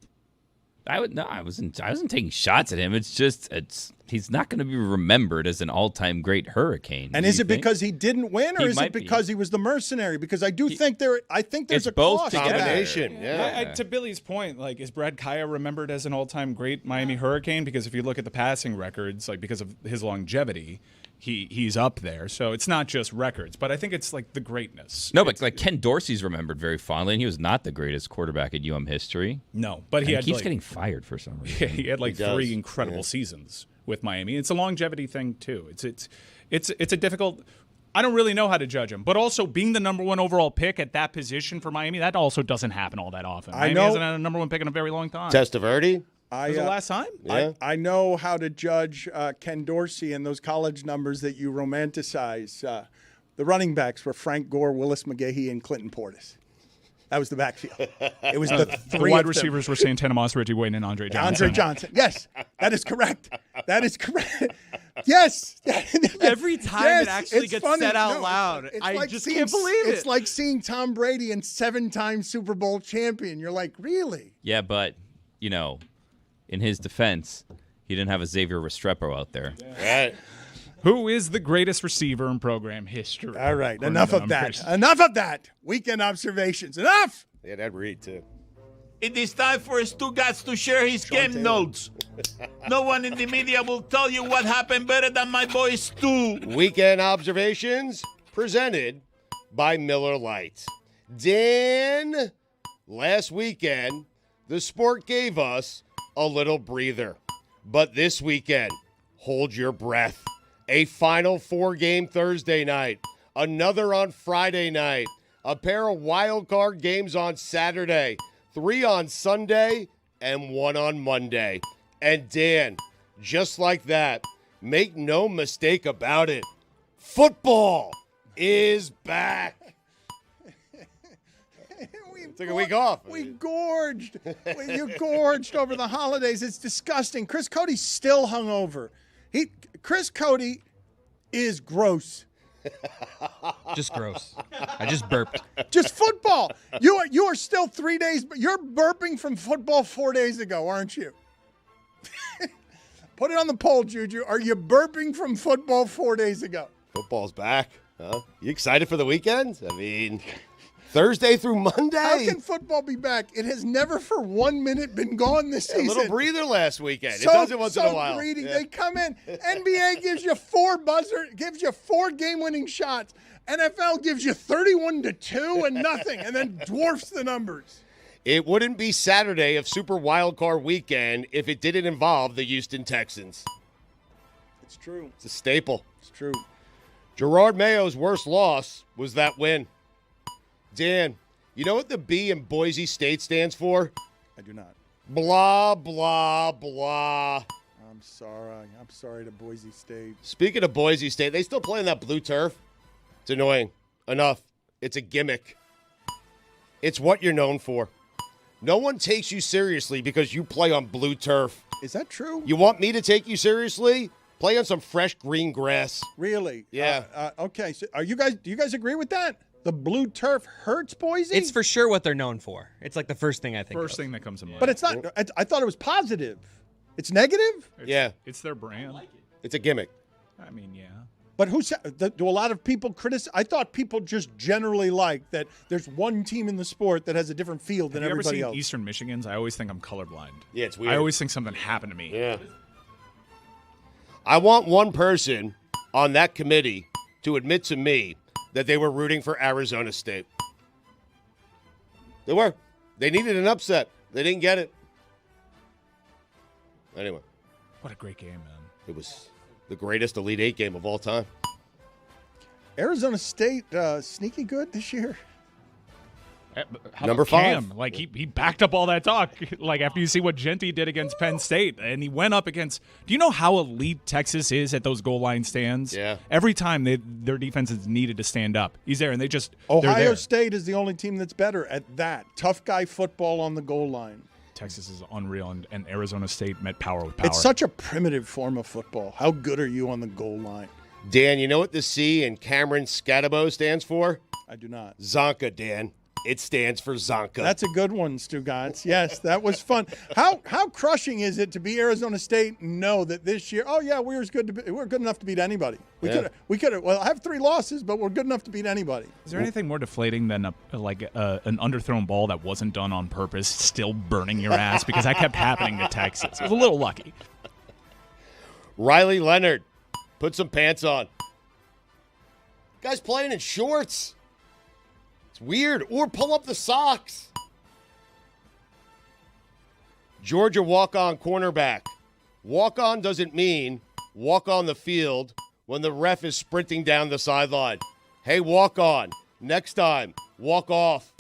I wasn't taking shots at him. He's not going to be remembered as an all-time great Hurricane. And is it because he didn't win, or is it because he was the mercenary? Because I think there's a cost to combination. Yeah. To Billy's point, like, is Brad Kaya remembered as an all-time great Miami Hurricane? Because if you look at the passing records, like because of his longevity, he's up there. So it's not just records, but I think it's like the greatness. No, but like Ken Dorsey's remembered very fondly, and he was not the greatest quarterback in UM history. No, but he keeps getting fired for some reason. He had like 3 incredible seasons with Miami. It's a longevity thing too. It's a difficult. I don't really know how to judge him, but also being the number 1 overall pick at that position for Miami, that also doesn't happen all that often. Miami hasn't had a number 1 pick in a very long time. Testaverde? Was the last time? Yeah. I know how to judge Ken Dorsey and those college numbers that you romanticize. The running backs were Frank Gore, Willis McGahee, and Clinton Portis. That was the backfield. It was the 3 the wide receivers were Santana Moss, Reggie Wayne, and Andre Johnson. Andre Johnson. Yes, that is correct. That is correct. Yes. Every time it actually it's gets funny. said out loud, I just can't believe it. It's like seeing Tom Brady and 7-time Super Bowl champion. You're like, really? Yeah, but, in his defense, he didn't have a Xavier Restrepo out there. Right. Who is the greatest receiver in program history? All right, enough of that. Enough of that. Weekend observations. Enough. Yeah, Ed Reed, too. It is time for Stugotz to share his game notes. No one in the media will tell you what happened better than my boy Stu. Weekend observations presented by Miller Lite. Dan, last weekend, the sport gave us a little breather. But this weekend, hold your breath. A Final 4-game Thursday night, another on Friday night, a pair of wild card games on Saturday, 3 on Sunday, and 1 on Monday. And Dan, just like that, make no mistake about it, football is back. Took a week off. We gorged. You gorged over the holidays. It's disgusting. Chris Cody's still hungover. Chris Cody is gross. Just gross. I just burped. Just football. You are still 3 days. You're burping from football 4 days ago, aren't you? Put it on the poll, Juju. Are you burping from football 4 days ago? Football's back. Huh? You excited for the weekend? I mean, Thursday through Monday. How can football be back? It has never for 1 minute been gone this season. A little breather last weekend. It does it once in a while. Greedy. Yeah. They come in. NBA gives you 4 gives you 4 game-winning shots. NFL gives you 31-2 and nothing, and then dwarfs the numbers. It wouldn't be Saturday of Super Wildcard Weekend if it didn't involve the Houston Texans. It's true. It's a staple. It's true. Gerard Mayo's worst loss was that win. Dan, you know what the B in Boise State stands for? I do not. Blah, blah, blah. I'm sorry to Boise State. Speaking of Boise State, they still playing that blue turf? It's annoying. Enough. It's a gimmick. It's what you're known for. No one takes you seriously because you play on blue turf. Is that true? You want me to take you seriously? Play on some fresh green grass. Really? Yeah. Okay. So do you guys agree with that? The blue turf hurts Boise? It's for sure what they're known for. It's like the first thing I think First of. thing that comes to mind. But it's not. I thought it was positive. It's negative? Yeah. It's their brand. It's a gimmick. I mean, yeah. But do a lot of people criticize? I thought people just generally like that there's one team in the sport that has a different field than everybody Have you ever else. seen Eastern Michigans? I always think I'm colorblind. Yeah, it's weird. I always think something happened to me. Yeah. I want one person on that committee to admit to me that they were rooting for Arizona State. They were. They needed an upset. They didn't get it. Anyway. What a great game, man. It was the greatest Elite Eight game of all time. Arizona State, sneaky good this year. How Number about 5. Cam? Like he backed up all that talk. Like after you see what Genty did against Penn State, and he went up against. Do you know how elite Texas is at those goal line stands? Yeah. Every time their defense is needed to stand up, he's there, and they're Ohio there. State is the only team that's better at that. Tough guy football on the goal line. Texas is unreal, and Arizona State met power with power. It's such a primitive form of football. How good are you on the goal line? Dan, you know what the C in Cameron Scatabo stands for? I do not. Zonka, Dan. It stands for Zonka. That's a good one, Stugotz. Yes, that was fun. How crushing is it to be Arizona State and know that this year, we're good enough to beat anybody. We could have have 3 losses, but we're good enough to beat anybody. Is there anything more deflating than an underthrown ball that wasn't done on purpose still burning your ass? Because that kept happening to Texas. It was a little lucky. Riley Leonard, put some pants on. Guy's playing in shorts. It's weird. Or pull up the socks. Georgia walk-on cornerback. Walk-on doesn't mean walk on the field when the ref is sprinting down the sideline. Hey, walk on. Next time, walk off.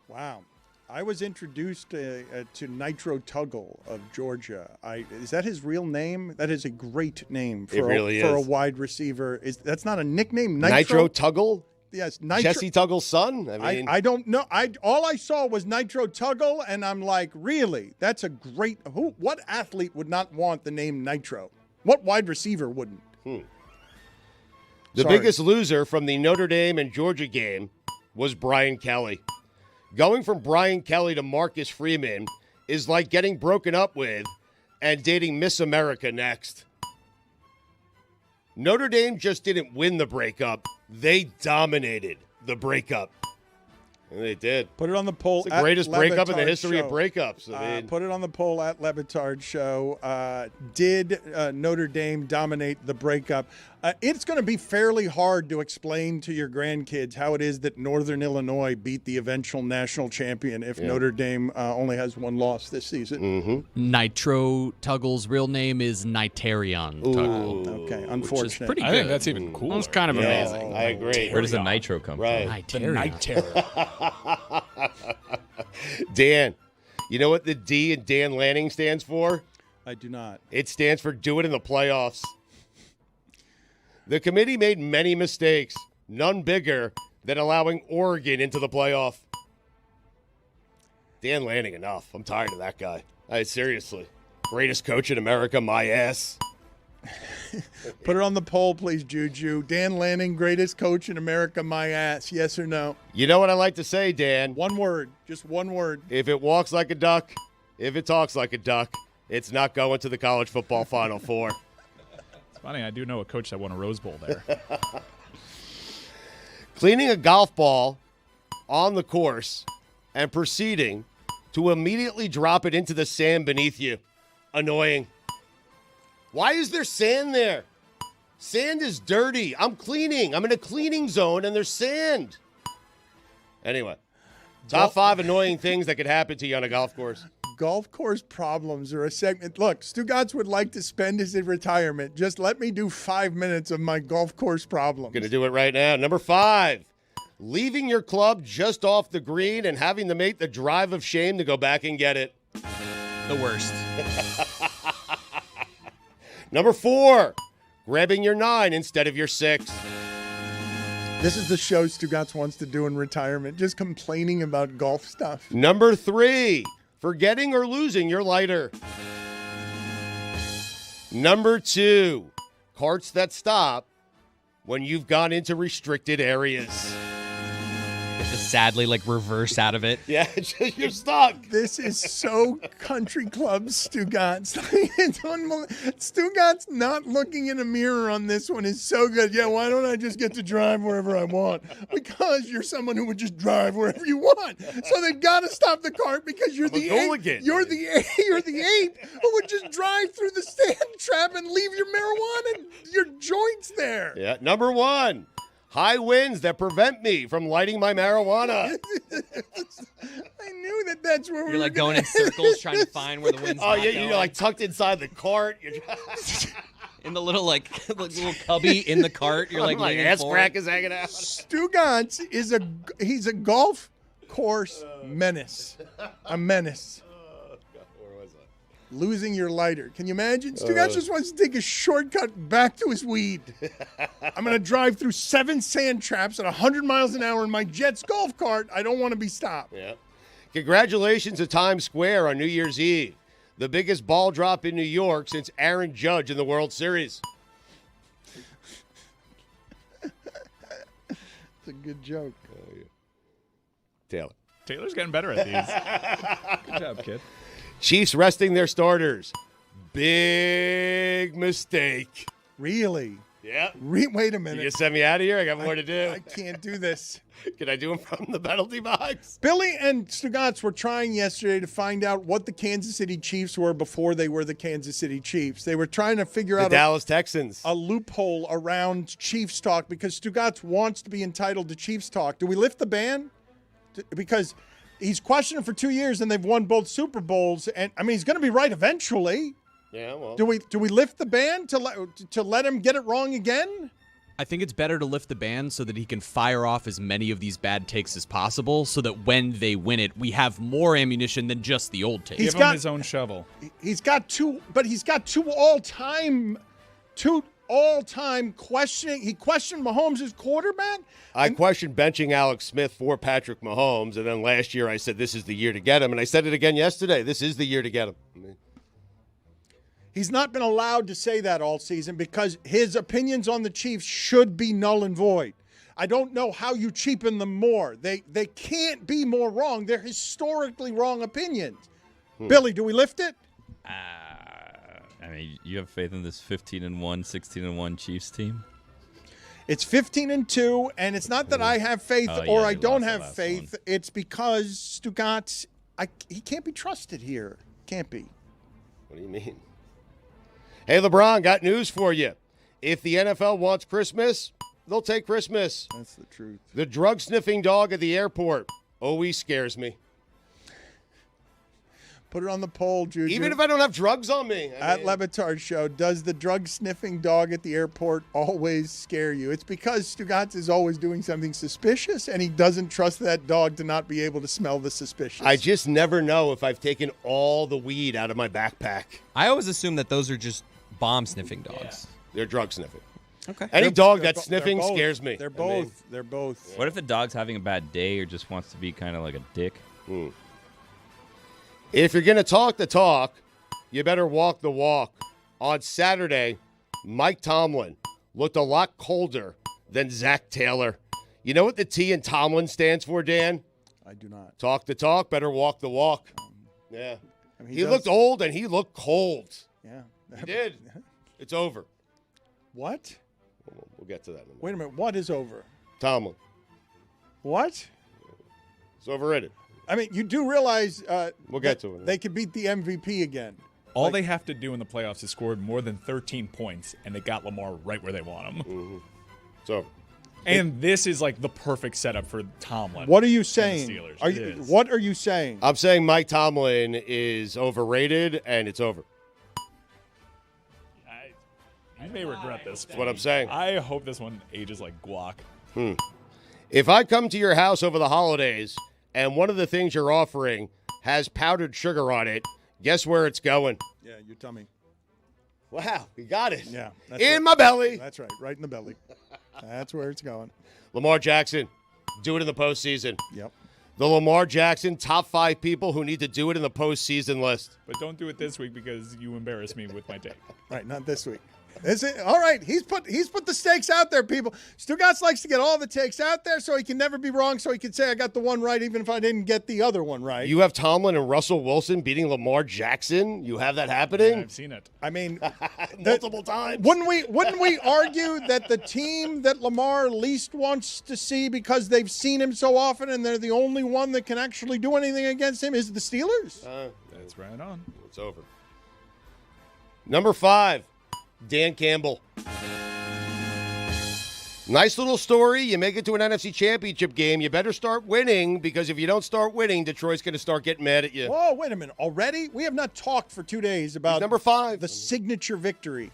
Wow. I was introduced to Nitro Tuggle of Georgia. Is that his real name? That is a great name for a wide receiver. That's not a nickname. Nitro Tuggle? Yes, Nitro. Jesse Tuggle's son? I don't know. All I saw was Nitro Tuggle, and I'm like, really? That's a great. What athlete would not want the name Nitro? What wide receiver wouldn't? The biggest loser from the Notre Dame and Georgia game was Brian Kelly. Going from Brian Kelly to Marcus Freeman is like getting broken up with and dating Miss America next. Notre Dame just didn't win the breakup. They dominated the breakup. And they did. Put it on the poll. It's the greatest breakup in the history of breakups. Put it on the poll at Le Batard Show. Did Notre Dame dominate the breakup? It's going to be fairly hard to explain to your grandkids how it is that Northern Illinois beat the eventual national champion if Notre Dame only has 1 loss this season. Mm-hmm. Nitro Tuggle's real name is Nitarion Tuggle. Okay, unfortunate. Which is pretty I good. think that's even cooler. That's kind of amazing. I agree. Where does the nitro come from? Nitarion. Dan, you know what the D in Dan Lanning stands for? I do not. It stands for do it in the playoffs. The committee made many mistakes, none bigger than allowing Oregon into the playoff. Dan Lanning, enough. I'm tired of that guy. Seriously. Greatest coach in America, my ass. Put it on the poll, please, Juju. Dan Lanning, greatest coach in America, my ass. Yes or no? You know what I like to say, Dan? One word. Just one word. If it walks like a duck, if it talks like a duck, it's not going to the college football Final Four. It's funny. I do know a coach that won a Rose Bowl there. Cleaning a golf ball on the course and proceeding to immediately drop it into the sand beneath you. Annoying. Why is there sand there? Sand is dirty. I'm cleaning. I'm in a cleaning zone and there's sand. Anyway, top 5 annoying things that could happen to you on a golf course. Golf course problems are a segment. Look, Stugotz would like to spend his retirement. Just let me do 5 minutes of my golf course problems. Going to do it right now. Number 5, leaving your club just off the green and having to make the drive of shame to go back and get it. The worst. Number 4, grabbing your 9 instead of your 6. This is the show Stugotz wants to do in retirement, just complaining about golf stuff. Number 3, forgetting or losing your lighter. Number 2, carts that stop when you've gone into restricted areas. If the sadly like reverse out of it. Yeah, you're stuck. This is so country club Stugotz. Stugotz not looking in a mirror on this one is so good. Yeah, why don't I just get to drive wherever I want? Because you're someone who would just drive wherever you want. So they've got to stop the cart because you're the ape. You're the ape who would just drive through the stand trap and leave your marijuana and your joints there. Yeah, number 1. High winds that prevent me from lighting my marijuana. I knew that's where You're like going in circles trying to find where the wind's Oh, not yeah, going. you're like tucked inside the cart. You're in the little little cubby in the cart. You're like leaning ass forward. crack is hanging out. Stugotz he's a golf course menace. A menace. Where was I? Losing your lighter. Can you imagine? Stugotz just wants to take a shortcut back to his weed. I'm going to drive through 7 sand traps at 100 miles an hour in my Jets golf cart. I don't want to be stopped. Yeah. Congratulations to Times Square on New Year's Eve. The biggest ball drop in New York since Aaron Judge in the World Series. It's a good joke. Oh, yeah. Taylor. Taylor's getting better at these. Good job, kid. Chiefs resting their starters. Big mistake. Really? Yeah. Wait a minute. You send me out of here? I got more to do. I can't do this. Can I do them from the penalty box? Billy and Stugotz were trying yesterday to find out what the Kansas City Chiefs were before they were the Kansas City Chiefs. They were trying to figure out Dallas Texans. A loophole around Chiefs talk because Stugotz wants to be entitled to Chiefs talk. Do we lift the ban? Because he's questioning for 2 years and they've won both Super Bowls. And I mean, he's going to be right eventually. Yeah, well. Do we lift the ban to let him get it wrong again? I think it's better to lift the ban so that he can fire off as many of these bad takes as possible so that when they win it, we have more ammunition than just the old takes. Give him his own shovel. He's got two all-time questioning. He questioned Mahomes as quarterback. I questioned benching Alex Smith for Patrick Mahomes, and then last year I said this is the year to get him, and I said it again yesterday. This is the year to get him. He's not been allowed to say that all season because his opinions on the Chiefs should be null and void. I don't know how you cheapen them more. They can't be more wrong. They're historically wrong opinions. Billy, do we lift it? I mean, you have faith in this 15-1, 16-1 Chiefs team? It's 15-2, and it's not that I have faith or I don't have faith. One. It's because Stugotz, he can't be trusted here. Can't be. What do you mean? Hey, LeBron, got news for you. If the NFL wants Christmas, they'll take Christmas. That's the truth. The drug-sniffing dog at the airport always scares me. Put it on the poll, Juju. Even if I don't have drugs on me. At Le Batard Show, does the drug-sniffing dog at the airport always scare you? It's because Stugotz is always doing something suspicious, and he doesn't trust that dog to not be able to smell the suspicious. I just never know if I've taken all the weed out of my backpack. I always assume that those are just bomb-sniffing dogs. Yeah. They're drug-sniffing. Okay. Any dog that's sniffing scares me. They're both. They're both. What if the dog's having a bad day or just wants to be kind of like a dick? If you're going to talk the talk, you better walk the walk. On Saturday, Mike Tomlin looked a lot colder than Zach Taylor. You know what the T in Tomlin stands for, Dan? I do not. Talk the talk, better walk the walk. Yeah. I mean, he looked old and he looked cold. Yeah. He did. It's over. What? We'll get to that in a minute. Wait a minute. What is over? Tomlin. What? It's overrated. I mean, you do realize we'll get to it. They could beat the MVP again. All they have to do in the playoffs is score more than 13 points, and they got Lamar right where they want him. Mm-hmm. So, and this is like the perfect setup for Tomlin. What are you saying? Steelers. What are you saying? I'm saying Mike Tomlin is overrated, and it's over. You may regret this. That's what I'm saying. I hope this one ages like guac. If I come to your house over the holidays and one of the things you're offering has powdered sugar on it, guess where it's going? Yeah, your tummy. Wow, we got it. Yeah. In my belly. That's right, right in the belly. That's where it's going. Lamar Jackson, do it in the postseason. Yep. The Lamar Jackson top 5 people who need to do it in the postseason list. But don't do it this week because you embarrass me with my take. Right, not this week. Is it all right? He's put the stakes out there, people. Stugotz likes to get all the takes out there so he can never be wrong. So he can say I got the one right, even if I didn't get the other one right. You have Tomlin and Russell Wilson beating Lamar Jackson. You have that happening. Yeah, I've seen it. I mean, multiple times. Wouldn't we argue that the team that Lamar least wants to see because they've seen him so often and they're the only one that can actually do anything against him is the Steelers? That's right on. It's over. Number 5, Dan Campbell. Nice little story. You make it to an NFC Championship game. You better start winning, because if you don't start winning, Detroit's going to start getting mad at you. Whoa, wait a minute. Already? We have not talked for 2 days about number 5, the signature victory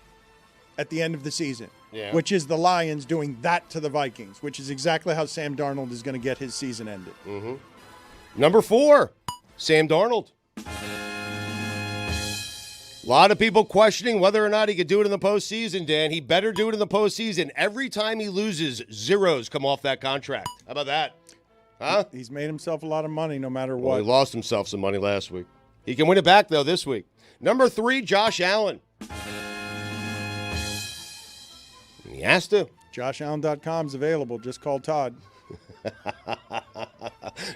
at the end of the season, Yeah. which is the Lions doing that to the Vikings, which is exactly how Sam Darnold is going to get his season ended. Mm-hmm. Number 4, Sam Darnold. A lot of people questioning whether or not he could do it in the postseason, Dan. He better do it in the postseason. Every time he loses, zeros come off that contract. How about that? Huh? He's made himself a lot of money no matter Well, what. he lost himself some money last week. He can win it back, though, this week. Number 3, Josh Allen. He has to. JoshAllen.com is available. Just call Todd.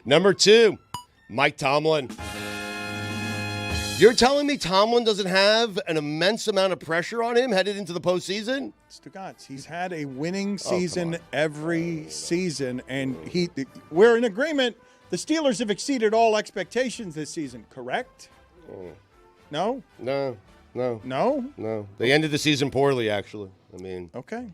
Number 2, Mike Tomlin. You're telling me Tomlin doesn't have an immense amount of pressure on him headed into the postseason? Stugotz, he's had a winning season every season, and we're in agreement. The Steelers have exceeded all expectations this season, correct? No? No. No? They ended the season poorly, actually. I mean. Okay.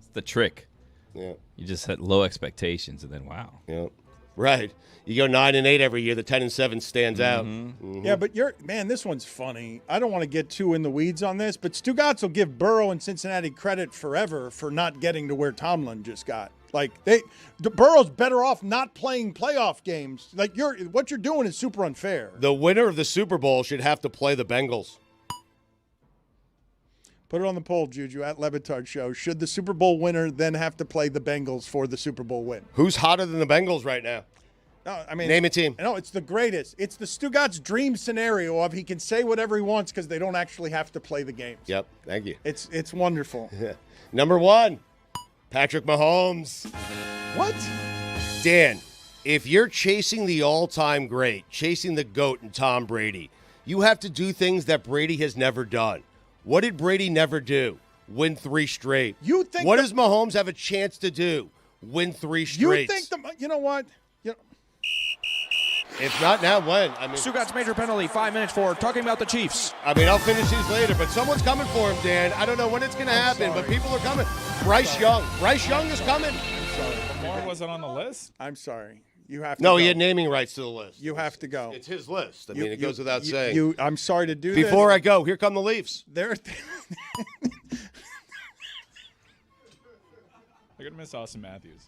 It's the trick. Yeah. You just set low expectations, and then wow. Yeah. Right. You go 9-8 every year. The 10-7 stands out. Mm-hmm. Yeah, but this one's funny. I don't want to get too in the weeds on this, but Stugotz will give Burrow and Cincinnati credit forever for not getting to where Tomlin just got. Like Burrow's better off not playing playoff games. Like what you're doing is super unfair. The winner of the Super Bowl should have to play the Bengals. Put it on the poll, Juju, at Le Batard Show. Should the Super Bowl winner then have to play the Bengals for the Super Bowl win? Who's hotter than the Bengals right now? No, I mean, name a team. No, it's the greatest. It's the Stugotz dream scenario of he can say whatever he wants because they don't actually have to play the games. Yep, thank you. It's wonderful. Number 1, Patrick Mahomes. What? Dan, if you're chasing the all-time great, chasing the GOAT and Tom Brady, you have to do things that Brady has never done. What did Brady never do? Win 3 straight. You think what does Mahomes have a chance to do? Win 3 straight. You think you know what? If not now, when? I mean, Stugotz major penalty, 5 minutes for talking about the Chiefs. I mean, I'll finish these later, but someone's coming for him, Dan. I don't know when it's going to happen, but people are coming. Bryce Young is coming. I'm sorry. Lamar wasn't on the list? I'm sorry. You have to No, go. he had naming rights to the list. You have to go. It's his list. I mean, it goes without saying. I'm sorry to do this. Before I go, here come the Leafs. They're going to miss Austin Matthews.